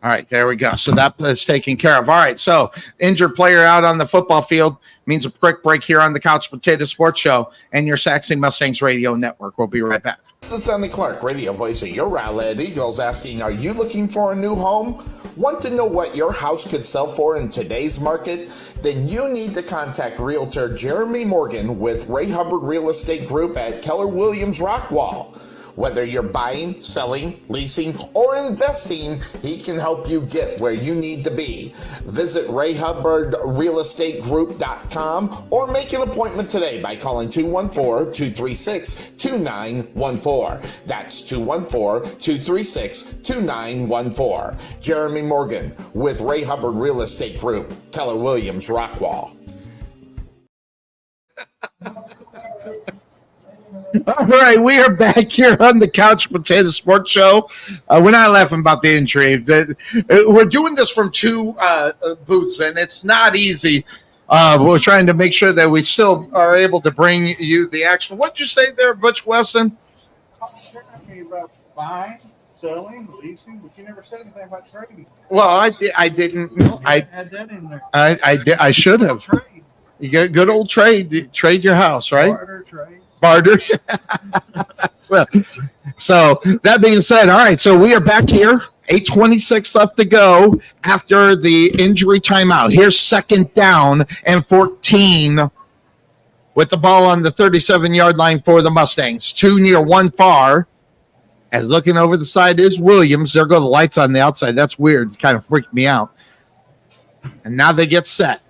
right, there we go. So that is taken care of. All right, so injured player out on the football field means a quick break here on the Couch Potato Sports Show and your Sachse Mustangs Radio Network. We'll be right back. This is Sonny Clark, radio voice of your Rowlett Eagles, asking, are you looking for a new home? Want to know what your house could sell for in today's market? Then you need to contact Realtor Jeremy Morgan with Ray Hubbard Real Estate Group at Keller Williams Rockwall. Whether you're buying, selling, leasing, or investing, he can help you get where you need to be. Visit RayHubbardRealEstateGroup.com or make an appointment today by calling 214-236-2914. That's 214-236-2914. Jeremy Morgan with Ray Hubbard Real Estate Group, Keller Williams Rockwall. All right, we are back here on the Couch Potato Sports Show. We're not laughing about the injury. We're doing this from 2 booths, and it's not easy. We're trying to make sure that we still are able to bring you the action. What'd you say there, Butch Wesson? About buying, selling, leasing, but you never said anything about trading. Well, I didn't. I had that in there. I should have. You get good old trade. Trade your house, right? Barter, trade. Barter. So that being said, all right, so we are back here. 8:26 left to go after the injury timeout. Here's 2nd down and 14 with the ball on the 37-yard line for the Mustangs. 2 near, 1 far. And looking over the side is Williams. There go the lights on the outside. That's weird. It kind of freaked me out. And now they get set.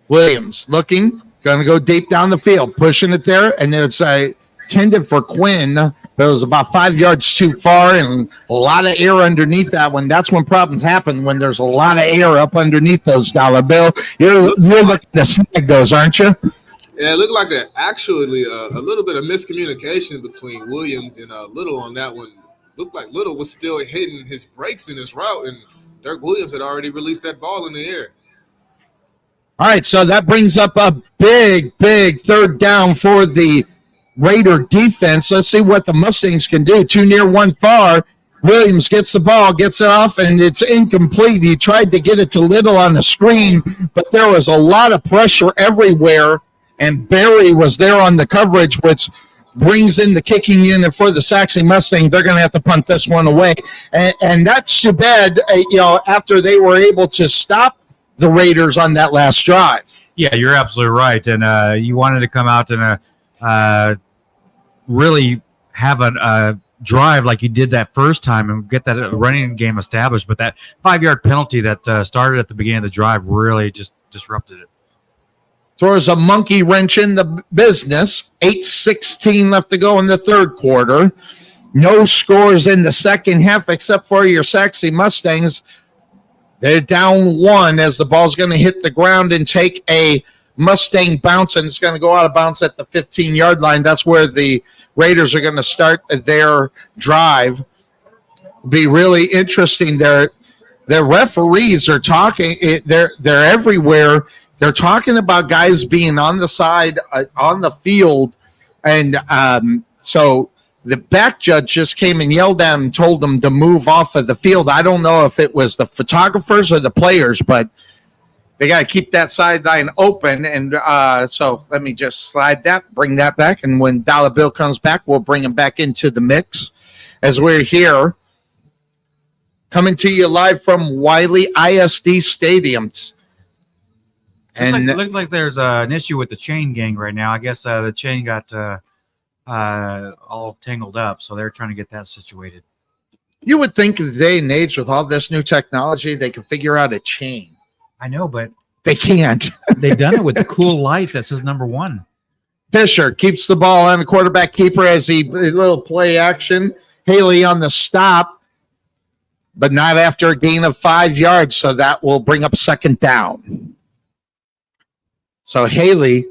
Williams looking. Going to go deep down the field, pushing it there, and it's intended for Quinn, but it was about 5 yards too far and a lot of air underneath that one. That's when problems happen, when there's a lot of air up underneath those, Dollar Bill. You're looking to snag those, aren't you? Yeah, it looked like actually a little bit of miscommunication between Williams and Little on that one. Looked like Little was still hitting his brakes in his route, and Dirk Williams had already released that ball in the air. All right, so that brings up a big 3rd down for the Raider defense. Let's see what the Mustangs can do. 2 near, 1 far. Williams gets the ball, gets it off, and it's incomplete. He tried to get it to Little on the screen, but there was a lot of pressure everywhere, and Barry was there on the coverage, which brings in the kicking unit for the Sachse Mustangs. They're going to have to punt this one away, and that's too bad, after they were able to stop the Raiders on that last drive. Yeah, you're absolutely right. And you wanted to come out and really have a drive like you did that first time and get that running game established. But that 5-yard penalty that started at the beginning of the drive really just disrupted it. Throws a monkey wrench in the business. 8:16 left to go in the 3rd quarter. No scores in the second half except for your Sachse Mustangs. They're down 1 as the ball's going to hit the ground and take a Mustang bounce, and it's going to go out of bounds at the 15-yard line. That's where the Raiders are going to start their drive. Be really interesting. Their referees are talking. They're everywhere. They're talking about guys being on the side, on the field, and so the back judge just came and yelled at him and told them to move off of the field. I don't know if it was the photographers or the players, but they got to keep that sideline open. And so let me just bring that back. And when Dollar Bill comes back, we'll bring him back into the mix as we're here. coming to you live from Wylie ISD Stadiums. And it looks like there's an issue with the chain gang right now. I guess the chain got all tangled up, so they're trying to get that situated. You would think in the day and age with all this new technology, they could figure out a chain. I know, but they can't. They've done it with the cool light that says number 1. Fisher keeps the ball on the quarterback keeper as he little play action. Haley on the stop, but not after a gain of 5 yards, so that will bring up second down. So Haley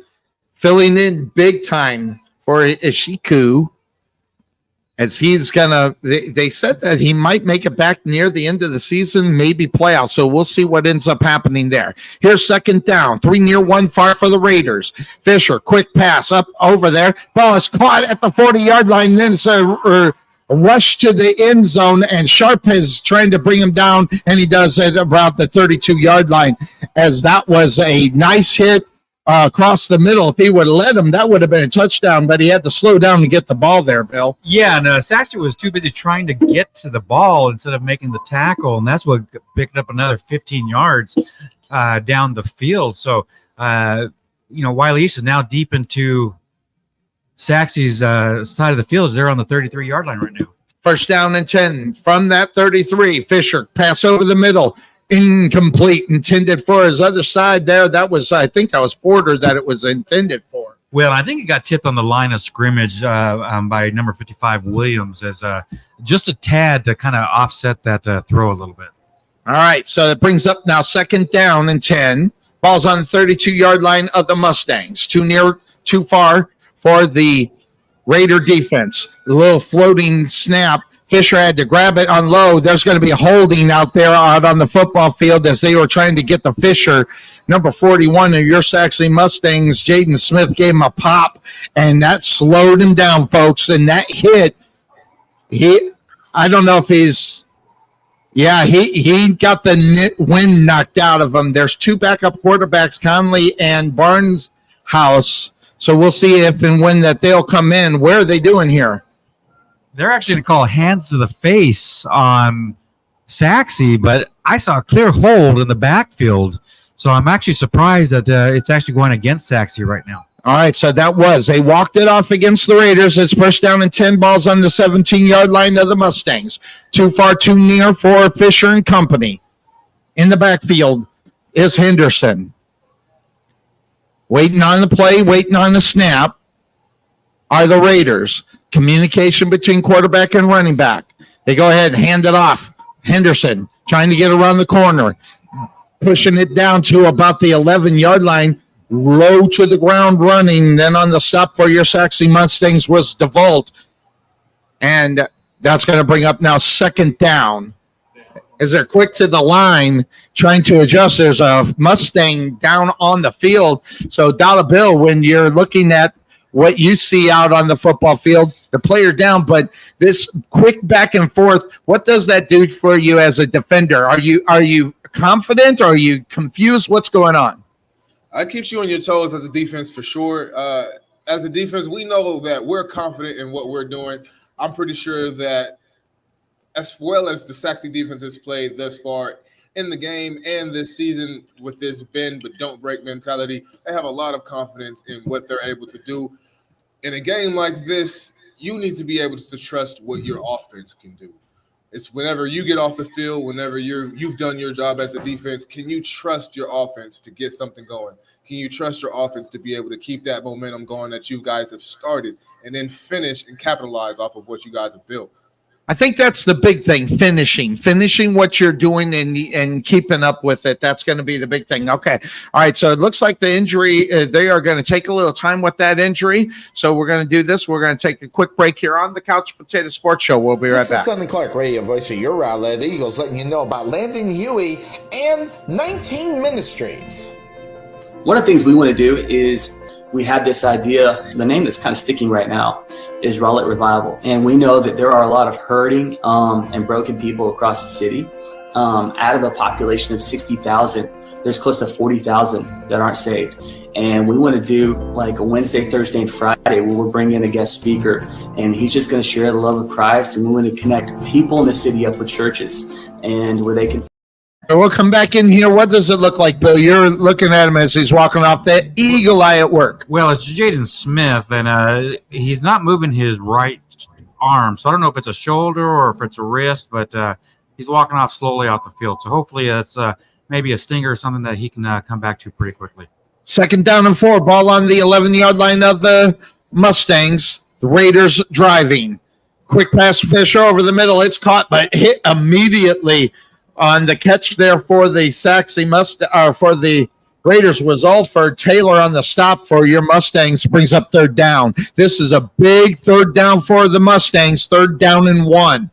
filling in big time for Ishiku, as he's gonna. They said that he might make it back near the end of the season, maybe playoffs. So we'll see what ends up happening there. Here's second down, 3 near, 1 far for the Raiders. Fisher, quick pass up over there. Ball is caught at the 40-yard line. Then it's a rush to the end zone, and Sharp is trying to bring him down, and he does it about the 32-yard line, as that was a nice hit across the middle. If he would have let him, that would have been a touchdown, but he had to slow down to get the ball there, Bill. Yeah, and Sachse was too busy trying to get to the ball instead of making the tackle, and that's what picked up another 15 yards down the field. So, Wylie East is now deep into Sachse's side of the field. They're on the 33-yard line right now. First down and 10 from that 33. Fisher, pass over the middle. Incomplete, intended for his other side there. That was, I think that was Porter that it was intended for. Well, I think it got tipped on the line of scrimmage by number 55, Williams, as just a tad to kind of offset that throw a little bit. All right, so it brings up now second down and 10. Ball's on the 32-yard line of the Mustangs. Too near, too far for the Raider defense. A little floating snap. Fisher had to grab it on low. There's going to be a holding out there out on the football field as they were trying to get the Fisher, number 41 of your Sachse Mustangs. Jaden Smith gave him a pop, and that slowed him down, folks. And that hit, I don't know if he's, he got the wind knocked out of him. There's 2 backup quarterbacks, Conley and Barneshouse. So we'll see if and when that they'll come in. Where are they doing here? They're actually going to call hands to the face on Sachse, but I saw a clear hold in the backfield. So I'm actually surprised that it's actually going against Sachse right now. All right, so they walked it off against the Raiders. It's first down and 10, balls on the 17-yard line of the Mustangs. Too far, too near for Fisher and company. In the backfield is Henderson. Waiting on the play, waiting on the snap are the Raiders. Communication between quarterback and running back. They go ahead and hand it off. Henderson trying to get around the corner, pushing it down to about the 11-yard line, low to the ground running. Then on the stop for your Sachse Mustangs was DeVault. And that's going to bring up now second down. As they're quick to the line, trying to adjust. There's a Mustang down on the field. So, Dolla Bill, when you're looking at what you see out on the football field, the player down, but this quick back and forth, what does that do for you as a defender? Are you confident or are you confused? What's going on? It keeps you on your toes as a defense for sure. As a defense, we know that we're confident in what we're doing. I'm pretty sure that as well as the Sachse defense has played thus far in the game and this season with this bend but don't break mentality, they have a lot of confidence in what they're able to do. In a game like this, you need to be able to trust what your offense can do. It's whenever you get off the field, whenever you've done your job as a defense, can you trust your offense to get something going? Can you trust your offense to be able to keep that momentum going that you guys have started and then finish and capitalize off of what you guys have built? I think that's the big thing, finishing what you're doing and keeping up with it. That's going to be the big thing. Okay. All right. So it looks like the injury, they are going to take a little time with that injury. So we're going to do this. We're going to take a quick break here on the Couch Potato Sports Show. We'll be right back. This is Sonny Clark, radio voice of your Rowlett Eagles, letting you know about Landon Huey and 19 Ministries. One of the things we want to do is we have this idea, the name that's kind of sticking right now is Rowlett Revival. And we know that there are a lot of hurting and broken people across the city. Out of a population of 60,000, there's close to 40,000 that aren't saved. And we want to do like a Wednesday, Thursday, and Friday where we're bringing in a guest speaker, and he's just going to share the love of Christ, and we want to connect people in the city up with churches and where they can. We'll come back in here. What does it look like, Bill? You're looking at him as he's walking off that eagle eye at work. Well, it's Jaden Smith, and he's not moving his right arm, so I don't know if it's a shoulder or if it's a wrist, but he's walking off slowly off the field. So hopefully it's maybe a stinger or something that he can come back to pretty quickly. 2nd down and 4, ball on the 11-yard line of the Mustangs. The Raiders driving. Quick pass, Fisher over the middle. It's caught, but hit immediately on the catch there for the for the Raiders was Alford. Taylor on the stop for your Mustangs brings up 3rd down. This is a big 3rd down for the Mustangs. 3rd down and 1.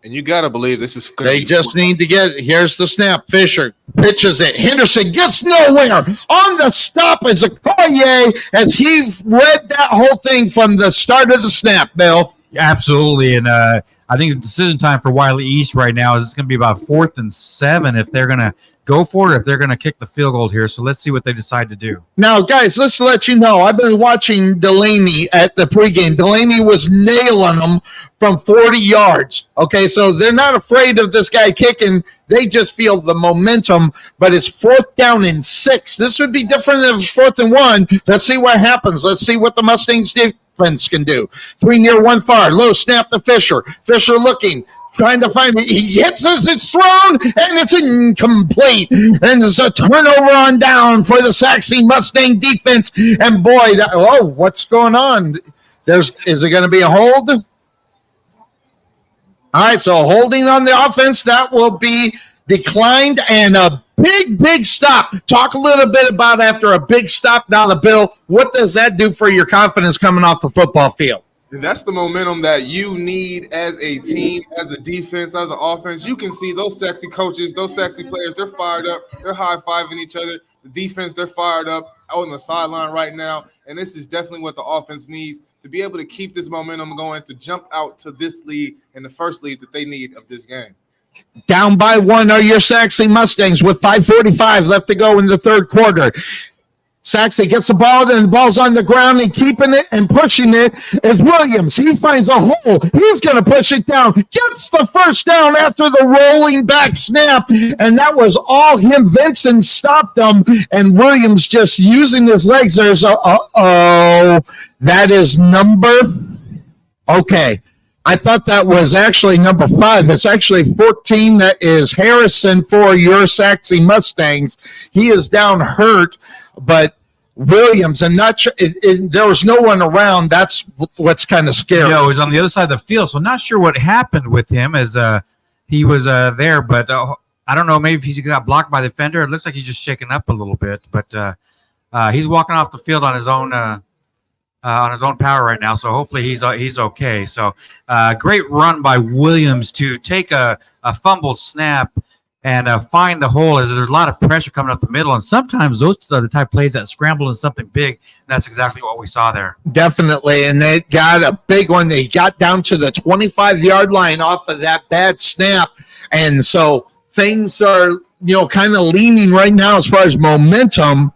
And you got to believe this is going to They just need to get it. Here's the snap. Fisher pitches it. Henderson gets nowhere. On the stop is Okoye as he read that whole thing from the start of the snap, Bill. Absolutely, and I think the decision time for Wylie East right now is it's going to be about 4th and 7 if they're going to go for it, or if they're going to kick the field goal here. So let's see what they decide to do. Now, guys, let's let you know, I've been watching Delaney at the pregame. Delaney was nailing them from 40 yards. Okay, so they're not afraid of this guy kicking. They just feel the momentum, but it's 4th down and 6. This would be different if it's 4th and 1. Let's see what happens. Let's see what the Mustangs defense can do. 3 near, 1 far. Low snap to Fisher. Fisher looking. Trying to find it. He hits as it's thrown, and it's incomplete. And there's a turnover on down for the Sachse Mustang defense. And boy, what's going on? Is it going to be a hold? All right, so holding on the offense, that will be declined, and a big stop. Talk a little bit about after a big stop down the Bill. What does that do for your confidence coming off the football field? That's the momentum that you need as a team, as a defense, as an offense. You can see those sexy coaches, those sexy players, they're fired up. They're high-fiving each other. The defense, they're fired up on the sideline right now. And this is definitely what the offense needs to be able to keep this momentum going, to jump out to this lead and the first lead that they need of this game. Down by 1 are your Sachse Mustangs with 5:45 left to go in the 3rd quarter. Sachse gets the ball, and the ball's on the ground, and keeping it and pushing it is Williams. He finds a hole. He's going to push it down. Gets the 1st down after the rolling back snap, and that was all him. Vincent stopped them, and Williams just using his legs. There's that is number. Okay. I thought that was actually number 5. It's actually 14. That is Harrison for your Sachse Mustangs. He is down hurt, but Williams, and not sure, there was no one around. That's what's kind of scary. No, he was on the other side of the field, so not sure what happened with him as he was there, but I don't know, maybe if he got blocked by the defender. It looks like he's just shaken up a little bit, but he's walking off the field on his own power right now, so hopefully he's okay. So great run by Williams to take a fumbled snap and find the hole, as there's a lot of pressure coming up the middle. And sometimes those are the type of plays that scramble into something big. And that's exactly what we saw there. Definitely. And they got a big one. They got down to the 25-yard line off of that bad snap. And so things are, kind of leaning right now as far as momentum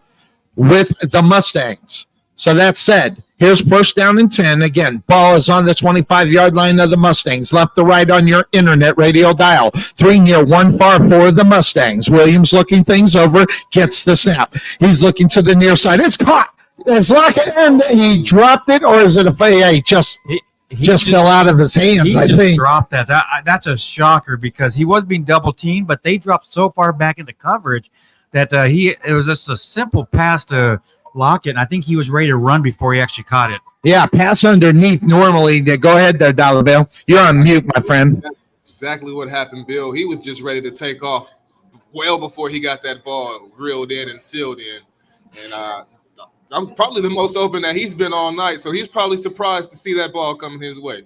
with the Mustangs. So that said, here's 1st down and 10. Again, ball is on the 25-yard line of the Mustangs. Left to right on your internet radio dial. 3 near, 1 far for the Mustangs. Williams looking things over, gets the snap. He's looking to the near side. It's caught. It's locked, and he dropped it, or is it a fade? He just fell out of his hands, I think. He just dropped that. That's a shocker because he was being double-teamed, but they dropped so far back into coverage that it was just a simple pass to Lockett, and I think he was ready to run before he actually caught it. Yeah, pass underneath normally. Go ahead there, Dollar Bill. You're on mute, my friend. That's exactly what happened, Bill. He was just ready to take off well before he got that ball reeled in and sealed in. And that was probably the most open that he's been all night, so he's probably surprised to see that ball coming his way.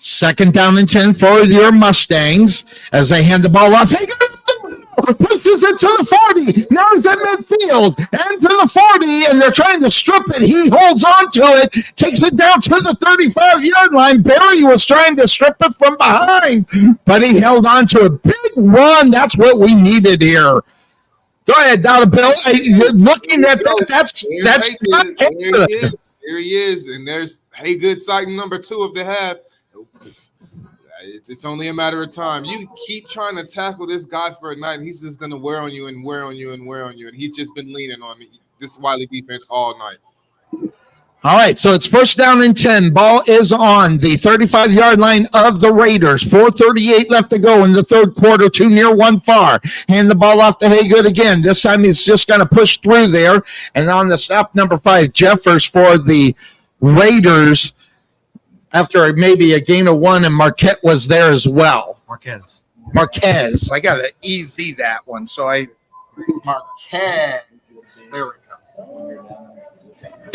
2nd down and 10 for your Mustangs as they hand the ball off. Pushes it to the 40. Now he's at midfield and to the 40, and they're trying to strip it. He holds on to it, takes it down to the 35-yard line. Barry was trying to strip it from behind, but he held on to a big run. That's what we needed here. Go ahead, Dollar Bill. Looking at that, that's not good. There he is, and there's Haygood sighting number 2 of the half. It's only a matter of time. You keep trying to tackle this guy for a night, and he's just going to wear on you and wear on you and wear on you, and he's just been leaning on this Wylie defense all night. All right, so it's first down and 10. Ball is on the 35-yard line of the Raiders. 4:38 left to go in the third quarter. 2 near, 1 far. Hand the ball off to Haygood again. This time he's just going to push through there. And on the stop, number 5, Jeffers for the Raiders after maybe a gain of 1, and Marquette was there as well. Marquez. I got to easy that one. So Marquez. There we go.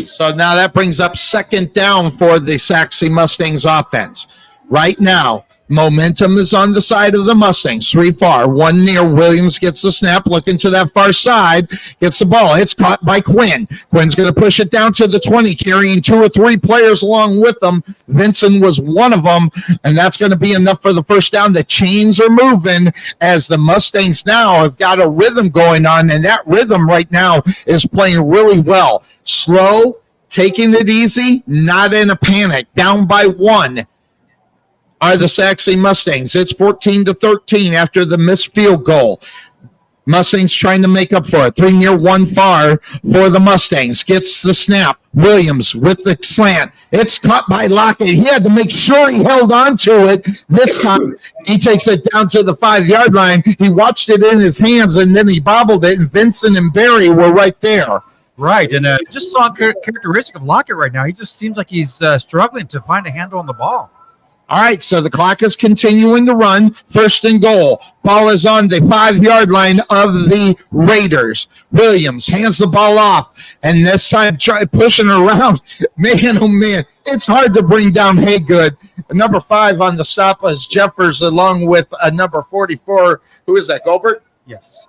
So now that brings up second down for the Sachse Mustangs offense. Right now, momentum is on the side of the Mustangs. 3 far, 1 near. Williams gets the snap, looking to that far side, gets the ball. It's caught by Quinn. Quinn's going to push it down to the 20, carrying 2 or 3 players along with them. Vincent was one of them, and that's going to be enough for the first down. The chains are moving as the Mustangs now have got a rhythm going on, and that rhythm right now is playing really well. Slow, taking it easy, not in a panic. Down by 1 are the Sachse Mustangs. It's 14-13 after the missed field goal. Mustangs trying to make up for it. 3 near, 1 far for the Mustangs. Gets the snap. Williams with the slant. It's caught by Lockett. He had to make sure he held on to it. This time, he takes it down to the 5-yard line. He watched it in his hands, and then he bobbled it, and Vincent and Barry were right there. Right, and just saw a characteristic of Lockett right now. He just seems like he's struggling to find a handle on the ball. All right, so the clock is continuing to run. First and goal. Ball is on the 5-yard line of the Raiders. Williams hands the ball off, and this time try pushing around. Man, oh man, it's hard to bring down Haygood. Number 5 on the stop is Jeffers, along with number 44. Who is that, Gobert? Yes.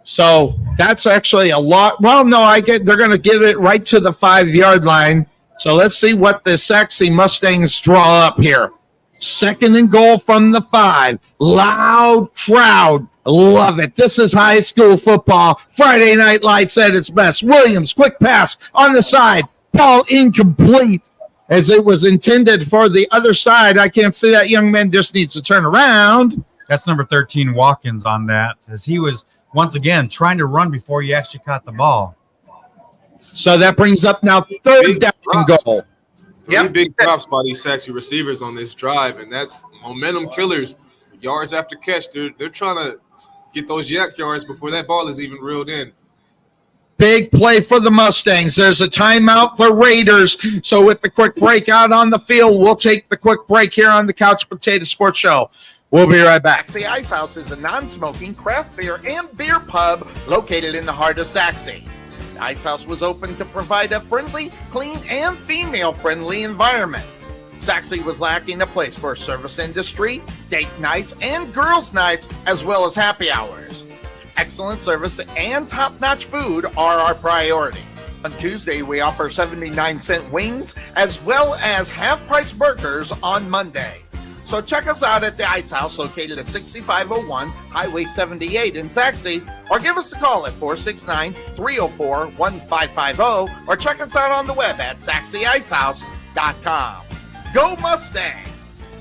So that's actually a lot. Well, no, they're going to get it right to the 5-yard line. So let's see what the Sachse Mustangs draw up here. Second and goal from the 5. Loud crowd. Love it. This is high school football. Friday Night Lights at its best. Williams, quick pass on the side. Ball incomplete as it was intended for the other side. I can't see that young man, just needs to turn around. That's number 13, Watkins, on that, as he was, once again, trying to run before he actually caught the ball. So that brings up now third down and goal. 3 big drops by these Sachse receivers on this drive, and that's momentum killers. Yards after catch, they're trying to get those yak yards before that ball is even reeled in. Big play for the Mustangs. There's a timeout for Raiders. So with the quick break out on the field, we'll take the quick break here on the Couch Potato Sports Show. We'll be right back. Sachse Ice House is a non-smoking craft beer and beer pub located in the heart of Sachse. The Ice House was open to provide a friendly, clean, and female-friendly environment. Sachse was lacking a place for service industry, date nights, and girls' nights, as well as happy hours. Excellent service and top-notch food are our priority. On Tuesday, we offer 79-cent wings, as well as half-price burgers on Mondays. So check us out at the Ice House, located at 6501 Highway 78 in Sachse, or give us a call at 469-304-1550, or check us out on the web at SachseIcehouse.com. Go Mustangs!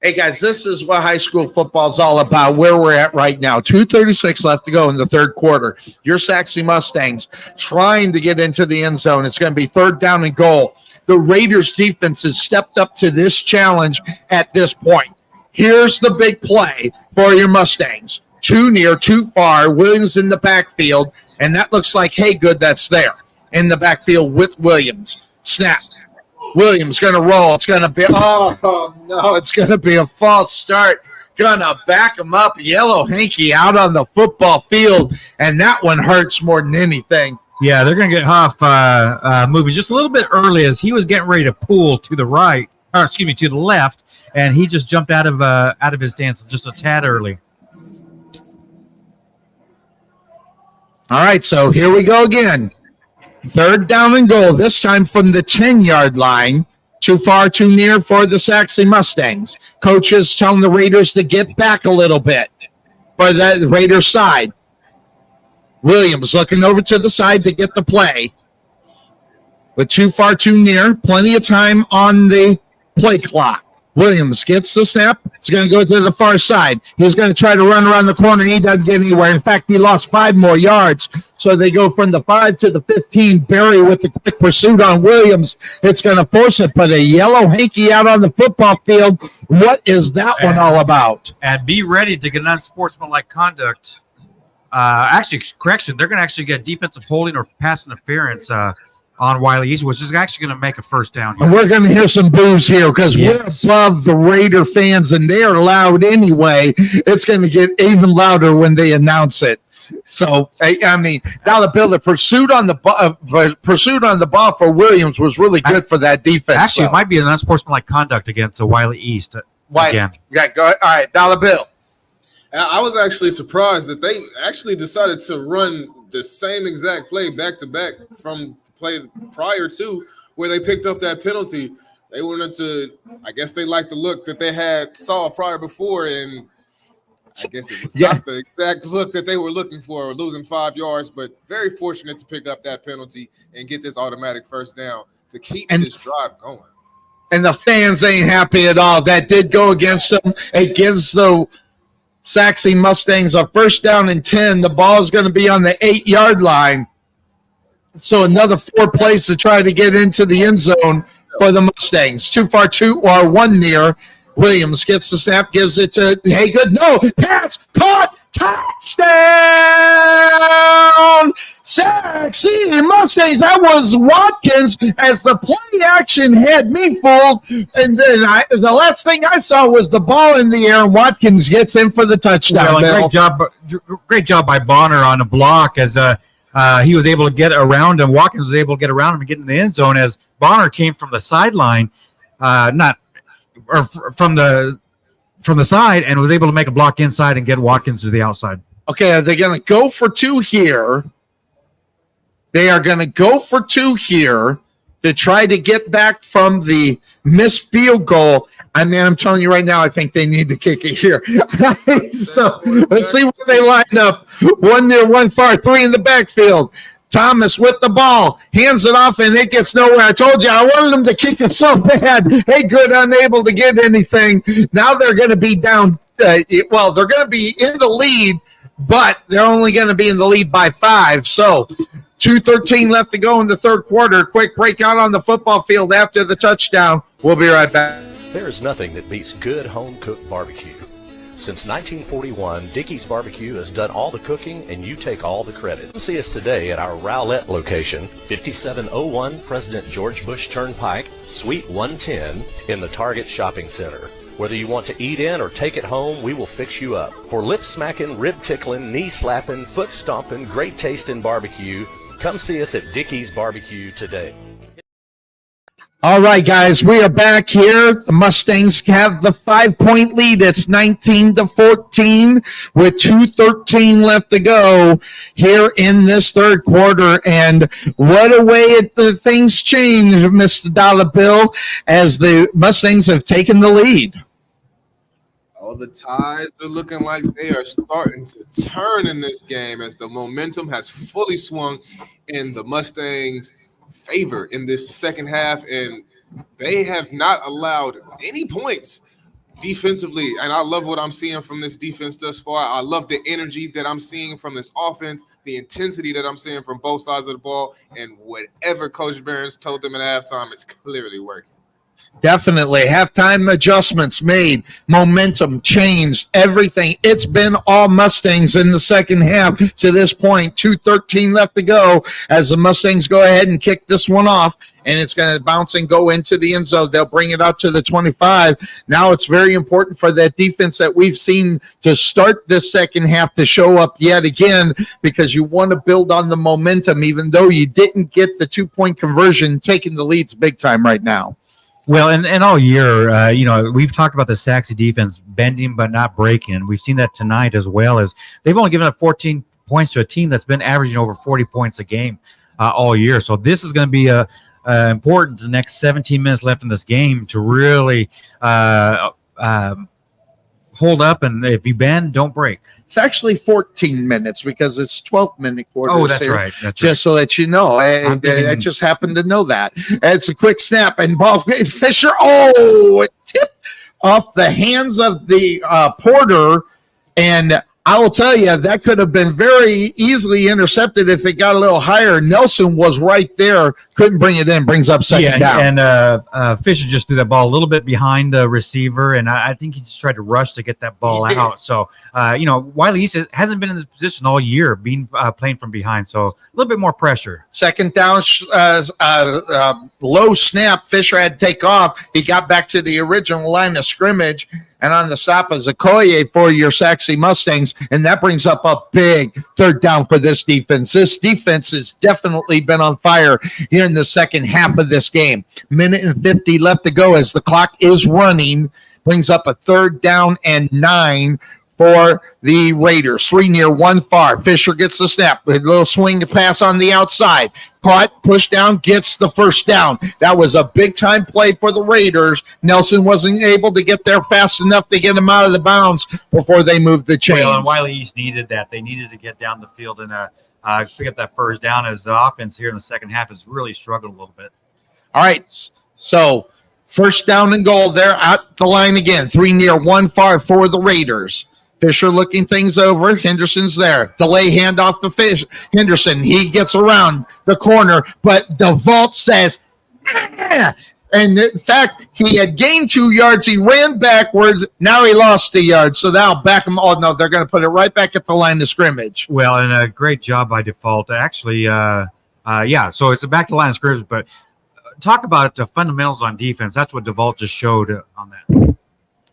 Hey guys, this is what high school football is all about, where we're at right now. 2:36 left to go in the third quarter. Your Sachse Mustangs trying to get into the end zone. It's going to be third down and goal. The Raiders defense has stepped up to this challenge at this point. Here's the big play for your Mustangs. 2 near, 2 far. Williams in the backfield, and that looks like Haygood that's there in the backfield with Williams. Snap. Williams going to roll. It's going to be, it's going to be a false start. Going to back him up. Yellow hanky out on the football field, and that one hurts more than anything. Yeah, they're going to get Hoff moving just a little bit early as he was getting ready to pull to the right, or excuse me, to the left, and he just jumped out of his stance just a tad early. All right, so here we go again. Third down and goal, this time from the 10-yard line. Too far, too near for the Sachse Mustangs. Coaches telling the Raiders to get back a little bit. for the Raiders side. Williams looking over to the side to get the play. But too far, too near. Plenty of time on the play clock. Williams gets the snap. He's going to go to the far side. He's going to try to run around the corner. He doesn't get anywhere. In fact, he lost 5 more yards. So they go from the 5 to the 15. Barry with the quick pursuit on Williams. It's going to force it. But a yellow hanky out on the football field. What is that one all about? And be ready to get an unsportsmanlike conduct. They're going to actually get defensive holding or pass interference on Wylie East, which is actually going to make a first down. And we're going to hear some boos here because we're above the Raider fans, and they are loud anyway. It's going to get even louder when they announce it. So, I mean, Dolla Bill, the pursuit on the ball for Williams was really good for that defense. Actually, it might be an unsportsmanlike conduct against Wylie East again. Yeah, go ahead. All right, Dolla Bill. I was actually surprised that they actually decided to run the same exact play back-to-back from the play prior to where they picked up that penalty. They wanted to, I guess they liked the look that they had saw prior before, and I guess it was not the exact look that they were looking for, losing 5 yards, but very fortunate to pick up that penalty and get this automatic first down to keep this drive going. And the fans ain't happy at all. That did go against them. It gives the Sachse Mustangs a first down and 10. The ball is going to be on the 8-yard line. So another 4 plays to try to get into the end zone for the Mustangs. Too far, 2 or 1 near. Williams gets the snap, gives it to Haygood. No, pass, caught, touchdown! Sachse Mustangs. That was Watkins as the play action had me fooled. And then the last thing I saw was the ball in the air, and Watkins gets in for the touchdown. Well, great job by Bonner on a block as he was able to get around him. Watkins was able to get around him and get in the end zone as Bonner came from the sideline, from the side, and was able to make a block inside and get Watkins to the outside. Okay, are they going to go for 2 here? They are going to go for 2 here to try to get back from the missed field goal. I mean, I'm telling you right now, I think they need to kick it here. So let's see what they line up. 1 near, 1 far, 3 in the backfield. Thomas with the ball, hands it off, and it gets nowhere. I told you, I wanted them to kick it so bad. Haygood unable to get anything. Now they're going to be down. They're going to be in the lead, but they're only going to be in the lead by 5. So 2:13 left to go in the third quarter. Quick breakout on the football field after the touchdown. We'll be right back. There's nothing that beats good home-cooked barbecue. Since 1941, Dickey's Barbecue has done all the cooking, and you take all the credit. Come see us today at our Rowlett location, 5701 President George Bush Turnpike, Suite 110, in the Target Shopping Center. Whether you want to eat in or take it home, we will fix you up. For lip-smacking, rib-tickling, knee-slapping, foot-stomping, great-tasting barbecue, come see us at Dickey's Barbecue today. All right, guys, we are back here. The Mustangs have the 5-point lead. It's 19-14 with 2:13 left to go here in this third quarter. And what a way things change, Mr. Dolla Bill, as the Mustangs have taken the lead. Oh, the tides are looking like they are starting to turn in this game as the momentum has fully swung in the Mustangs' favor in this second half, and they have not allowed any points defensively. And I love what I'm seeing from this defense thus far. I love the energy that I'm seeing from this offense, the intensity that I'm seeing from both sides of the ball, and whatever Coach Barron's told them at halftime, it's clearly working. Definitely. Halftime adjustments made, momentum changed, everything. It's been all Mustangs in the second half to this point. 2:13 left to go as the Mustangs go ahead and kick this one off, and it's going to bounce and go into the end zone. They'll bring it out to the 25. Now it's very important for that defense that we've seen to start this second half to show up yet again, because you want to build on the momentum, even though you didn't get the 2-point conversion. Taking the leads big time right now. Well, and all year, we've talked about the Sachse defense bending but not breaking, and we've seen that tonight as well. As they've only given up 14 points to a team that's been averaging over 40 points a game all year. So this is going to be important the next 17 minutes left in this game to really hold up, and if you bend, don't break. It's actually 14 minutes because it's 12-minute quarters. Oh, that's here, right. That's just so that you know. I just happened to know that. It's a quick snap and ball. Fisher, it tipped off the hands of the Porter, and I will tell you, that could have been very easily intercepted if it got a little higher. Nelson was right there, couldn't bring it in, brings up second down. And Fisher just threw that ball a little bit behind the receiver, and I think he just tried to rush to get that ball out. So, Wylie East hasn't been in this position all year, playing from behind, so a little bit more pressure. Second down, low snap. Fisher had to take off. He got back to the original line of scrimmage, and on the stop is Okoye for your Sachse Mustangs, and that brings up a big third down for this defense. This defense has definitely been on fire here in the second half of this game. Minute and 50 left to go as the clock is running. Brings up a 3rd down and 9 for the Raiders. 3 near, 1 far. Fisher gets the snap. A little swing to pass on the outside. Caught, pushed down, gets the first down. That was a big-time play for the Raiders. Nelson wasn't able to get there fast enough to get him out of the bounds before they moved the chains. Well, and Wylie East needed that. They needed to get down the field and pick up that first down, as the offense here in the second half has really struggled a little bit. All right, so first down and goal there at the line again. 3 near, 1 far for the Raiders. Fisher looking things over. Henderson's there. Delay handoff to Henderson. He gets around the corner, but the vault says, ah! And in fact, he had gained 2 yards. He ran backwards. Now he lost a yard. So that'll back him. Oh, no, they're going to put it right back at the line of scrimmage. Well, and a great job by default. Actually, so it's back to the line of scrimmage, but talk about the fundamentals on defense. That's what DeVault just showed on that.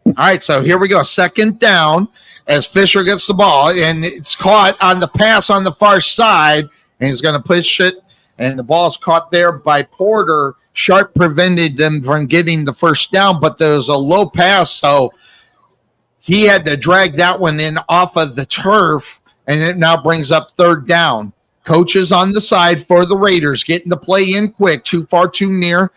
All right, so here we go. Second down as Fisher gets the ball, and it's caught on the pass on the far side, and he's going to push it, and the ball's caught there by Porter. Sharp prevented them from getting the first down, but there was a low pass, so he had to drag that one in off of the turf, and it now brings up 3rd down. Coaches on the side for the Raiders getting the play in quick, too far, too near,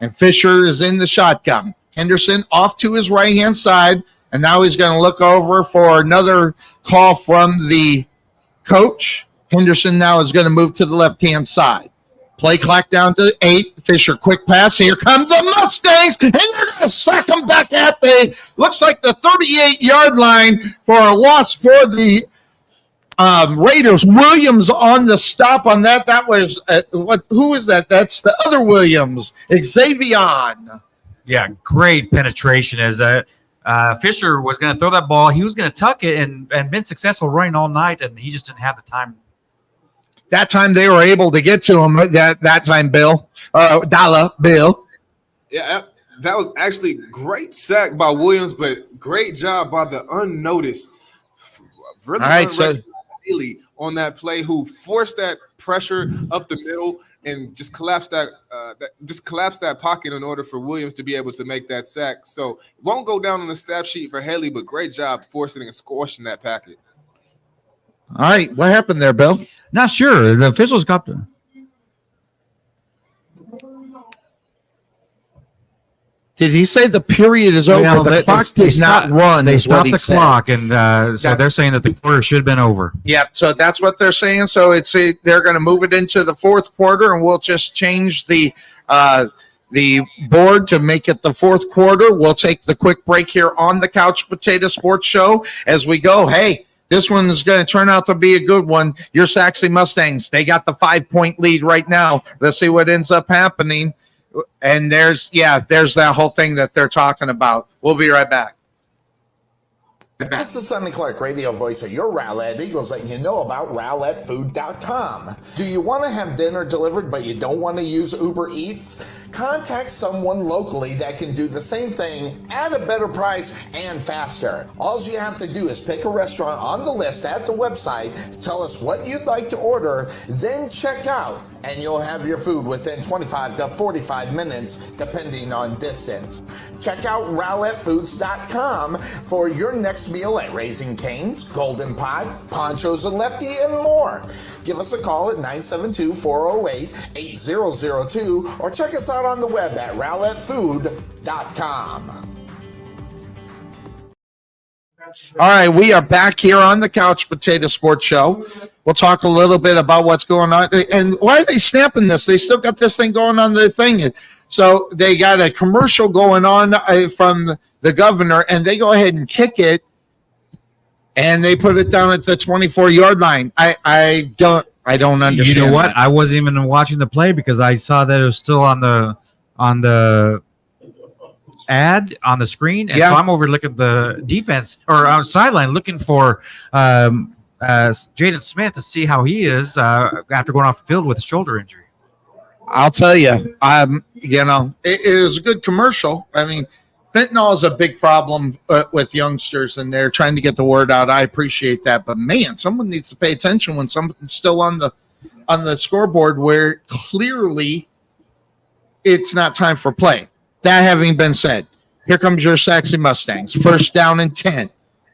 and Fisher is in the shotgun. Henderson off to his right-hand side, and now he's going to look over for another call from the coach. Henderson now is going to move to the left-hand side. Play clock down to 8. Fisher, quick pass. Here comes the Mustangs, and they're going to sack them back at looks like the 38-yard line for a loss for the Raiders. Williams on the stop on that. That was, who is that? That's the other Williams, Xavier. Yeah, great penetration as Fisher was going to throw that ball. He was going to tuck it and been successful running all night, and he just didn't have the time. That time they were able to get to him. That time, Dolla. Yeah, that was actually great sack by Williams, but great job by the unnoticed. Really all right, so Wylie on that play, who forced that pressure up the middle and just collapsed that pocket in order for Williams to be able to make that sack. So it won't go down on the stat sheet for Haley, but great job forcing and squashing that packet. All right, what happened there, Bill? Not sure. The officials got to. Did he say the period is over? Well, the clock did not run. They stopped the clock, and so they're saying that the quarter should have been over. Yep, so that's what they're saying. So they're going to move it into the 4th quarter, and we'll just change the board to make it the 4th quarter. We'll take the quick break here on the Couch Potato Sports Show as we go. Hey, this one is going to turn out to be a good one. Your Sachse Mustangs, they got the 5-point lead right now. Let's see what ends up happening. And there's that whole thing that they're talking about. We'll be right back. This is Sonny Clark, radio voice of your Rowlett Eagles, letting you know about RowlettFood.com. Do you want to have dinner delivered but you don't want to use Uber Eats? Contact someone locally that can do the same thing at a better price and faster. All you have to do is pick a restaurant on the list at the website, tell us what you'd like to order, then check out, and you'll have your food within 25 to 45 minutes, depending on distance. Check out RowlettFoods.com for your next meal at Raising Cane's, Golden Pot, Ponchos and Lefty, and more. Give us a call at 972-408-8002 or check us out on the web at RowlettFood.com. All right, we are back here on the Couch Potato Sports Show. We'll talk a little bit about what's going on. And why are they snapping this? They still got this thing going on the thing. So they got a commercial going on from the governor, and they go ahead and kick it, and they put it down at the 24-yard line. I don't understand. You know what? That. I wasn't even watching the play because I saw that it was still on the ad on the screen, and so I'm over looking at the defense or on sideline looking for Jaden Smith to see how he is after going off the field with a shoulder injury. I'll tell you, it was a good commercial. I mean, fentanyl is a big problem with youngsters, and they're trying to get the word out. I appreciate that, but man, someone needs to pay attention when someone's still on the scoreboard where clearly it's not time for play. That having been said, here comes your Sachse Mustangs. First down and 10.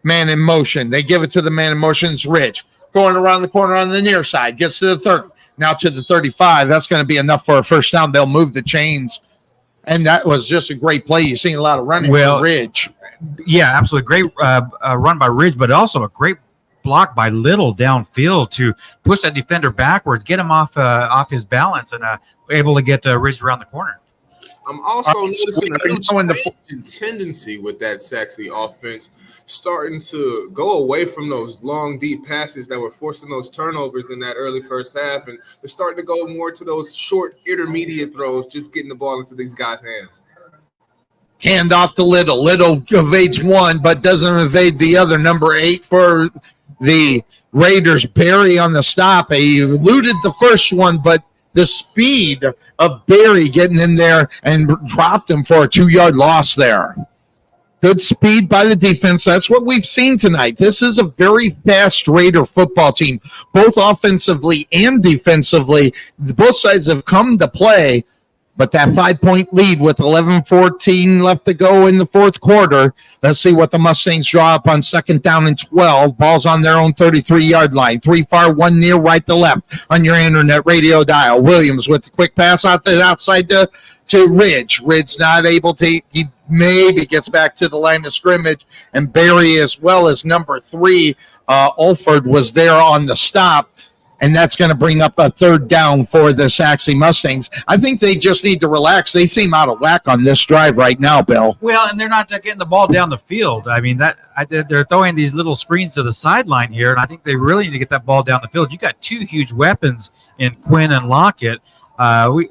Man in motion. They give it to the man in motion. It's Ridge. Going around the corner on the near side. Gets to the 30. Now to the 35. That's going to be enough for a first down. They'll move the chains. And that was just a great play. You've seen a lot of running from Ridge. Yeah, absolutely. Great run by Ridge, but also a great block by Little downfield to push that defender backwards, get him off his balance, and able to get Ridge around the corner. I'm also noticing a tendency with that Sachse offense starting to go away from those long, deep passes that were forcing those turnovers in that early first half, and they're starting to go more to those short, intermediate throws, just getting the ball into these guys' hands. Hand off to Little. Little evades one, but doesn't evade the other. Number 8 for the Raiders. Barry on the stop. He eluded the first one, but the speed of Barry getting in there and dropped him for a 2-yard loss there. Good speed by the defense. That's what we've seen tonight. This is a very fast Raider football team, both offensively and defensively. Both sides have come to play, but that 5-point lead with 11-14 left to go in the fourth quarter. Let's see what the Mustangs draw up on second down and 12. Ball's on their own 33-yard line. 3 far, 1 near, right to left on your internet radio dial. Williams with the quick pass out the outside to Ridge. Ridge not able to, he maybe gets back to the line of scrimmage, and Barry as well as number 3, Olford was there on the stop. And that's going to bring up a third down for the Sachse Mustangs. I think they just need to relax. They seem out of whack on this drive right now, Bill. Well, and they're not getting the ball down the field. I mean, they're throwing these little screens to the sideline here, and I think they really need to get that ball down the field. You got 2 huge weapons in Quinn and Lockett. We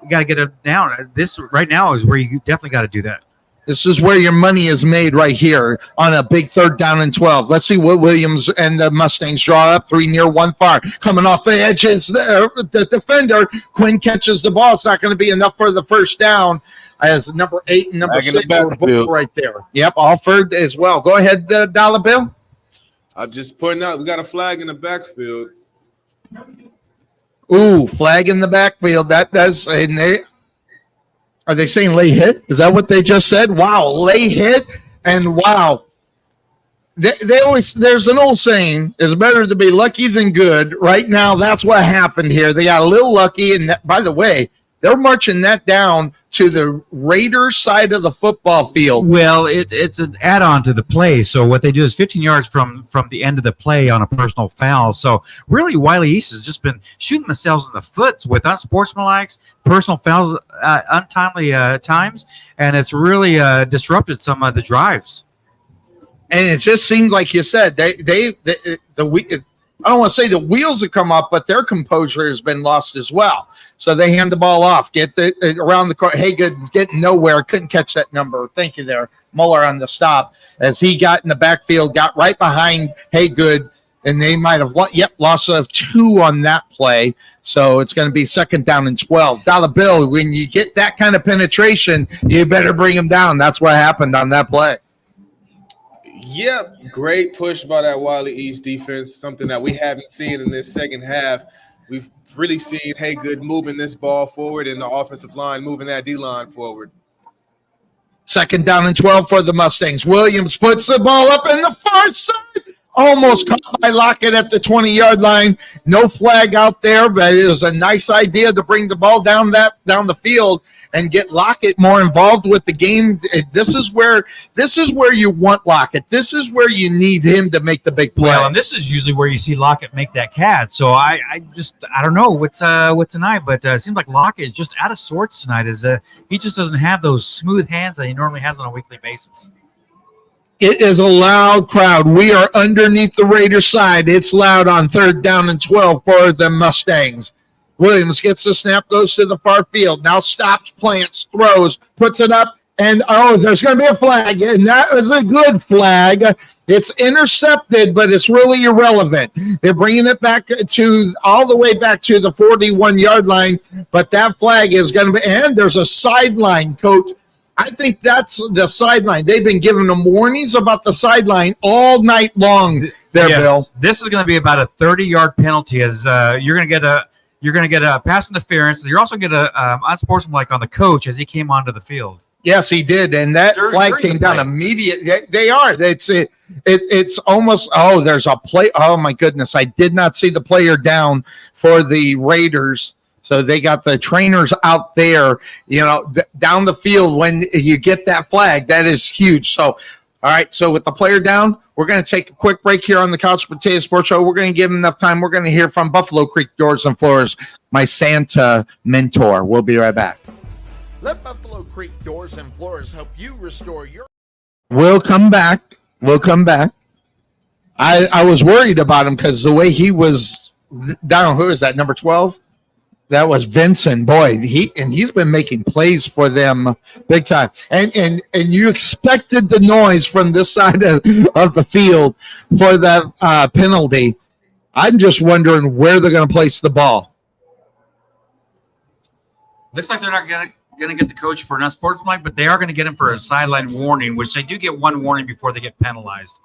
got to get it down. This right now is where you definitely got to do that. This is where your money is made right here on a big third down and 12. Let's see what Williams and the Mustangs draw up. 3 near, 1 far. Coming off the edges, the defender. Quinn catches the ball. It's not going to be enough for the first down as number 8 and number 6 are both right there. Yep, Alford as well. Go ahead, Dolla Bill. I'm just pointing out we got a flag in the backfield. Ooh, flag in the backfield. That does, and they. Are they saying lay hit? Is that what they just said? Wow, lay hit, and wow. They always, there's an old saying, it's better to be lucky than good. Right now, that's what happened here. They got a little lucky, and by the way, they're marching that down to the Raiders side of the football field. Well, it's an add-on to the play. So what they do is 15 yards from the end of the play on a personal foul. So really, Wylie East has just been shooting themselves in the foot with unsportsmanlike personal fouls, untimely times, and it's really disrupted some of the drives. And it just seemed like you said I don't want to say the wheels have come up, but their composure has been lost as well. So they hand the ball off, get around the court. Haygood getting nowhere, couldn't catch that number. Thank you there, Muller on the stop as he got in the backfield, got right behind Haygood, and they might have loss of 2 on that play. So it's going to be second down and 12. Dolla Bill, when you get that kind of penetration, you better bring them down. That's what happened on that play. Yep, great push by that Wylie East defense, something that we haven't seen in this second half. We've really seen Haygood moving this ball forward and the offensive line moving that D-line forward. Second down and 12 for the Mustangs. Williams puts the ball up in the far side. almost caught by Lockett at the 20-yard line. No flag out there, but it was a nice idea to bring the ball down the field and get Lockett more involved with the game. This is where you want Lockett. This is where you need him to make the big play. Well, and this is usually where you see Lockett make that catch. So I don't know what's tonight, but it seems like Lockett is just out of sorts tonight. He just doesn't have those smooth hands that he normally has on a weekly basis. It is a loud crowd. We are underneath the Raiders side. It's loud on 3rd down and 12 for the Mustangs. Williams gets the snap, goes to the far field. Now stops, plants, throws, puts it up, and there's going to be a flag, and that was a good flag. It's intercepted, but it's really irrelevant. They're bringing it back all the way back to the 41-yard line, but that flag is going to be, and there's a sideline, Coach. I think that's the sideline. They've been giving them warnings about the sideline all night long there, Bill. This is going to be about a 30-yard penalty as you're going to get a pass interference. You're also going to get a unsportsmanlike on the coach as he came onto the field. Yes, he did, and that flag came down immediately. They are. It's almost. Oh, there's a play. Oh my goodness, I did not see the player down for the Raiders. So they got the trainers out there, down the field. When you get that flag, that is huge. So, all right. So with the player down, we're going to take a quick break here on the Couch Potato Sports Show. We're going to give them enough time. We're going to hear from Buffalo Creek Doors and Floors, my Santa mentor. We'll be right back. Let Buffalo Creek Doors and Floors help you restore your... We'll come back. I was worried about him because the way he was down. Who is that, number 12? That was Vincent. Boy, he's been making plays for them big time. And you expected the noise from this side of the field for that penalty. I'm just wondering where they're going to place the ball. Looks like they're not going to get the coach for an unsportsmanlike, but they are going to get him for a sideline warning, which they do get one warning before they get penalized.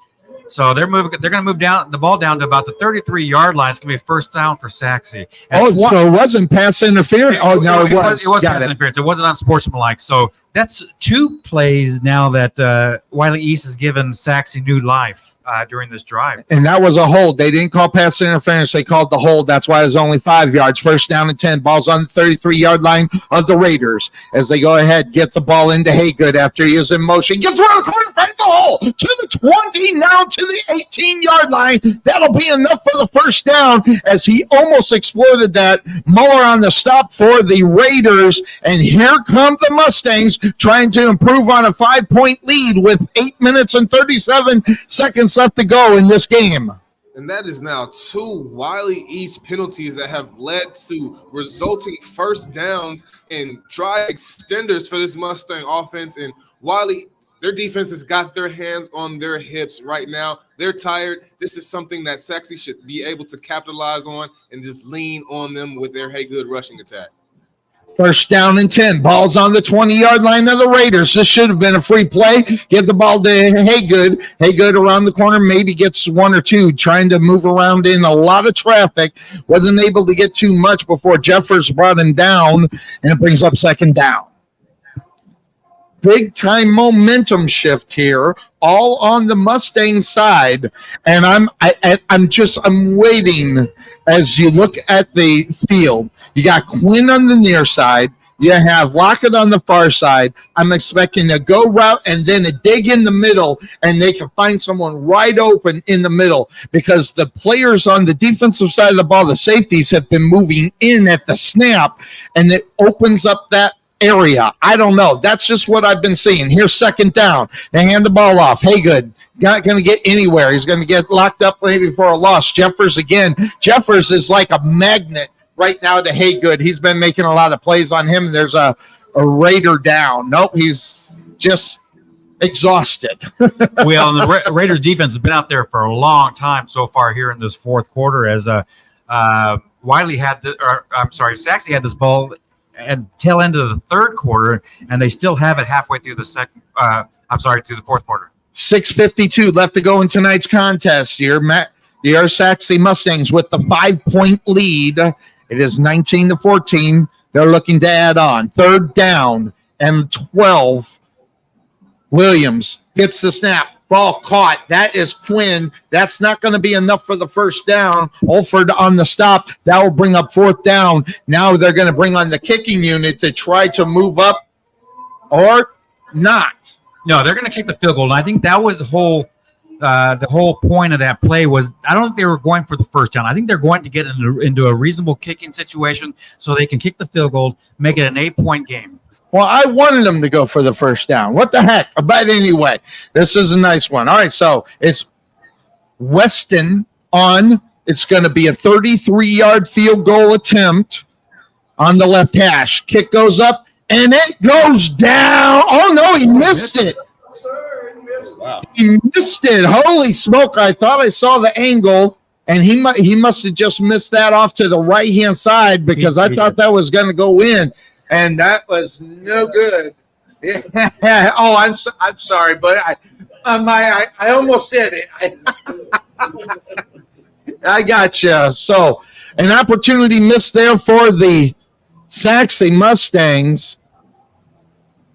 So they're going to move down the ball down to about the 33-yard line. It's going to be a first down for Sachse. So it wasn't pass interference. Oh no, it was. It was pass interference. It wasn't unsportsmanlike. So that's 2 plays now that Wylie East has given Sachse new life during this drive. And that was a hold. They didn't call pass interference. They called the hold. That's why it was only 5 yards. First down and 10. Ball's on the 33-yard line of the Raiders as they go ahead, get the ball into Haygood after he is in motion. Gets around the corner, finds the hole to the 20, now to the 18-yard line. That'll be enough for the first down as he almost exploded that. Muller on the stop for the Raiders. And here come the Mustangs trying to improve on a 5-point lead with 8 minutes and 37 seconds left to go in this game. And that is now 2 Wylie East penalties that have led to resulting first downs and drive extenders for this Mustang offense. And Wylie, their defense has got their hands on their hips right now. They're tired. This is something that Sachse should be able to capitalize on and just lean on them with their Haygood rushing attack. First down and 10. Ball's on the 20-yard line of the Raiders. This should have been a free play. Give the ball to Haygood. Haygood around the corner, maybe gets 1 or 2, trying to move around in a lot of traffic. Wasn't able to get too much before Jeffers brought him down, and it brings up second down. Big time momentum shift here, all on the Mustang side, and I'm waiting as you look at the field. You got Quinn on the near side. You have Lockett on the far side. I'm expecting a go route and then a dig in the middle, and they can find someone right open in the middle because the players on the defensive side of the ball, the safeties, have been moving in at the snap, and it opens up that area. I don't know. That's just what I've been seeing. Here's second down. They hand the ball off. Haygood not going to get anywhere. He's going to get locked up maybe for a loss. Jeffers again. Jeffers is like a magnet right now to Haygood. He's been making a lot of plays on him. There's a Raider down. Nope, he's just exhausted. Well, and the Raiders defense has been out there for a long time so far here in this fourth quarter as Wylie had Sachse had this ball at tail end of the third quarter, and they still have it halfway through the to the fourth quarter. 6:52 left to go in tonight's contest. Your Sachse Mustangs with the 5-point lead. It is 19-14. They're looking to add on. Third down and 12. Williams gets the snap, Ball caught. That is Quinn. That's not going to be enough for the first down. Olford on the stop. That will bring up 4th down. Now they're going to bring on the kicking unit to try to move up or not. No, they're going to kick the field goal. And I think that was the whole point of that play was I don't think they were going for the first down. I think they're going to get into a reasonable kicking situation so they can kick the field goal, make it an 8-point game. Well, I wanted them to go for the first down. What the heck? But anyway, this is a nice one. All right, so it's Weston on. It's going to be a 33-yard field goal attempt on the left hash. Kick goes up, and it goes down. Oh, no, he missed it. Wow. He missed it. Holy smoke. I thought I saw the angle, and he must have just missed that off to the right-hand side because I thought that was going to go in. And that was no good. Yeah. Oh, I'm sorry, but I almost did it. I got you. So an opportunity missed there for the Sachse Mustangs.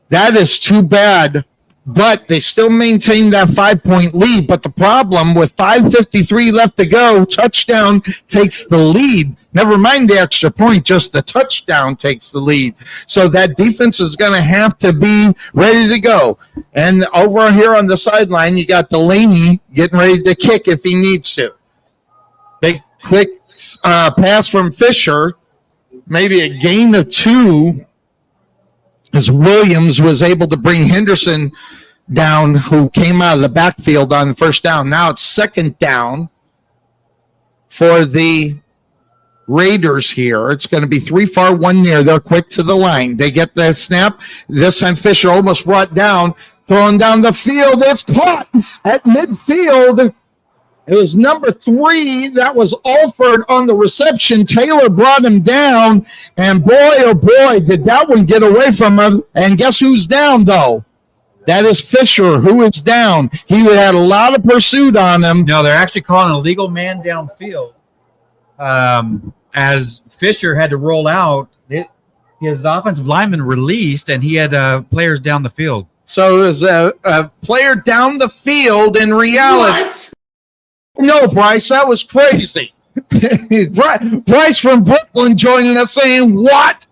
That is too bad. But they still maintain that 5-point lead. But the problem with 5:53 left to go, touchdown takes the lead. Never mind the extra point, just the touchdown takes the lead. So that defense is going to have to be ready to go. And over here on the sideline, you got Delaney getting ready to kick if he needs to. Big quick pass from Fisher, maybe a gain of 2. As Williams was able to bring Henderson down, who came out of the backfield on the first down. Now it's 2nd down for the Raiders here. It's going to be 3 far, 1 near. They're quick to the line. They get the snap. This time Fisher almost brought down, throwing down the field. It's caught at midfield. It was number 3. That was Alford on the reception. Taylor brought him down, and boy, oh boy, did that one get away from him. And guess who's down, though? That is Fisher, who is down. He had a lot of pursuit on him. No, they're actually calling an illegal man downfield. As Fisher had to roll out, his offensive lineman released, and he had players down the field. So it was a player down the field in reality. What? No, Bryce, that was crazy. Bryce from Brooklyn joining us saying, what?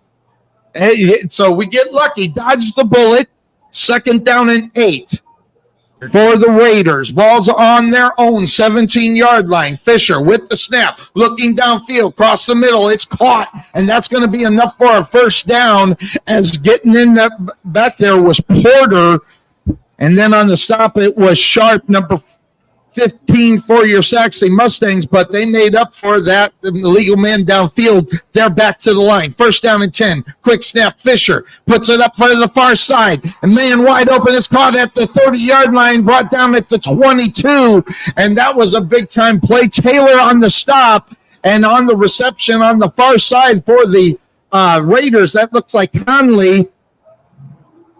So we get lucky, dodged the bullet, 2nd down and 8 for the Raiders. Ball's on their own 17-yard line. Fisher with the snap, looking downfield, across the middle. It's caught, and that's going to be enough for a first down as getting in that back there was Porter. And then on the stop, it was Sharp, number 15 for your Sachse Mustangs, but they made up for that. The legal man downfield, they're back to the line. 1st down and 10. Quick snap. Fisher puts it up for the far side. A man wide open is caught at the 30-yard line, brought down at the 22, and that was a big-time play. Taylor on the stop, and on the reception on the far side for the Raiders, that looks like Conley.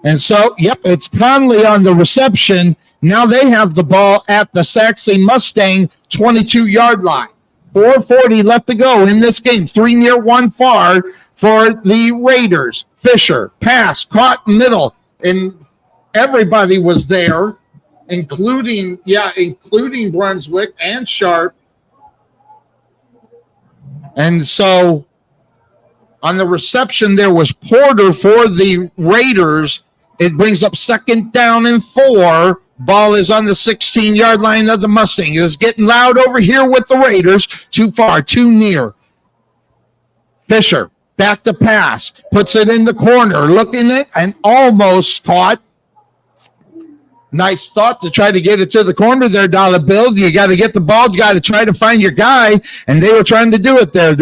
And so, yep, it's Conley on the reception. Now they have the ball at the Sachse Mustang 22-yard line. 4:40 left to go in this game. 3 near, 1 far for the Raiders. Fisher, pass, caught middle, and everybody was there, including Brunswick and Sharp. And so on the reception, there was Porter for the Raiders. It brings up 2nd down and 4. Ball is on the 16-yard line of the Mustang. It's getting loud over here with the Raiders. Too far, too near. Fisher, back to pass. Puts it in the corner. Looking at and almost caught. Nice thought to try to get it to the corner there, Dollar Bill. You got to get the ball. You got to try to find your guy. And they were trying to do it there.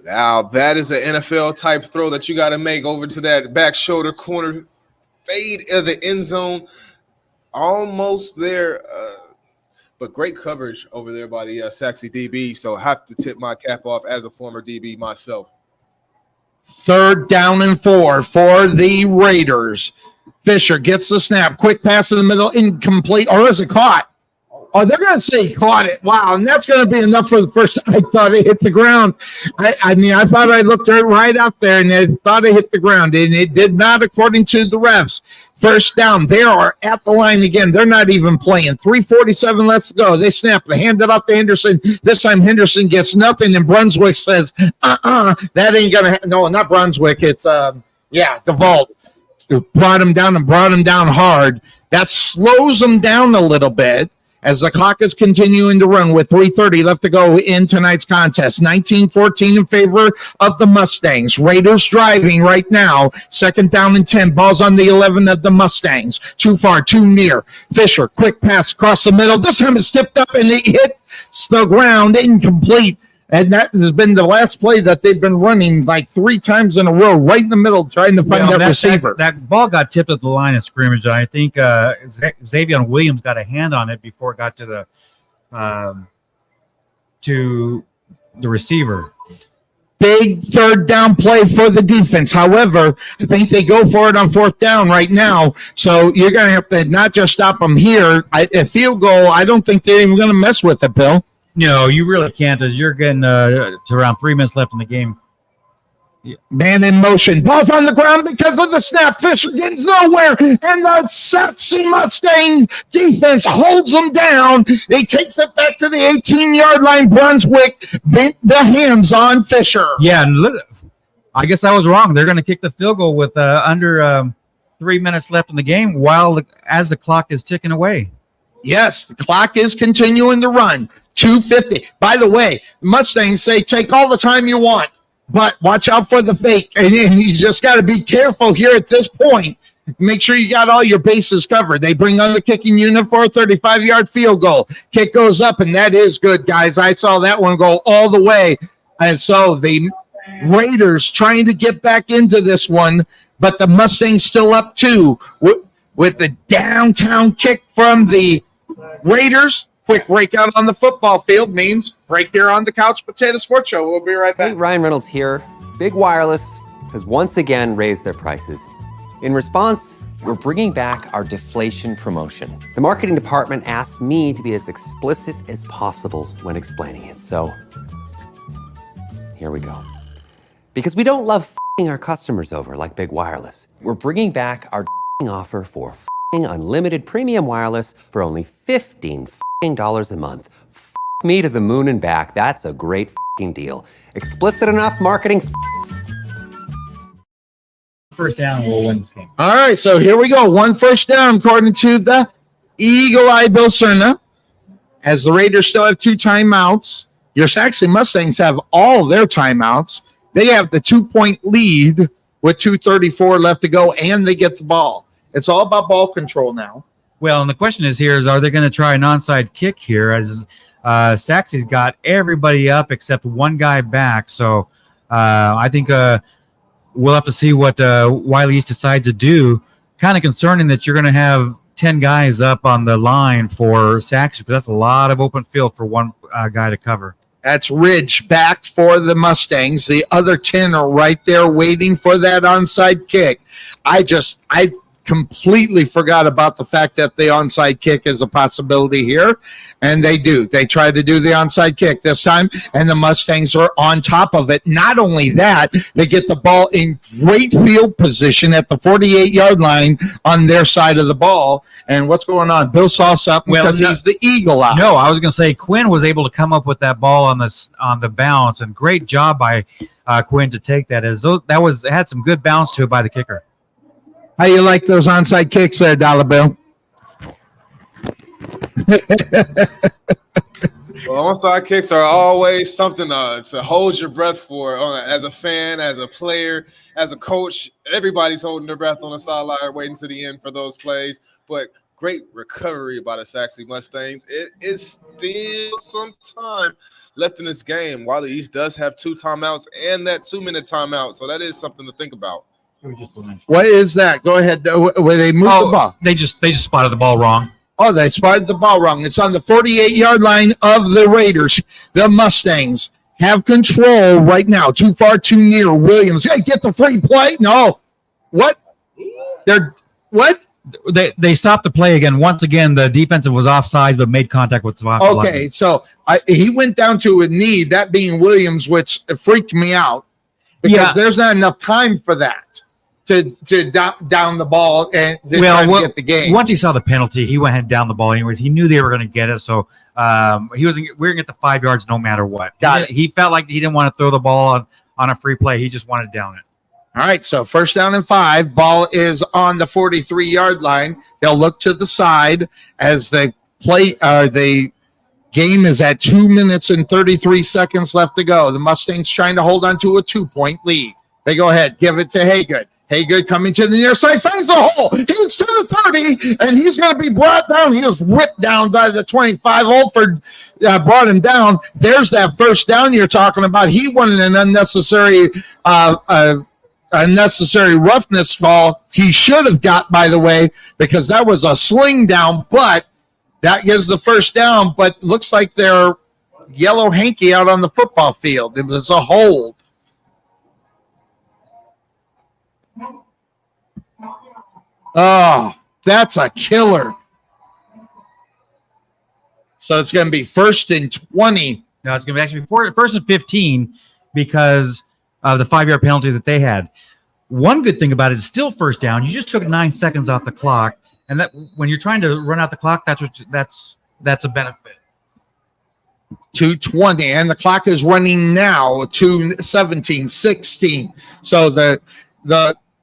Now, that is an NFL-type throw that you got to make over to that back shoulder corner. Fade of the end zone. Almost there. But great coverage over there by the Sachse DB. So I have to tip my cap off as a former DB myself. 3rd down and 4 for the Raiders. Fisher gets the snap. Quick pass in the middle. Incomplete. Or is it caught? Oh, they're going to say he caught it. Wow, and that's going to be enough for the first. I thought it hit the ground. I mean, I thought I looked right out there, and I thought it hit the ground, and it did not, according to the refs. First down. They are at the line again. They're not even playing. 3:47 left to go. They snap. They hand it off to Henderson. This time Henderson gets nothing, and Brunswick says, that ain't going to no, not Brunswick. It's, the Vault. Brought him down hard. That slows them down a little bit as the clock is continuing to run with 3:30 left to go in tonight's contest. 19-14 in favor of the Mustangs. Raiders driving right now. Second down and 10. Ball's on the 11 of the Mustangs. Too far, too near. Fisher, quick pass across the middle. This time it's tipped up and it hits the ground. Incomplete. And that has been the last play that they've been running like 3 times in a row, right in the middle, trying to find that receiver. That ball got tipped at the line of scrimmage. I think Xavier Williams got a hand on it before it got to the receiver. Big third down play for the defense. However, I think they go for it on fourth down right now. So you're going to have to not just stop them here. A field goal, I don't think they're even going to mess with it, Bill. No, you really can't, as you're getting to around 3 minutes left in the game. Man in motion. Ball's on the ground because of the snap. Fisher gets nowhere. And the Sachse Mustangs defense holds them down. He takes it back to the 18-yard line. Brunswick bent the hands on Fisher. Yeah, and look, I guess I was wrong. They're going to kick the field goal with under 3 minutes left in the game as the clock is ticking away. Yes, the clock is continuing to run. 2:50. By the way, Mustangs say take all the time you want, but watch out for the fake. And you just got to be careful here at this point. Make sure you got all your bases covered. They bring on the kicking unit for a 35-yard field goal. Kick goes up, and that is good, guys. I saw that one go all the way. And so the Raiders trying to get back into this one, but the Mustangs still up 2 with the downtown kick from the Raiders. Quick breakout on the football field means break here on the Couch Potato Sports Show. We'll be right back. Hey, Ryan Reynolds here. Big Wireless has once again raised their prices. In response, we're bringing back our deflation promotion. The marketing department asked me to be as explicit as possible when explaining it. So here we go. Because we don't love f***ing our customers over like Big Wireless. We're bringing back our offer for f***ing unlimited premium wireless for only $15 a month. F*** me to the moon and back. That's a great f***ing deal. Explicit enough marketing. First down will win this game. All right, so here we go. 1 first down according to the Eagle Eye Bill Serna. As the Raiders still have 2 timeouts. Your Sachse Mustangs have all their timeouts. They have the 2-point lead with 2:34 left to go, and they get the ball. It's all about ball control now. Well, and the question is are they going to try an onside kick here, as Sachse's got everybody up except one guy back. So I think we'll have to see what Wylie East decides to do. Kind of concerning that you're going to have 10 guys up on the line for Sachse, because that's a lot of open field for one guy to cover. That's Ridge back for the Mustangs. The other 10 are right there waiting for that onside kick. I completely forgot about the fact that the onside kick is a possibility here, and they do. They try to do the onside kick this time, and the Mustangs are on top of it. Not only that, they get the ball in great field position at the 48-yard line on their side of the ball. And what's going on? Bill saw something because he's the Eagle Eye. No, I was going to say Quinn was able to come up with that ball on the bounce, and great job by Quinn to take that. It had some good bounce to it by the kicker. How you like those onside kicks there, Dollar Bill? Well, onside kicks are always something to hold your breath for. As a fan, as a player, as a coach, everybody's holding their breath on the sideline, waiting to the end for those plays. But great recovery by the Sachse Mustangs. It is still some time left in this game. Wylie East does have 2 timeouts and that 2-minute timeout, so that is something to think about. What is that? Go ahead. Where they moved the ball? They just spotted the ball wrong. Oh, they spotted the ball wrong. It's on the 48-yard line of the Raiders. The Mustangs have control right now. Too far, too near. Williams. Hey, get the free play. No. What? They stopped the play again. Once again, the defensive was offside, but made contact with the Okay, so he went down to a knee, that being Williams, which freaked me out because there's not enough time for that to down the ball and try to get the game. Once he saw the penalty, he went ahead down the ball anyways. He knew they were going to get it, so we were going to get the 5 yards no matter what. He felt like he didn't want to throw the ball on a free play. He just wanted to down it. All right, so 1st down and 5. Ball is on the 43-yard line. They'll look to the side as the game is at 2 minutes and 33 seconds left to go. The Mustangs trying to hold on to a 2-point lead. They go ahead, give it to Haygood. Haygood coming to the near side, finds a hole. He's to the 30, and he's going to be brought down. He was whipped down by the 25. Holford brought him down. There's that 1st down you're talking about. He wanted an unnecessary roughness call. He should have got, by the way, because that was a sling down, but that gives the 1st down, but looks like they're yellow hanky out on the football field. It was a hold. Oh, that's a killer. So it's going to be 1st and 20. No, it's going to be actually 1st and 15 because of the 5-yard penalty that they had. One good thing about it is still 1st down. You just took 9 seconds off the clock, and that when you're trying to run out the clock, that's a benefit. 2:20, and the clock is running now. 2:17, 16. So the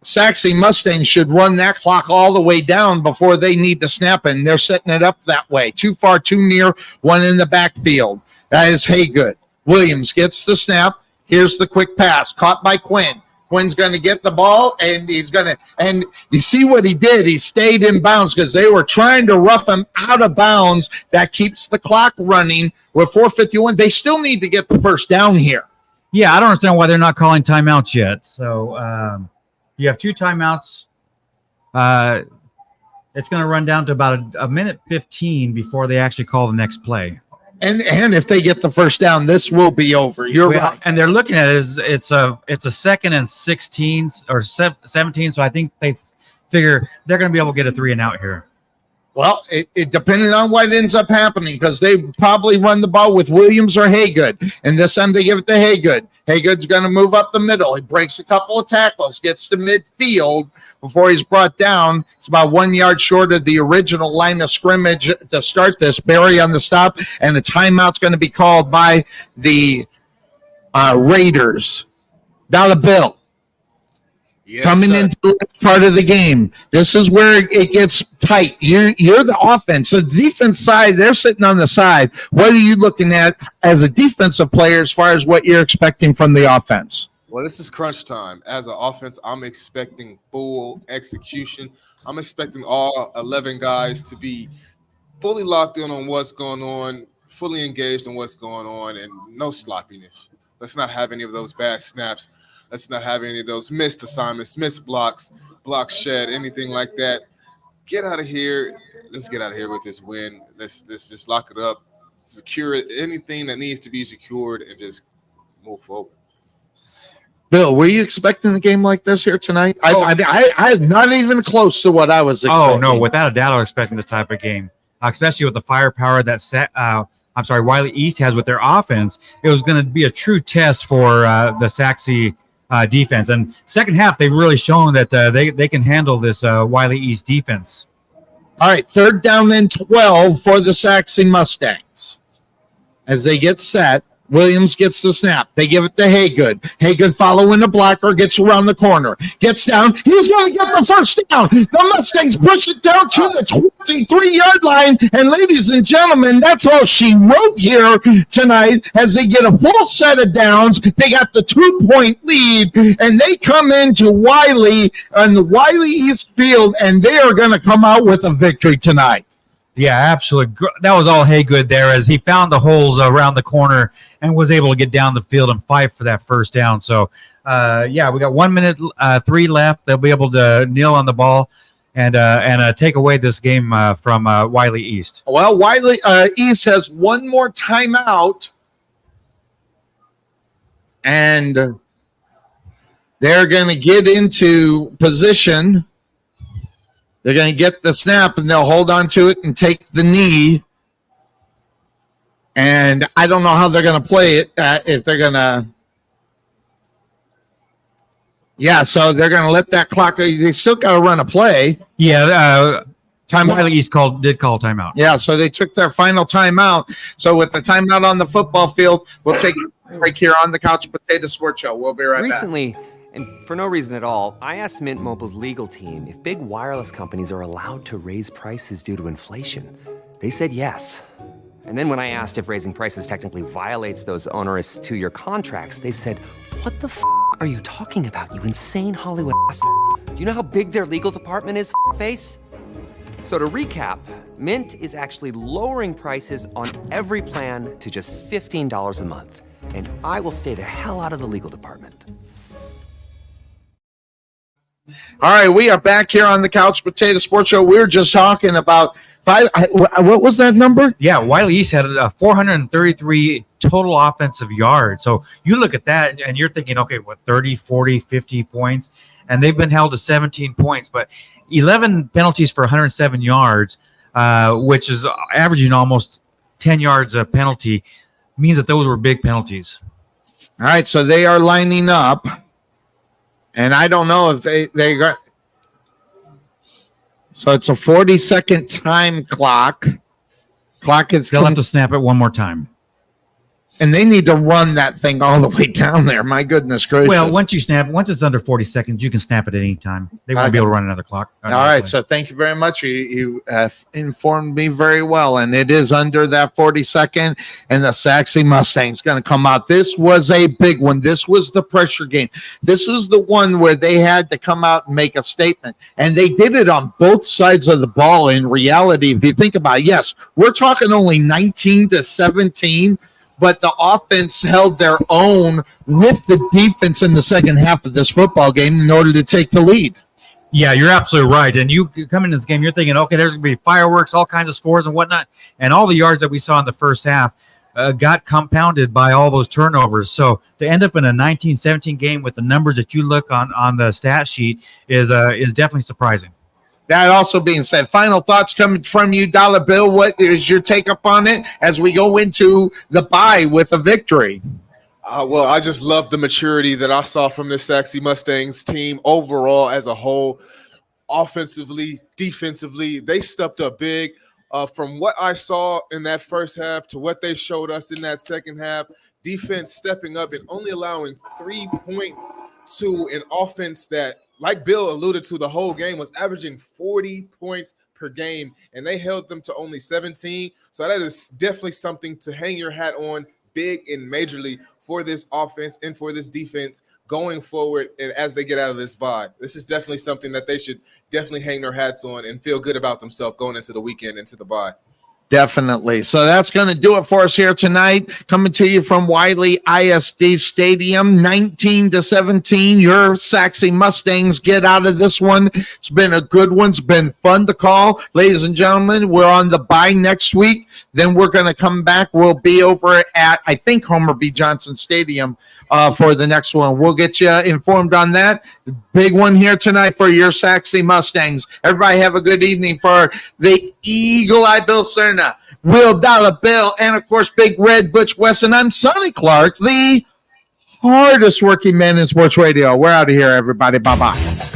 Sachse Mustangs should run that clock all the way down before they need to snap, and they're setting it up that way. Too far, too near, one in the backfield. That is Haygood. Williams gets the snap. Here's the quick pass, caught by Quinn. Quinn's going to get the ball, and and you see what he did. He stayed in bounds because they were trying to rough him out of bounds. That keeps the clock running. With 4:51, they still need to get the 1st down here. Yeah, I don't understand why they're not calling timeouts yet. So you have 2 timeouts. It's going to run down to about a minute 15 before they actually call the next play. And if they get the 1st down, this will be over. You're right. And they're looking at it as it's a 2nd and 16 or 17. So I think they figure they're going to be able to get a 3 and out here. Well, it depending on what ends up happening, because they probably run the ball with Williams or Haygood, and this time they give it to Haygood. Haygood's going to move up the middle. He breaks a couple of tackles, gets to midfield before he's brought down. It's about 1 yard short of the original line of scrimmage to start this. Barry on the stop, and a timeout's going to be called by the Raiders. Dollar Bill. Yes, coming sir. into the next part of the game. This is where it gets tight. You're the offense. So the defense side, they're sitting on the side. What are you looking at as a defensive player as far as what you're expecting from the offense? Well, this is crunch time. As an offense, I'm expecting full execution. I'm expecting all 11 guys to be fully locked in on what's going on, fully engaged in what's going on, and no sloppiness. Let's not have any of those bad snaps. Let's not have any of those missed assignments, missed blocks shed, anything like that. Get out of here. Let's get out of here with this win. Let's just lock it up, secure it, anything that needs to be secured, and just move forward. Bill, were you expecting a game like this here tonight? I'm not even close to what I was expecting. Oh, no, without a doubt, I was expecting this type of game, especially with the firepower that Wylie East has with their offense. It was going to be a true test for the Sachse defense. And second half, they've really shown that they can handle this Wylie East defense. All right, 3rd down and 12 for the Sachse Mustangs. As they get set, Williams gets the snap. They give it to Haygood. Haygood following the blocker, gets around the corner, gets down. He's going to get the 1st down. The Mustangs push it down to the 23-yard line. And ladies and gentlemen, that's all she wrote here tonight as they get a full set of downs. They got the 2-point lead, and they come into Wylie on the Wylie East field, and they are going to come out with a victory tonight. Yeah, absolutely. That was all Haygood there as he found the holes around the corner and was able to get down the field and fight for that 1st down. So, we got 1 minute, 3 left. They'll be able to kneel on the ball and take away this game from Wylie East. Well, Wylie East has one more timeout, and they're going to get into position. They're going to get the snap, and they'll hold on to it and take the knee. And I don't know how they're going to play it, if they're going to. Yeah, so they're going to let that clock. They still got to run a play. Yeah, timeout. Wylie East did call timeout. Yeah, so they took their final timeout. So with the timeout on the football field, we'll take a break here on the Couch Potato Sports Show. We'll be right back. Recently, and for no reason at all, I asked Mint Mobile's legal team if big wireless companies are allowed to raise prices due to inflation. They said yes. And then when I asked if raising prices technically violates those onerous 2-year contracts, they said, "What the f*** are you talking about, you insane Hollywood ass? Do you know how big their legal department is, face?" So to recap, Mint is actually lowering prices on every plan to just $15 a month. And I will stay the hell out of the legal department. All right, we are back here on the Couch Potato Sports Show. We were just talking about what was that number? Yeah, Wylie East had 433 total offensive yards. So you look at that and you're thinking, okay, what, 30, 40, 50 points? And they've been held to 17 points, but 11 penalties for 107 yards, which is averaging almost 10 yards a penalty, means that those were big penalties. All right, so they are lining up. And I don't know if they got. So it's a 40-second time clock. They'll have to snap it one more time. And they need to run that thing all the way down there. My goodness gracious. Well, once it's under 40 seconds, you can snap it at any time. They won't be able to run another clock. All right, so thank you very much. You informed me very well, and it is under that 40-second, and the Sachse Mustangs going to come out. This was a big one. This was the pressure game. This is the one where they had to come out and make a statement, and they did it on both sides of the ball. In reality, if you think about it, yes, we're talking only 19-17, but the offense held their own with the defense in the second half of this football game in order to take the lead. Yeah, you're absolutely right. And you come into this game, you're thinking, okay, there's going to be fireworks, all kinds of scores and whatnot. And all the yards that we saw in the first half got compounded by all those turnovers. So to end up in a 19-17 game with the numbers that you look on the stat sheet is definitely surprising. That also being said, final thoughts coming from you, Dollar Bill. What is your take up on it as we go into the bye with a victory? Well, I just love the maturity that I saw from this Sachse Mustangs team overall as a whole. Offensively, defensively, they stepped up big. From what I saw in that first half to what they showed us in that second half, defense stepping up and only allowing 3 points to an offense that, like Bill alluded to, the whole game was averaging 40 points per game, and they held them to only 17. So that is definitely something to hang your hat on big and majorly for this offense and for this defense going forward and as they get out of this bye. This is definitely something that they should definitely hang their hats on and feel good about themselves going into the weekend, into the bye. Definitely. So that's going to do it for us here tonight. Coming to you from Wylie ISD Stadium, 19-17. Your Sachse Mustangs get out of this one. It's been a good one. It's been fun to call. Ladies and gentlemen, we're on the bye next week. Then we're going to come back. We'll be over at, I think, Homer B. Johnson Stadium for the next one. We'll get you informed on that. The big one here tonight for your Sachse Mustangs. Everybody have a good evening for the Eagle Eye Bill Serna, Will Dollar Bill, and of course Big Red Butch Wesson. I'm Sonny Clark, the hardest working man in sports radio. We're out of here, everybody. Bye-bye.